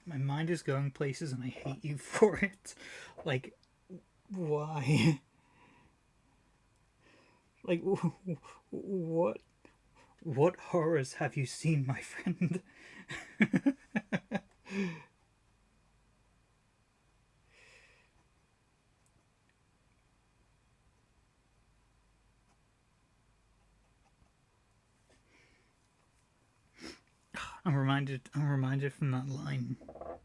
My mind is going places and I hate you for it. Like, why? Like, what? What horrors have you seen, my friend? I'm reminded from that line,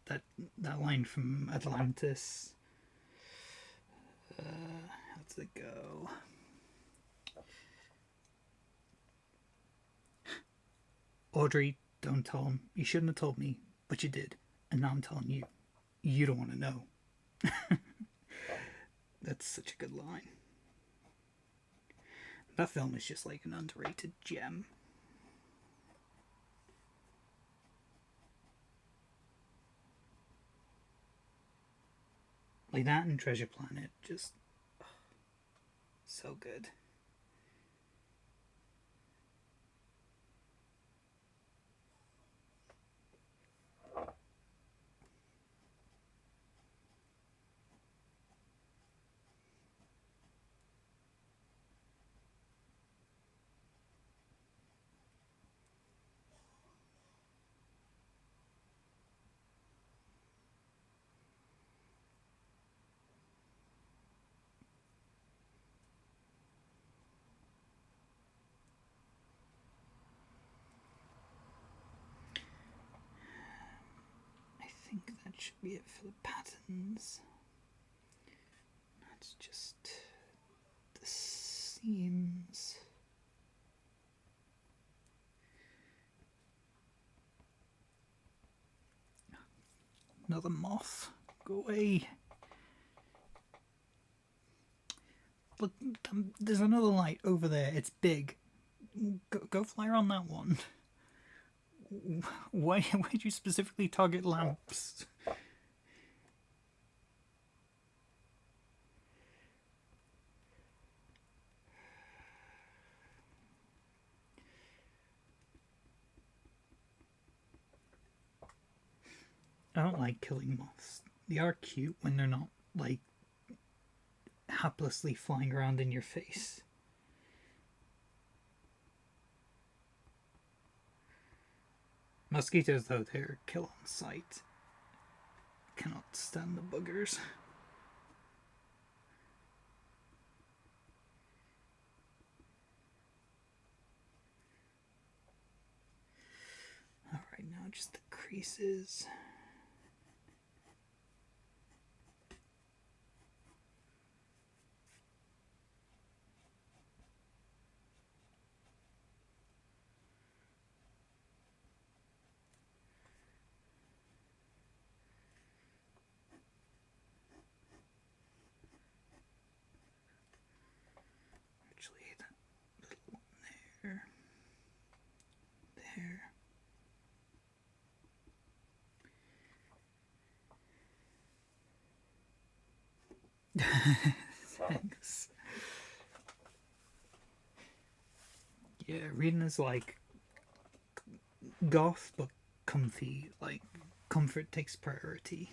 that that line from Atlantis. How does it go? Audrey, don't tell him. You shouldn't have told me, but you did, and now I'm telling you. You don't want to know. That's such a good line. That film is just like an underrated gem. Like that and Treasure Planet, just so good. I think that should be it for the patterns. That's just the seams. Another moth. Go away. Look, there's another light over there. It's big. Go fly around that one. Why would you specifically target lamps? I don't like killing moths. They are cute when they're not, like, haplessly flying around in your face. Mosquitoes, though, they're kill on sight. Cannot stand the buggers. Alright, now just the creases. Thanks. Yeah, reading is like goth but comfy. Like comfort takes priority.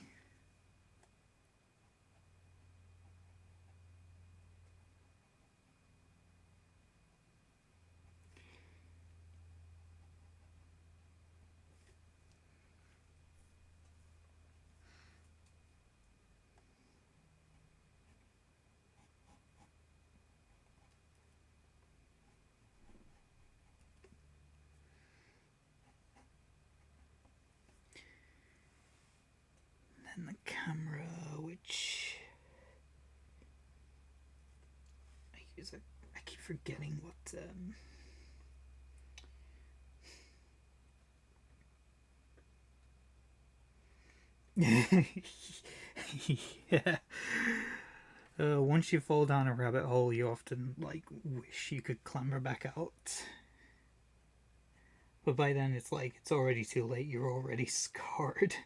And the camera, which I use, I keep forgetting what. Yeah. Once you fall down a rabbit hole, you often like wish you could clamber back out. But by then, it's like it's already too late. You're already scarred.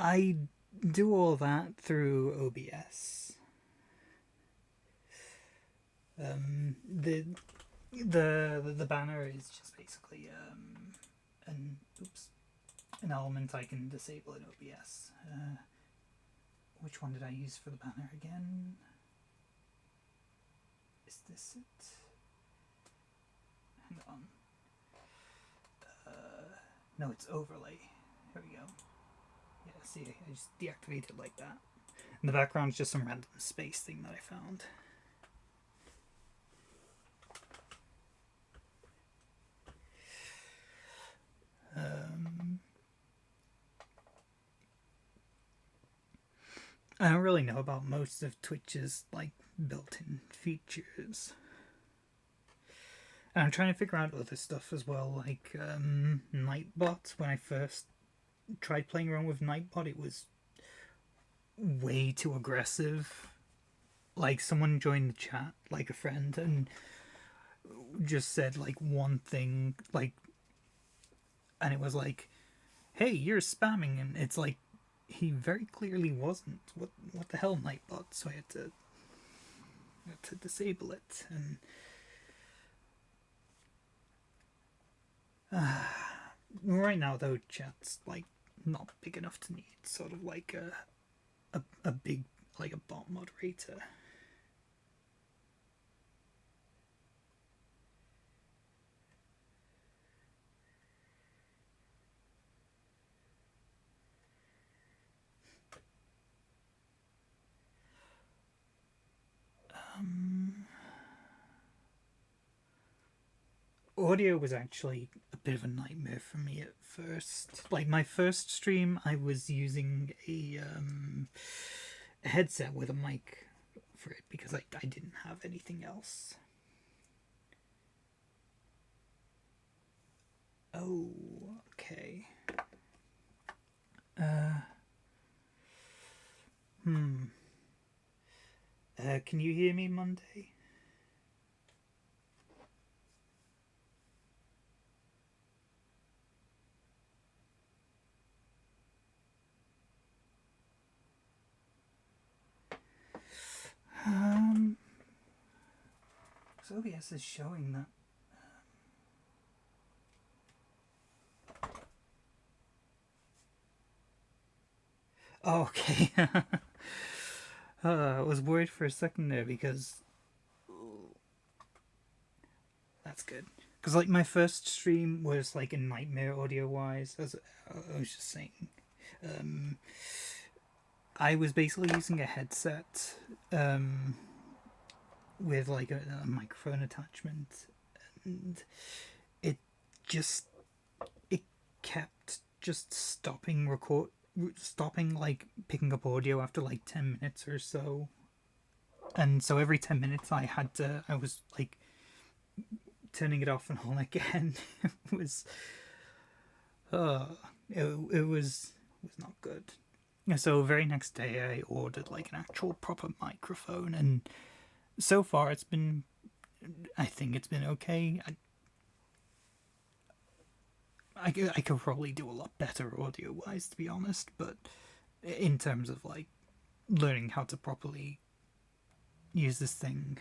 I do all that through OBS. The banner is just basically an oops an element I can disable in OBS. Which one did I use for the banner again? Is this it? Hang on. No, it's overlay. Here we go. Yeah, see, I just deactivated it like that. And the background's just some random space thing that I found. I don't really know about most of Twitch's like built-in features. And I'm trying to figure out other stuff as well, like Nightbot. When I first tried playing around with Nightbot, it was way too aggressive. Like someone joined the chat, like a friend, and just said like one thing, like, and it was like, "Hey, you're spamming," and it's like he very clearly wasn't. What the hell, Nightbot? So I had to disable it, and right now though, chat's like not big enough to need sort of like a big like a bot moderator. Audio was actually a bit of a nightmare for me at first. Like my first stream, I was using a headset with a mic for it because I didn't have anything else. Oh, okay. Can you hear me Monday? So OBS is showing that. Oh, okay. I was worried for a second there because that's good. Because like my first stream was like a nightmare audio wise. As I was just saying, I was basically using a headset with like a microphone attachment, and it just it kept just stopping like picking up audio after like 10 minutes or so. and so every 10 minutes I was like turning it off and on again. It was uh it was not good. So very next day I ordered like an actual proper microphone, and so far I think it's been okay. I could probably do a lot better audio wise, to be honest, but in terms of like learning how to properly use this thing,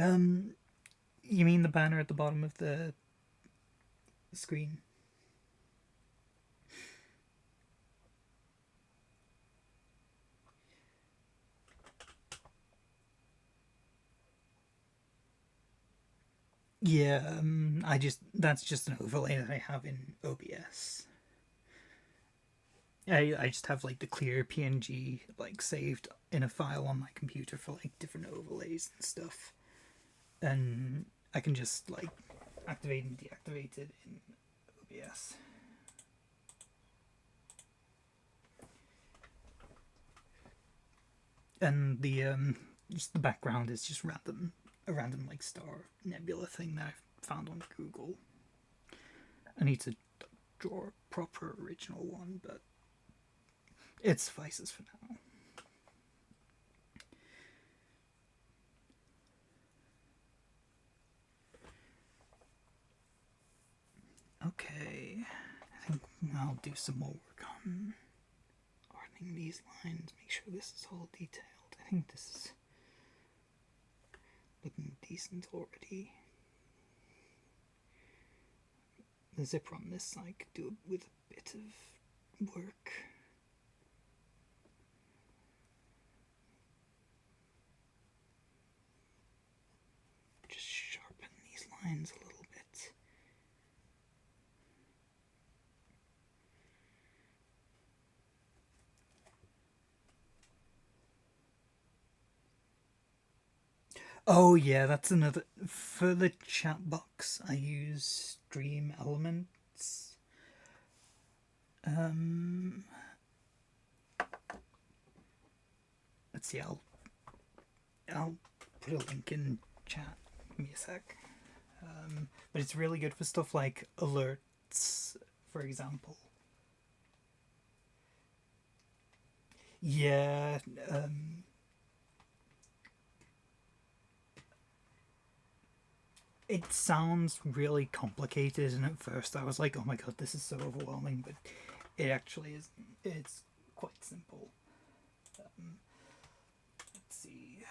um you mean the banner at the bottom of the screen? Yeah, that's just an overlay that I have in OBS. I just have like the clear PNG like saved in a file on my computer for like different overlays and stuff, and I can just like activate and deactivate it in OBS. And the just the background is just a random like star nebula thing that I found on Google. I need to draw a proper original one, but it suffices for now. Okay, I think I'll do some more work on hardening these lines, make sure this is all detailed. I think this is looking decent already. The zipper on this side could do it with a bit of work. Just sharpen these lines a little bit. Oh yeah, that's another. For the chat box, I use Stream Elements. Let's see. I'll put a link in chat. Give me a sec. But it's really good for stuff like alerts, for example. Yeah. It sounds really complicated, and at first I was like, oh my god, this is so overwhelming, but it actually is. It's quite simple. Let's see.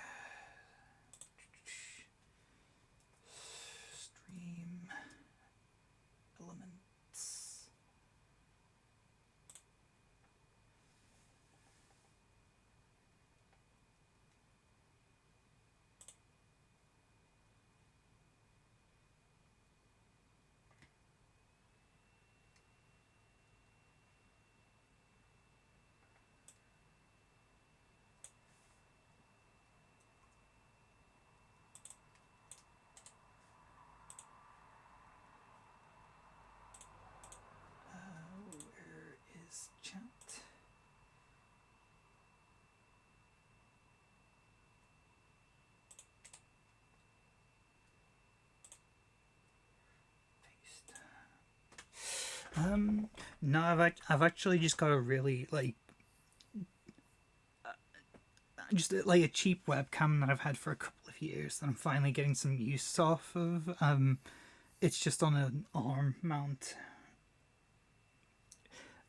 Stream elements. Where is chat? No, I've actually just got a really like just like a cheap webcam that I've had for a couple of years that I'm finally getting some use off of. It's just on an arm mount,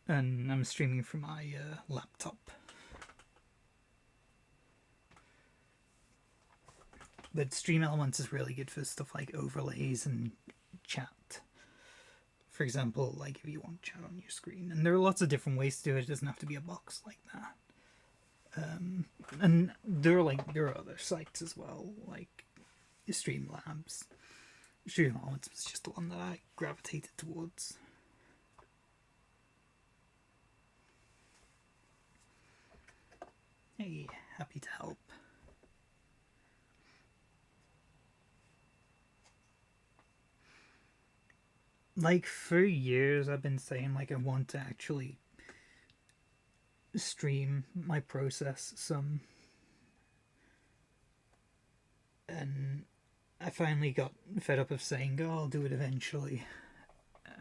and I'm streaming from my laptop. But Stream Elements is really good for stuff like overlays and chat. For example, like if you want chat on your screen, and there are lots of different ways to do it. It doesn't have to be a box like that. And there are other sites as well, like Streamlabs. Stream Elements was just the one that I gravitated towards. Hey, happy to help. like for years I've been saying like I want to actually stream my process some, and I finally got fed up of saying, oh, I'll do it eventually.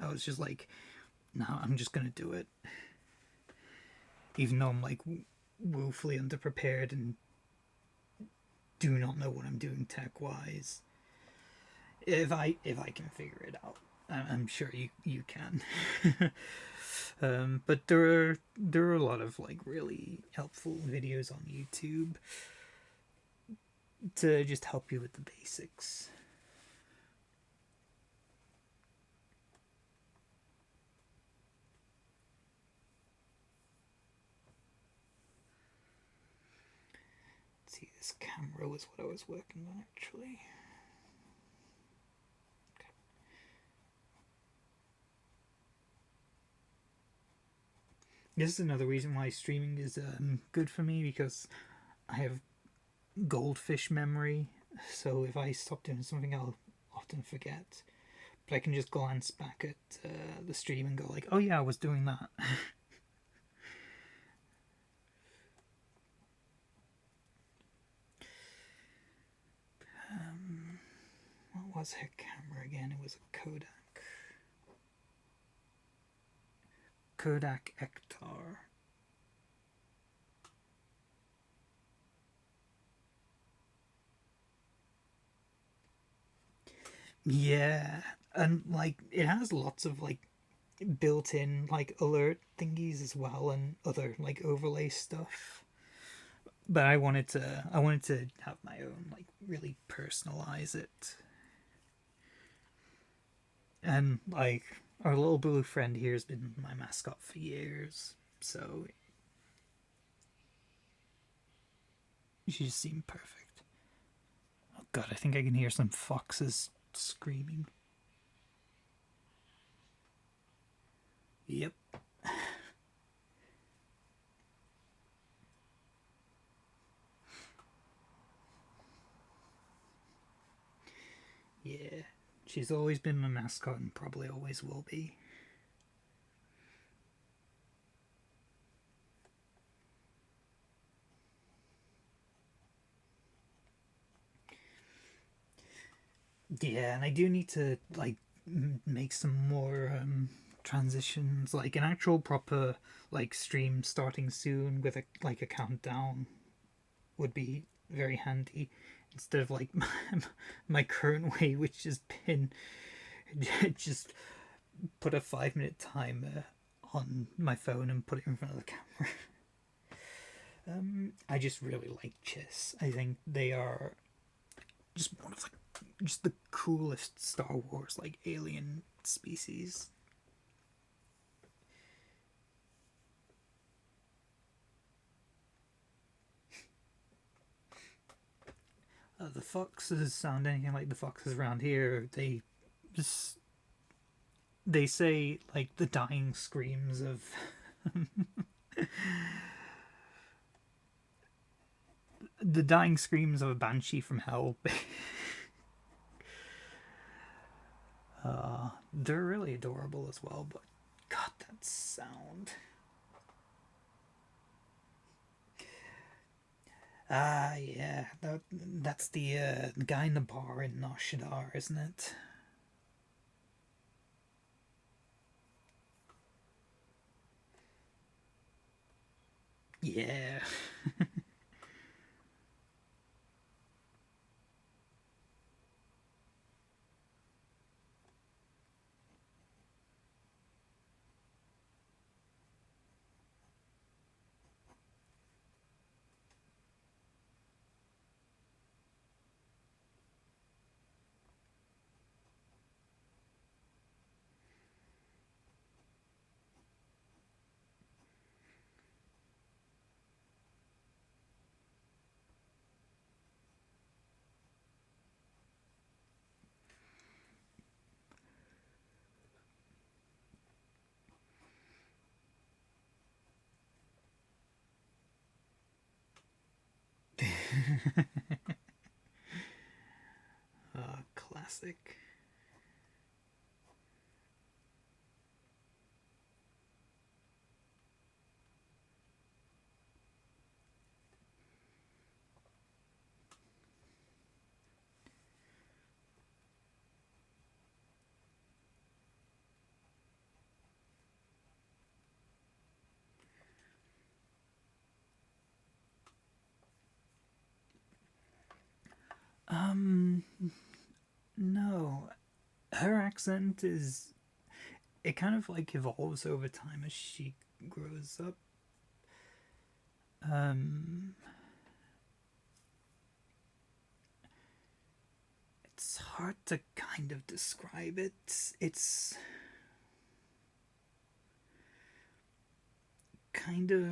I was just like, no, I'm just gonna do it, even though I'm like woefully underprepared and do not know what I'm doing tech wise. If I can figure it out, I'm sure you can. But there are a lot of like really helpful videos on YouTube to just help you with the basics. Let's see, this camera was what I was working on actually. This is another reason why streaming is good for me, because I have goldfish memory. So if I stop doing something, I'll often forget. But I can just glance back at the stream and go like, "Oh yeah, I was doing that." What was her camera again? It was a Kodak Ektar. Yeah, and like it has lots of like built-in like alert thingies as well, and other like overlay stuff. But I wanted to have my own, like really personalize it. And like our little blue friend here has been my mascot for years, so she just seemed perfect. Oh god, I think I can hear some foxes screaming. Yep. Yeah. She's always been my mascot and probably always will be. Yeah, and I do need to like make some more transitions, like an actual proper like stream starting soon with a like a countdown would be very handy, instead of like my current way, which has been just put a 5 minute timer on my phone and put it in front of the camera. I just really like Chiss. I think they are just one of just the coolest Star Wars like alien species. The foxes sound anything like the foxes around here. Just they say like the dying screams of the dying screams of a banshee from hell. They're really adorable as well, but god, that sound. Ah, yeah, that's the guy in the bar in Noshadar, isn't it? Yeah. Classic. Um, no. Her accent is. It kind of like evolves over time as she grows up. Um, it's hard to kind of describe it. It's kind of.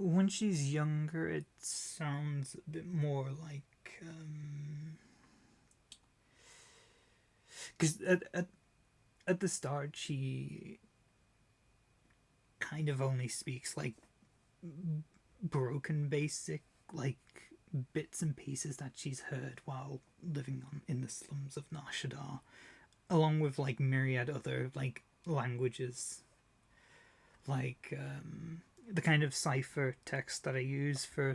When she's younger, it sounds a bit more like. Because at the start, she kind of only speaks like broken basic, like bits and pieces that she's heard while living in the slums of Nashadar, along with like myriad other like languages, like the kind of cipher text that I use for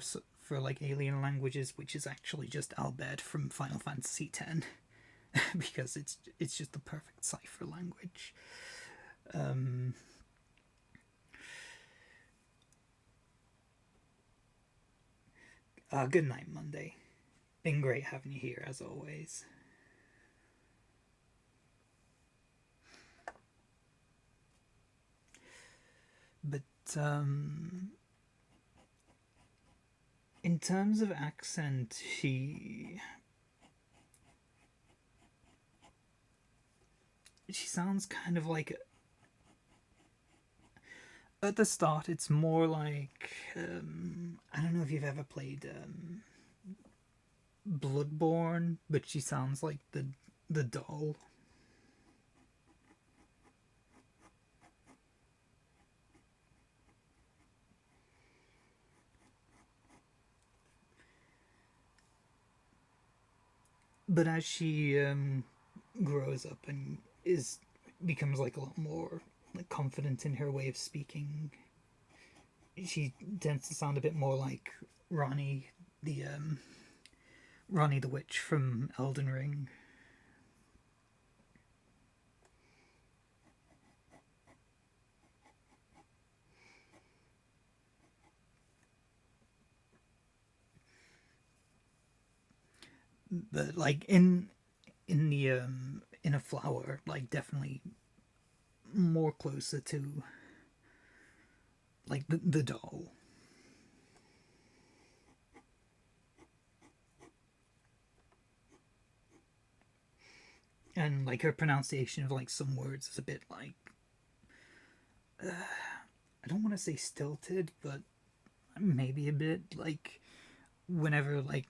like alien languages, which is actually just Albert from Final Fantasy X, because it's just the perfect cipher language. Um, Good night, Monday. Been great having you here as always. But in terms of accent, she sounds kind of like at the start. It's more like I don't know if you've ever played Bloodborne, but she sounds like the doll. But as she grows up and is becomes like a lot more like confident in her way of speaking, she tends to sound a bit more like Ronnie, the Ronnie the Witch from Elden Ring. But like in the in a flower, like definitely more closer to like the doll. And like her pronunciation of like some words is a bit like I don't want to say stilted, but maybe a bit like whenever like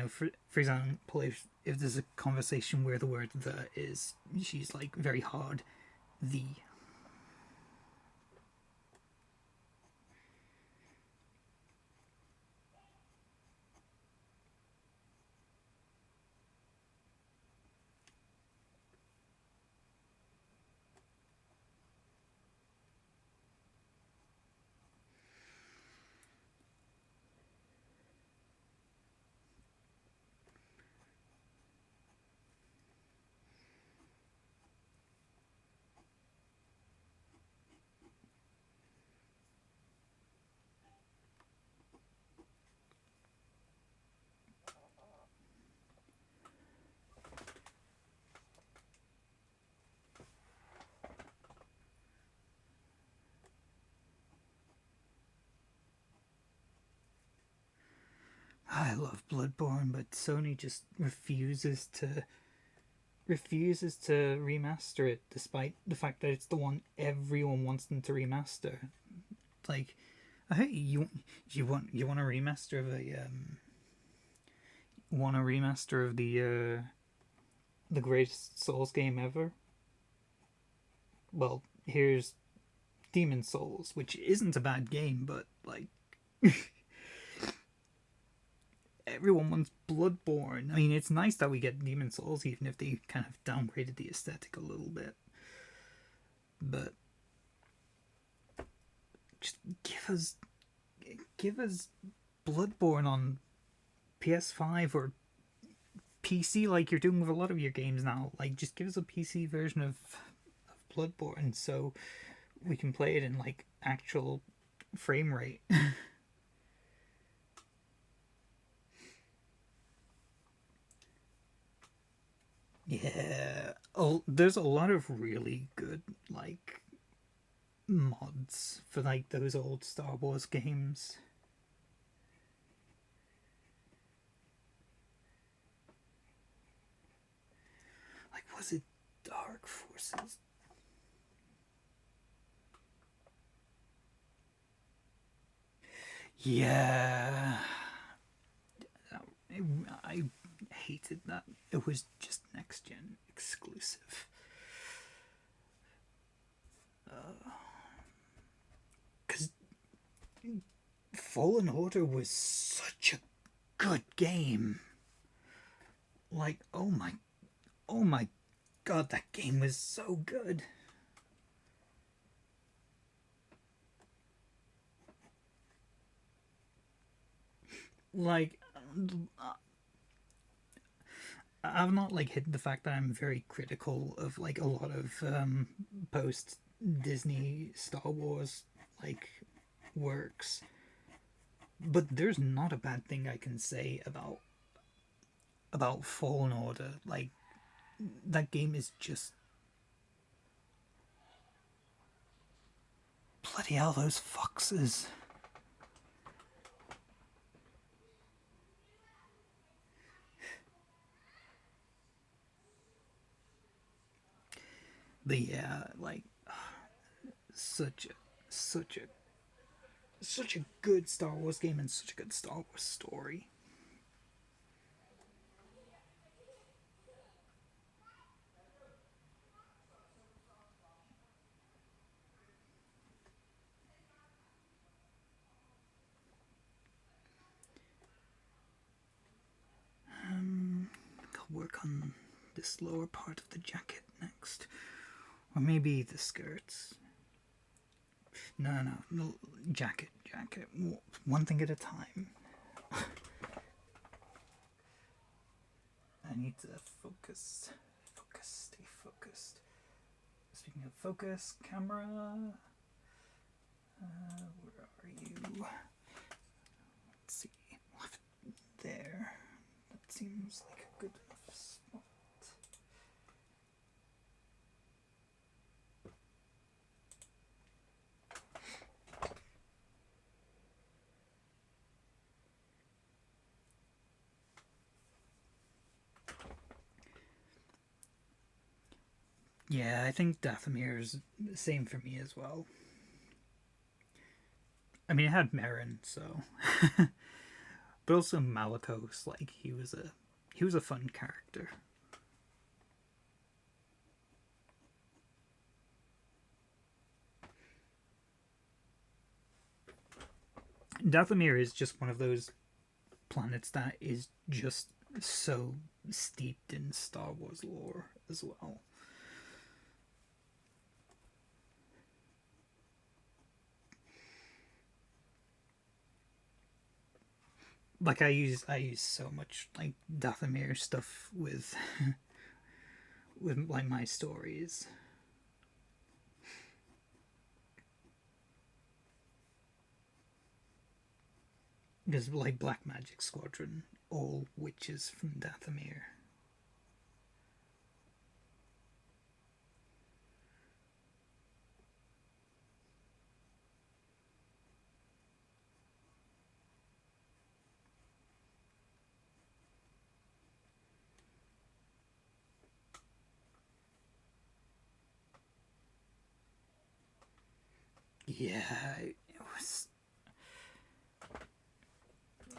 for example if there's a conversation where the word the is she's like very hard the. I love Bloodborne, but Sony just refuses to remaster it, despite the fact that it's the one everyone wants them to remaster. Like, hey, you want a remaster of the greatest Souls game ever? Well, here's Demon Souls, which isn't a bad game, but like everyone wants Bloodborne. I mean, it's nice that we get Demon Souls, even if they kind of downgraded the aesthetic a little bit. But just give us Bloodborne on PS5 or PC, like you're doing with a lot of your games now. Like, just give us a PC version of Bloodborne so we can play it in like actual frame rate. there's a lot of really good like mods for like those old Star Wars games. Like, was it Dark Forces? Yeah. I hated that. It was just next gen exclusive. Because Fallen Order was such a good game. Like, oh my god, that game was so good. Like, I've not like hidden the fact that I'm very critical of like a lot of post Disney Star Wars like works, but there's not a bad thing I can say about Fallen Order. Like, that game is just bloody hell, those foxes. But yeah, like such a such a such a good Star Wars game and such a good Star Wars story. I'll work on this lower part of the jacket next, or maybe the skirts. No, jacket. One thing at a time. I need to stay focused. Speaking of focus, camera, where are you? Let's see, left there. That seems like a good enough spot. Yeah, I think Dathomir's the same for me as well. I mean, it had Marin, so, but also Malicos. Like, he was a fun character. Dathomir is just one of those planets that is just so steeped in Star Wars lore as well. Like, I use so much like Dathomir stuff with with like my stories. Because like Black Magic Squadron, all witches from Dathomir. Yeah, it was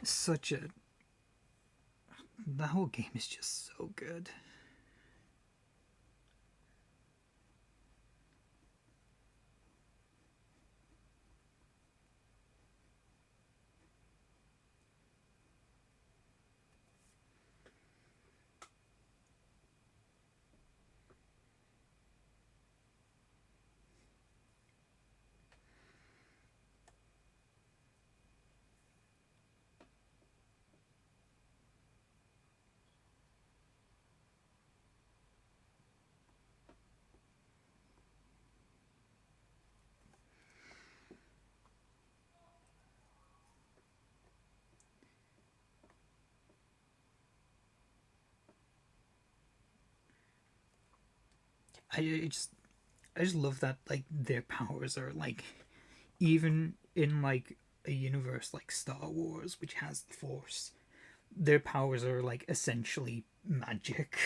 such a. The whole game is just so good. I just I just love that like their powers are like even in like a universe like Star Wars, which has the Force, their powers are like essentially magic.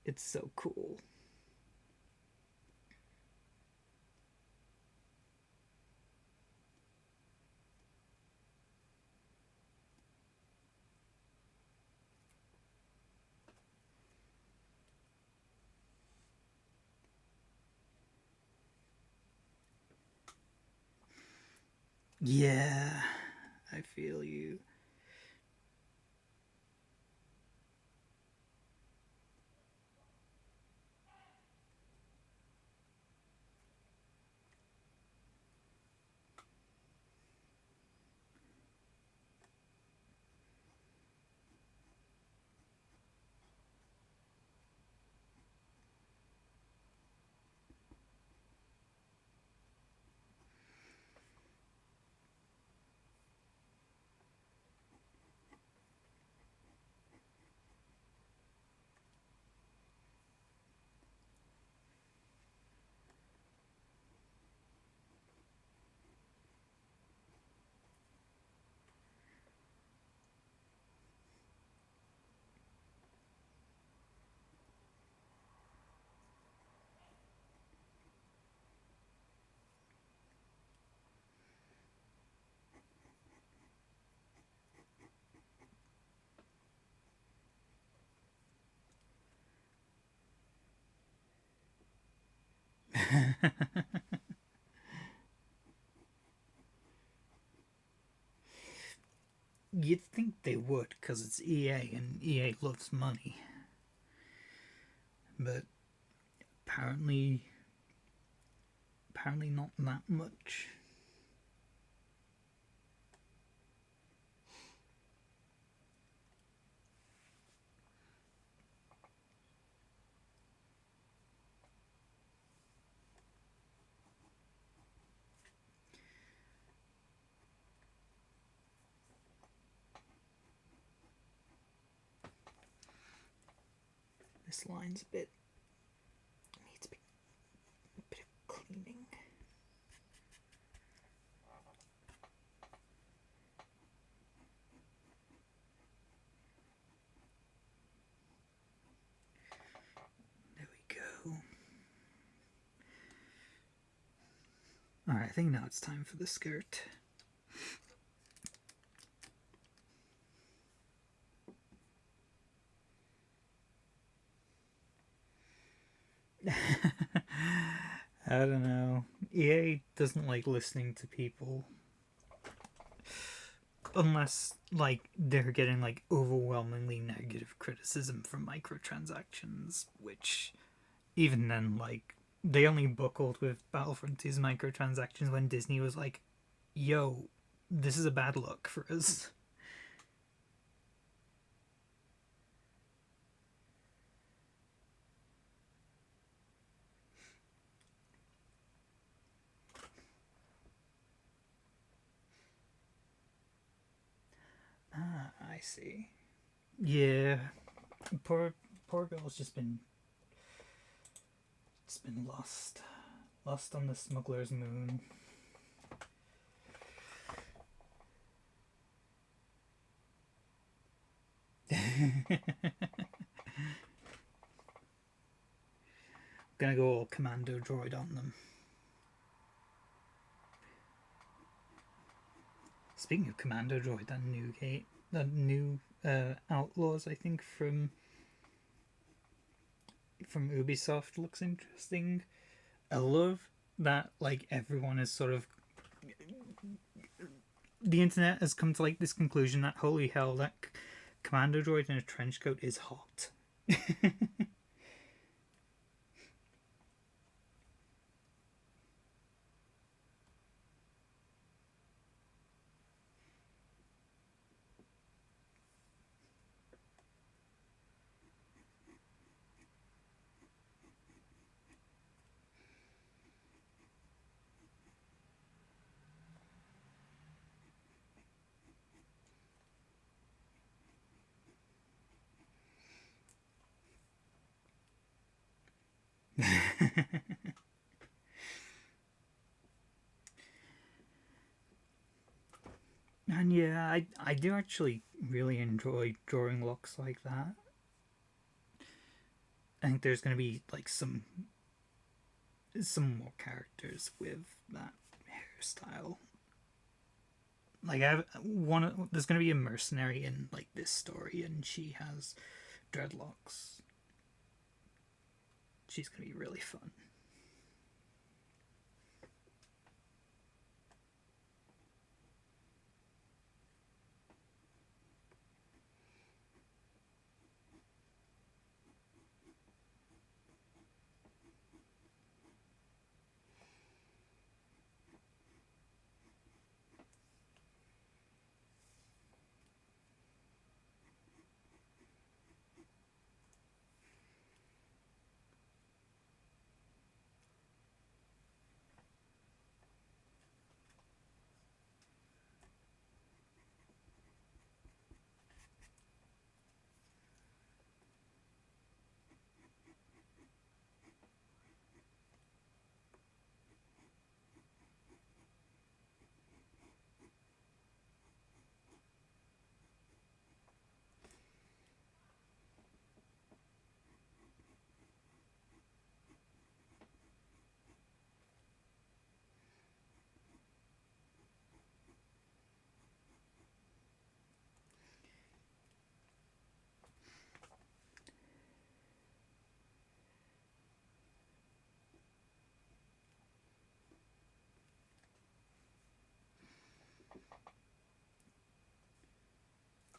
It's so cool. Yeah, I feel you. You'd think they would, because it's EA and EA loves money. But apparently, apparently not that much. This line's a bit needs a bit of cleaning. There we go. Alright, I think now it's time for the skirt. I don't know. EA doesn't like listening to people unless like they're getting like overwhelmingly negative criticism from microtransactions, which even then like they only buckled with Battlefront 2's microtransactions when Disney was like, yo, this is a bad look for us. Ah, I see. Yeah. Poor girl's just been lost on the smuggler's moon. Gonna go all commando droid on them. Speaking of commando droid, that new outlaws, I think from Ubisoft looks interesting. I love that like everyone is sort of the internet has come to like this conclusion that holy hell, that commando droid in a trench coat is hot. And yeah, I do actually really enjoy drawing looks like that. I think there's going to be like some more characters with that hairstyle. Like I have one. There's going to be a mercenary in like this story, and she has dreadlocks. She's going to be really fun.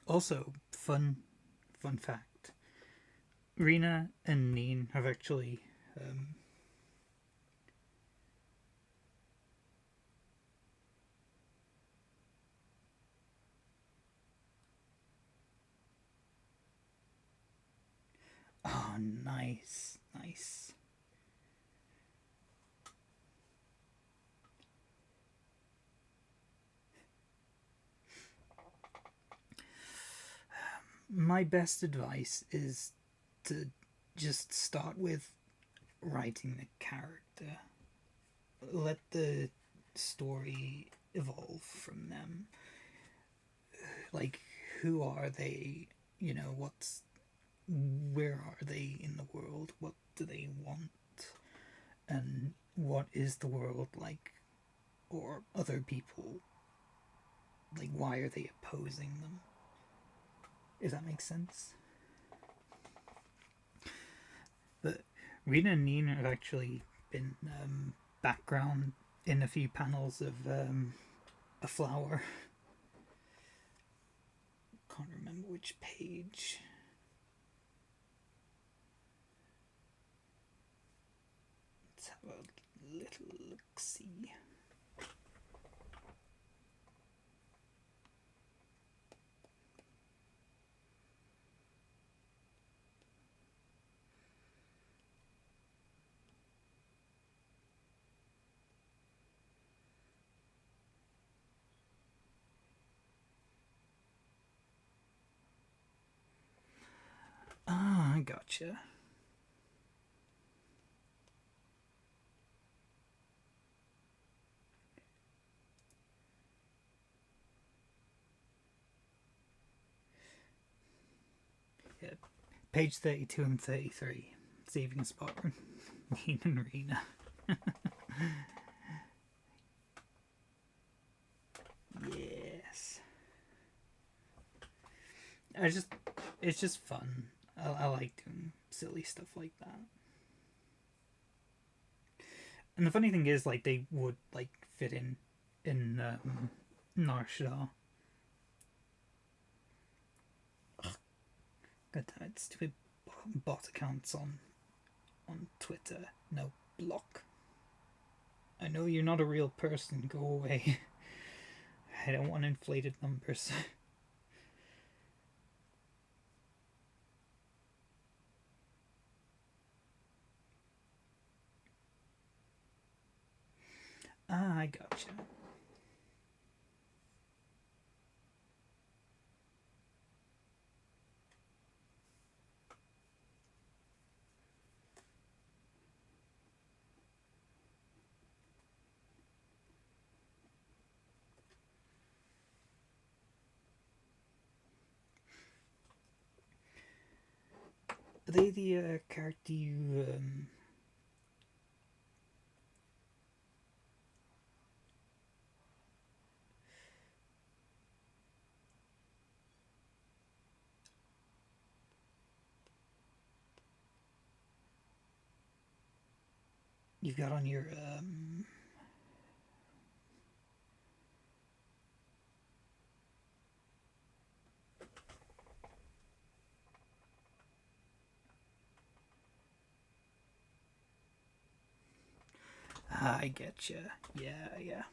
Also, fun fact: Rena and Neen have actually. Oh, nice, nice. My best advice is to just start with writing the character. Let the story evolve from them. Like, who are they? You know, where are they in the world? What do they want? And what is the world like? Or other people? Like, why are they opposing them? If that makes sense. But Rena and Nina have actually been background in a few panels of a flower. Can't remember which page. Let's have a little look see. Ah, I gotcha. Yeah, page 32 and 33. Saving a spot for Nina and Rena. Yes. It's just fun. I like doing silly stuff like that. And the funny thing is, like, they would like fit in Narshada. God damn it! Stupid bot accounts on Twitter. No, block. I know you're not a real person. Go away. I don't want inflated numbers. Ah, I gotcha. they the character you've got on your I get you. Yeah, yeah.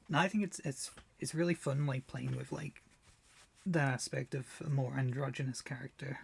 No, I think it's really fun, like playing with like that aspect of a more androgynous character.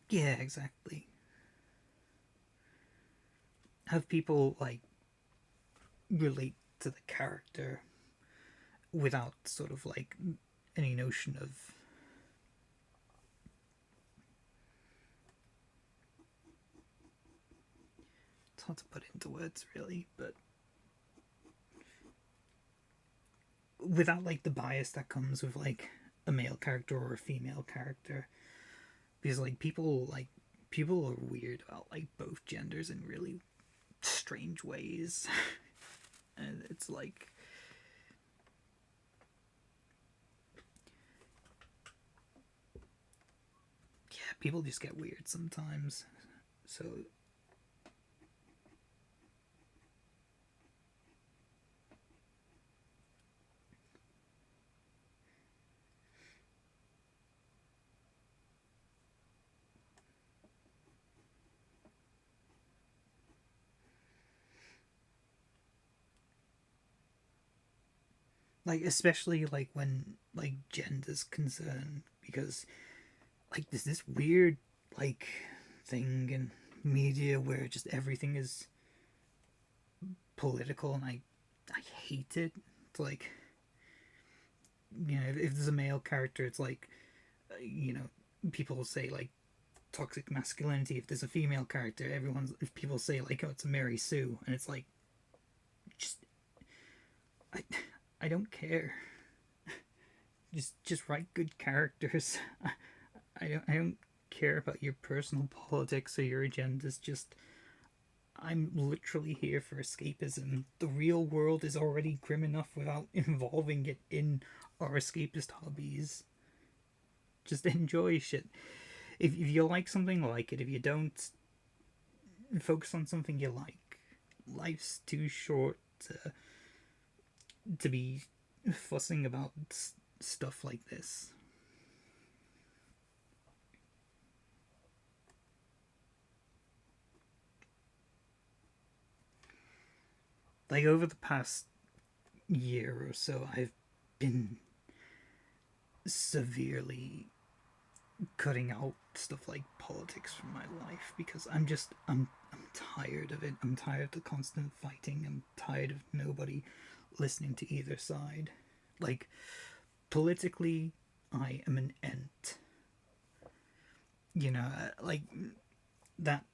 Yeah, exactly. Have people like relate to the character without sort of like any notion of it's hard to put into words really, but without like the bias that comes with like a male character or a female character. Because people are weird about like both genders in really strange ways. And it's like yeah, people just get weird sometimes. So like especially like when like gender's concerned because like there's this weird like thing in media where just everything is political and I hate it. It's like you know if there's a male character it's like you know people say like toxic masculinity. If there's a female character everyone's if people say like oh it's a Mary Sue and it's like just I I don't care. Just write good characters. I don't care about your personal politics or your agendas. Just I'm literally here for escapism. The real world is already grim enough without involving it in our escapist hobbies. Just enjoy shit. If you like something, like it. If you don't, focus on something you like. Life's too short to be fussing about stuff like this. Like over the past year or so, I've been severely cutting out stuff like politics from my life because I'm tired of it. I'm tired of the constant fighting. I'm tired of nobody listening to either side. Like politically, I am an ent. You know, like that.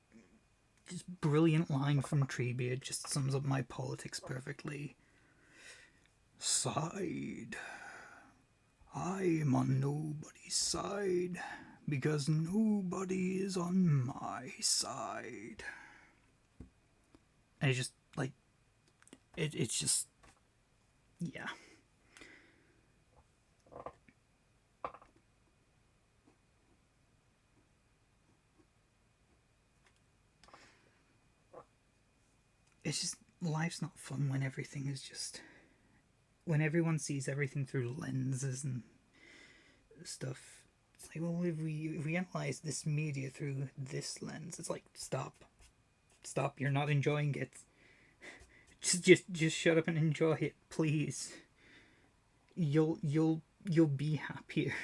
just brilliant line from Treebeard just sums up my politics perfectly. Side. I am on nobody's side because nobody is on my side. And it's just like it's just yeah. It's just life's not fun when everything is just when everyone sees everything through lenses and stuff. It's like, well, if we analyze this media through this lens, it's like stop, you're not enjoying it. Just shut up and enjoy it, please. You'll be happier.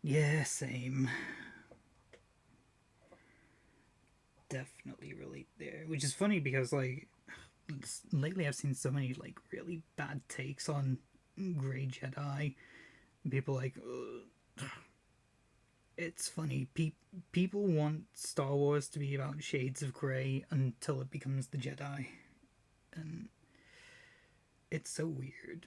Yeah, same. Definitely relate there. Which is funny because, like, lately I've seen so many, like, really bad takes on Grey Jedi. People like, it's funny. People want Star Wars to be about shades of grey until it becomes the Jedi. And it's so weird.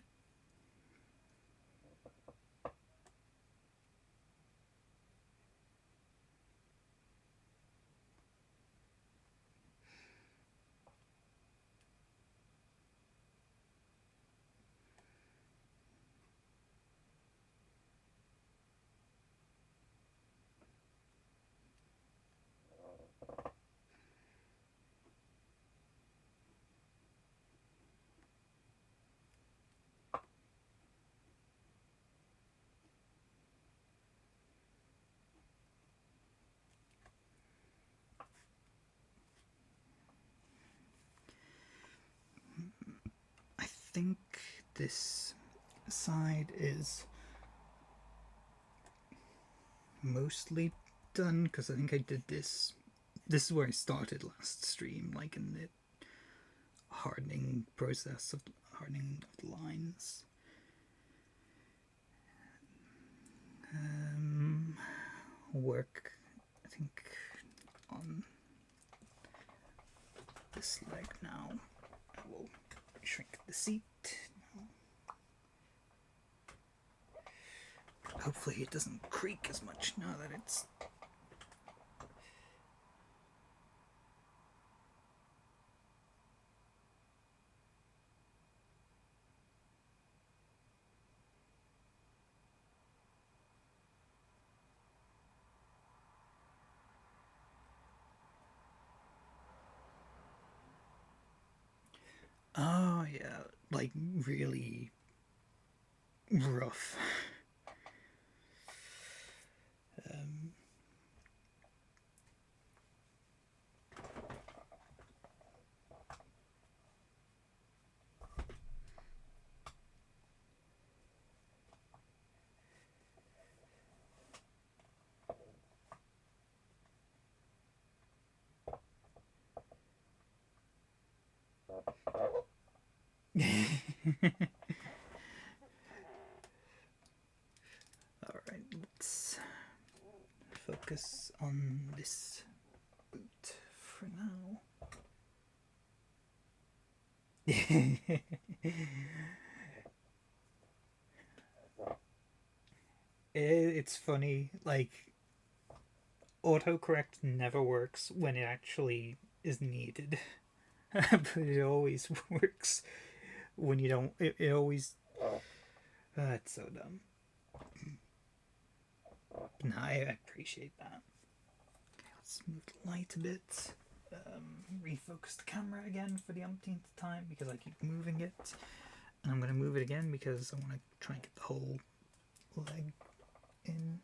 I think this side is mostly done because I think I did this. This is where I started last stream, like in the hardening process of hardening of the lines. Work, I think, on this leg now. I will shrink the seat. Hopefully it doesn't creak as much now that it's... Oh yeah, like really rough. Alright, let's focus on this boot for now. It's funny, like, autocorrect never works when it actually is needed. But it always works when you don't. It always. It's so dumb. No, I appreciate that. Okay, let's move the light a bit. Refocus the camera again for the umpteenth time because I keep moving it. And I'm going to move it again because I want to try and get the whole leg in.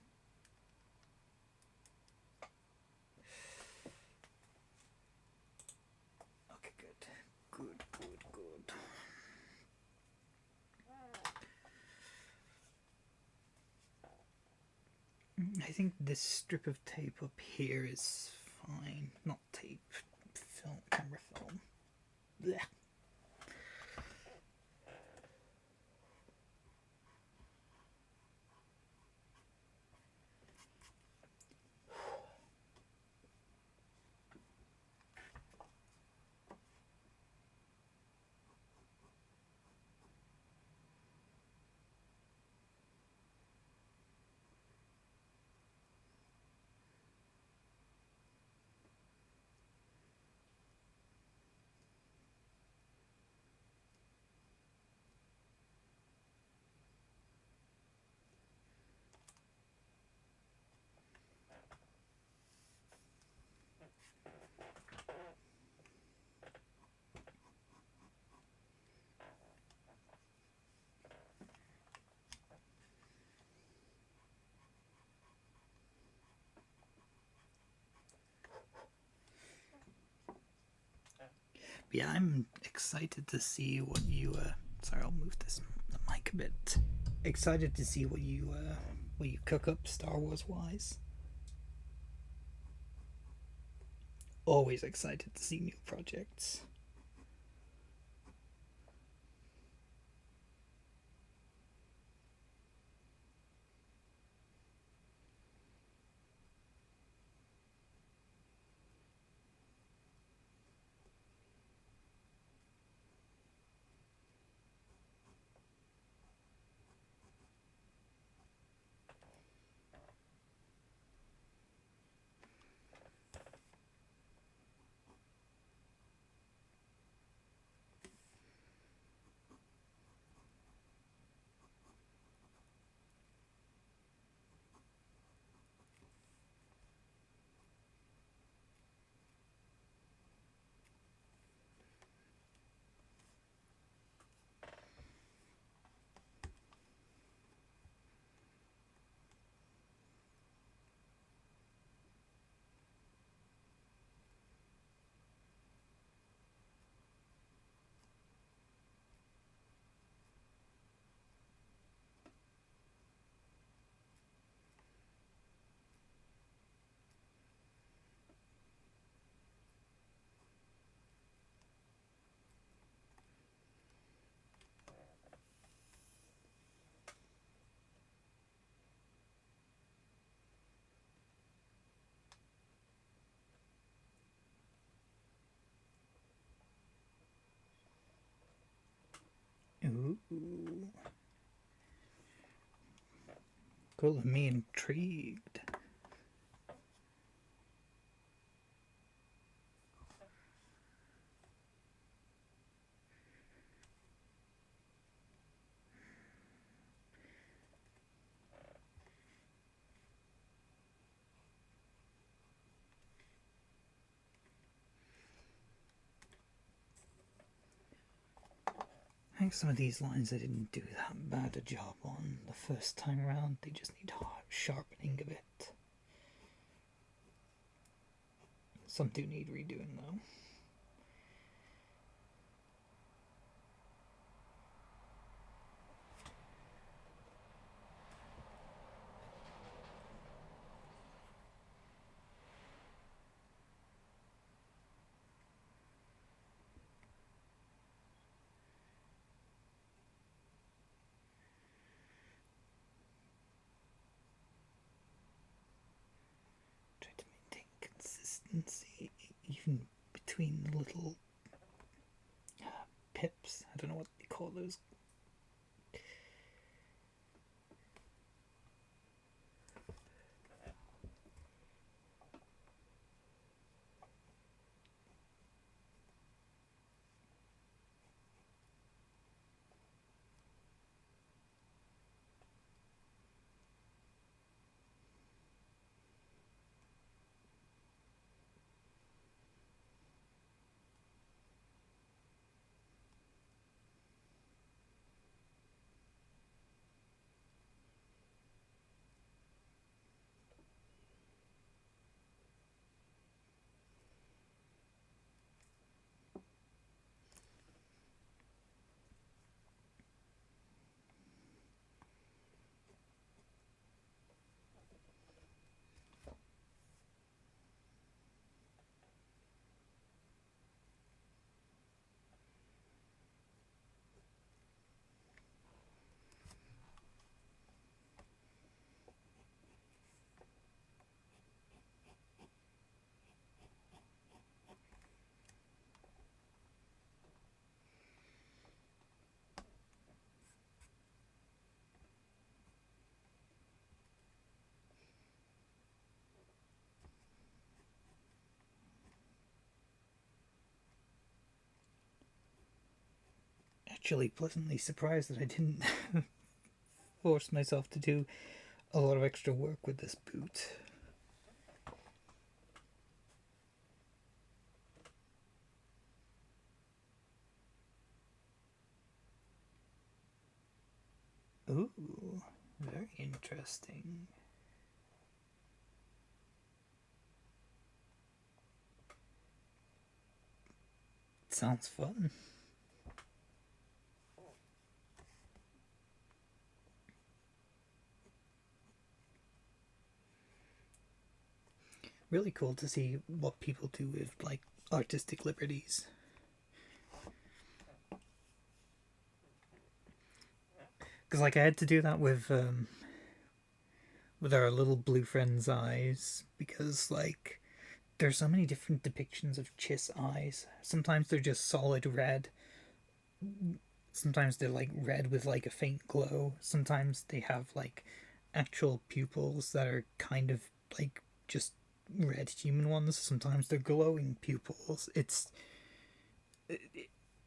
Okay, good. Good, good, good. I think this strip of tape up here is fine. Not tape, film, camera film. Blech. Yeah, I'm excited to see what you. Sorry, I'll move the mic a bit. Excited to see what you cook up Star Wars wise. Always excited to see new projects. Ooh. Cool, me intrigued. I think some of these lines I didn't do that bad a job on the first time around. They just need sharpening a bit. Some do need redoing though. Try to maintain consistency even between the little pips. I don't know what they call those. actually pleasantly surprised that I didn't force myself to do a lot of extra work with this boot. Ooh, very interesting. Sounds fun. Really cool to see what people do with like artistic liberties. Because like I had to do that with our little blue friend's eyes because like there's so many different depictions of Chiss eyes. Sometimes they're just solid red. Sometimes they're like red with like a faint glow. Sometimes they have like actual pupils that are kind of like just red human ones. Sometimes they're glowing pupils.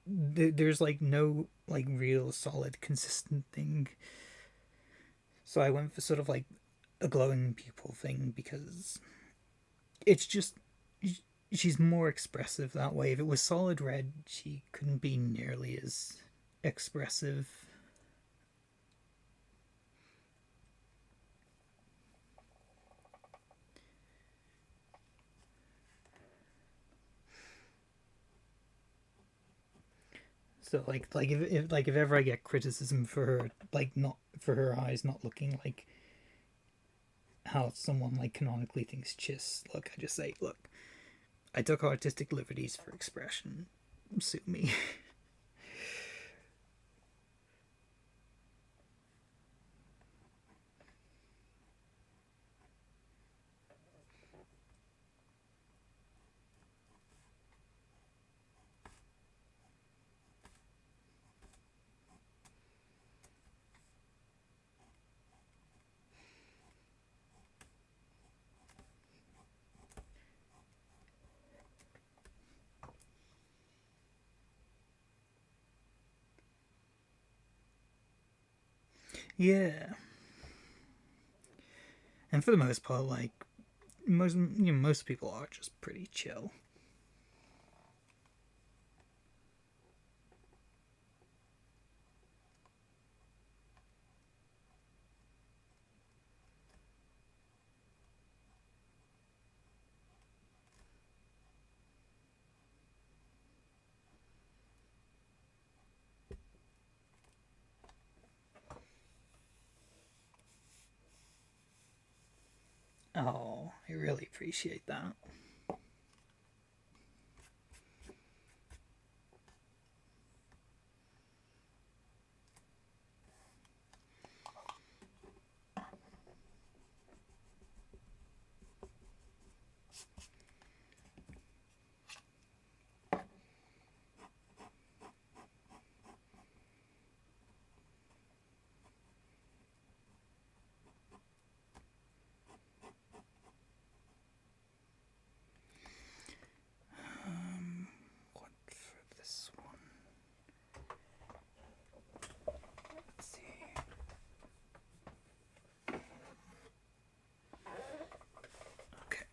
There's like no like real solid consistent thing. So I went for sort of like a glowing pupil thing because it's just she's more expressive that way. If it was solid red, she couldn't be nearly as expressive. So if ever I get criticism for her like not for her eyes not looking like how someone like canonically thinks Chiss look, I just say, look, I took artistic liberties for expression. Sue me. Yeah, and for the most part, like most people are just pretty chill. Oh, I really appreciate that. What for this one? Let's see. Okay.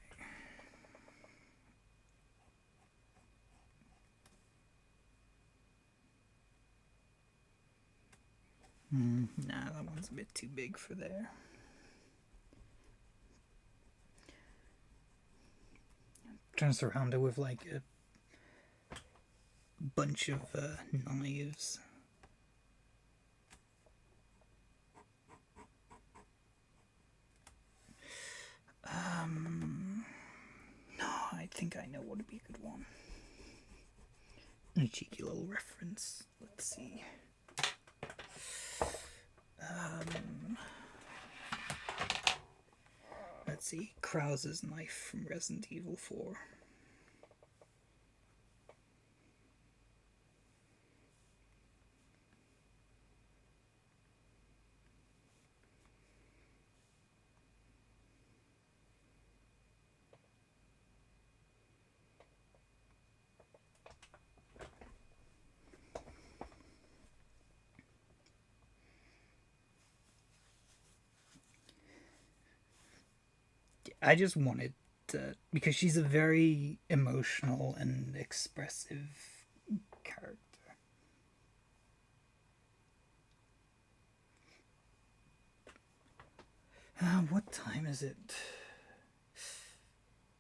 Nah, that one's a bit too big for there. I'm trying to surround it with like a bunch of knives. No, I think I know what would be a good one. A cheeky little reference. Let's see. Let's see. Krause's knife from Resident Evil 4. I just wanted to, because she's a very emotional and expressive character. What time is it?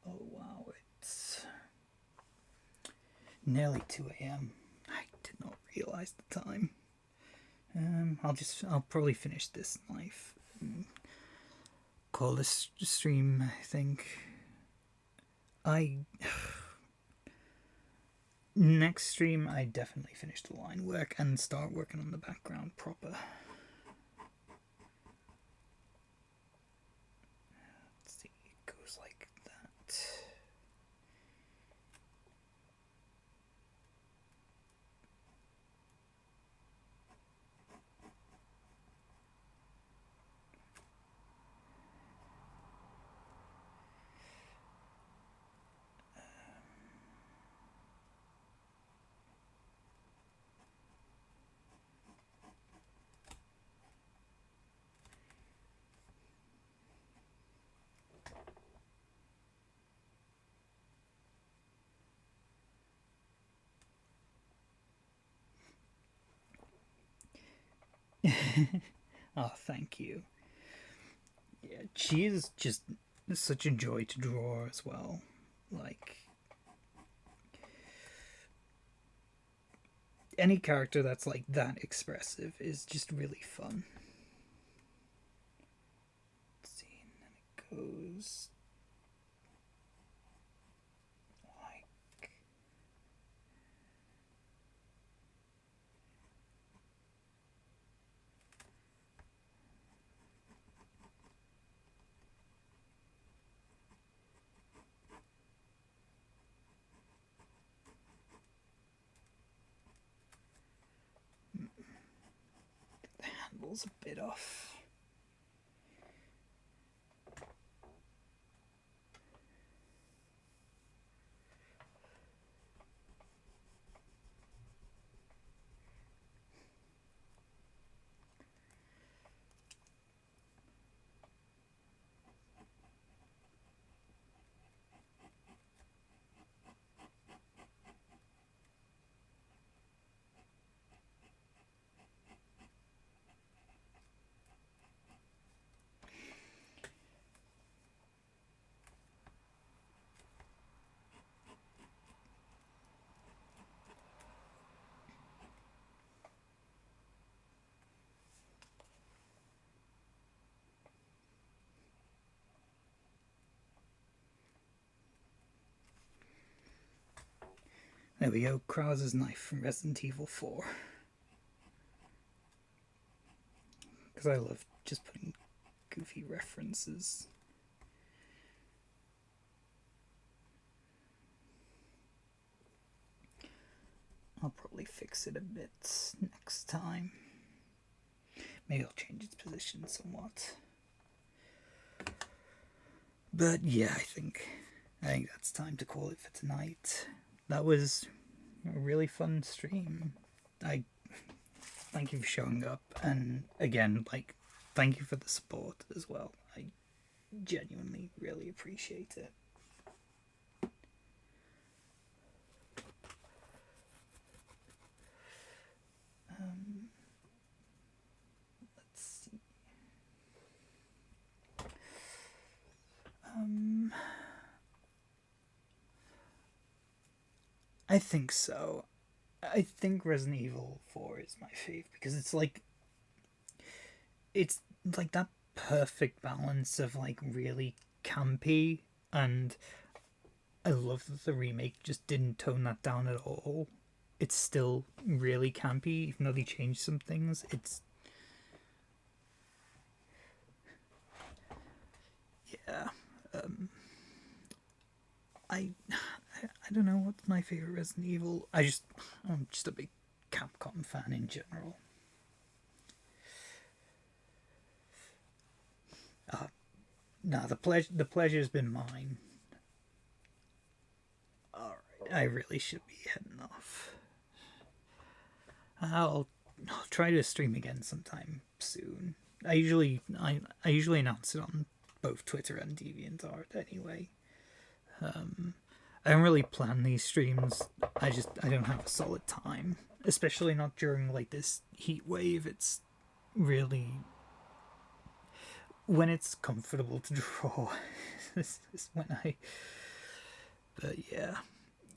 Oh wow, it's nearly 2 a.m. I did not realize the time. I'll probably finish this knife. Call this stream, I think. I Next stream I definitely finish the line work and start working on the background proper. Let's see, it goes like that. Oh, thank you. Yeah, she is just such a joy to draw as well. Like, any character that's like that expressive is just really fun. Let's see, and then it goes like the handle's a bit off. There we go, Krauser's knife from Resident Evil 4. Because I love just putting goofy references. I'll probably fix it a bit next time. Maybe I'll change its position somewhat. But yeah, I think that's time to call it for tonight. That was a really fun stream. I thank you for showing up, and again, like, thank you for the support as well. I genuinely really appreciate it. Let's see. I think so. I think Resident Evil 4 is my fave because it's like that perfect balance of like really campy, and I love that the remake just didn't tone that down at all. It's still really campy, even though they changed some things. It's yeah. I don't know what's my favorite Resident Evil. I'm just a big Capcom fan in general. No, the pleasure's been mine. All right, I really should be heading off. I'll try to stream again sometime soon. I usually announce it on both Twitter and DeviantArt anyway. I don't really plan these streams. I don't have a solid time, especially not during like this heat wave. It's really when it's comfortable to draw. This is when I. But yeah,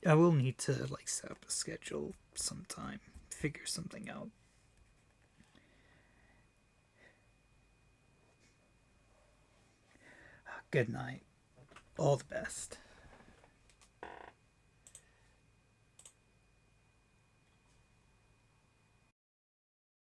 I will need to like set up a schedule sometime, figure something out. Good night. All the best.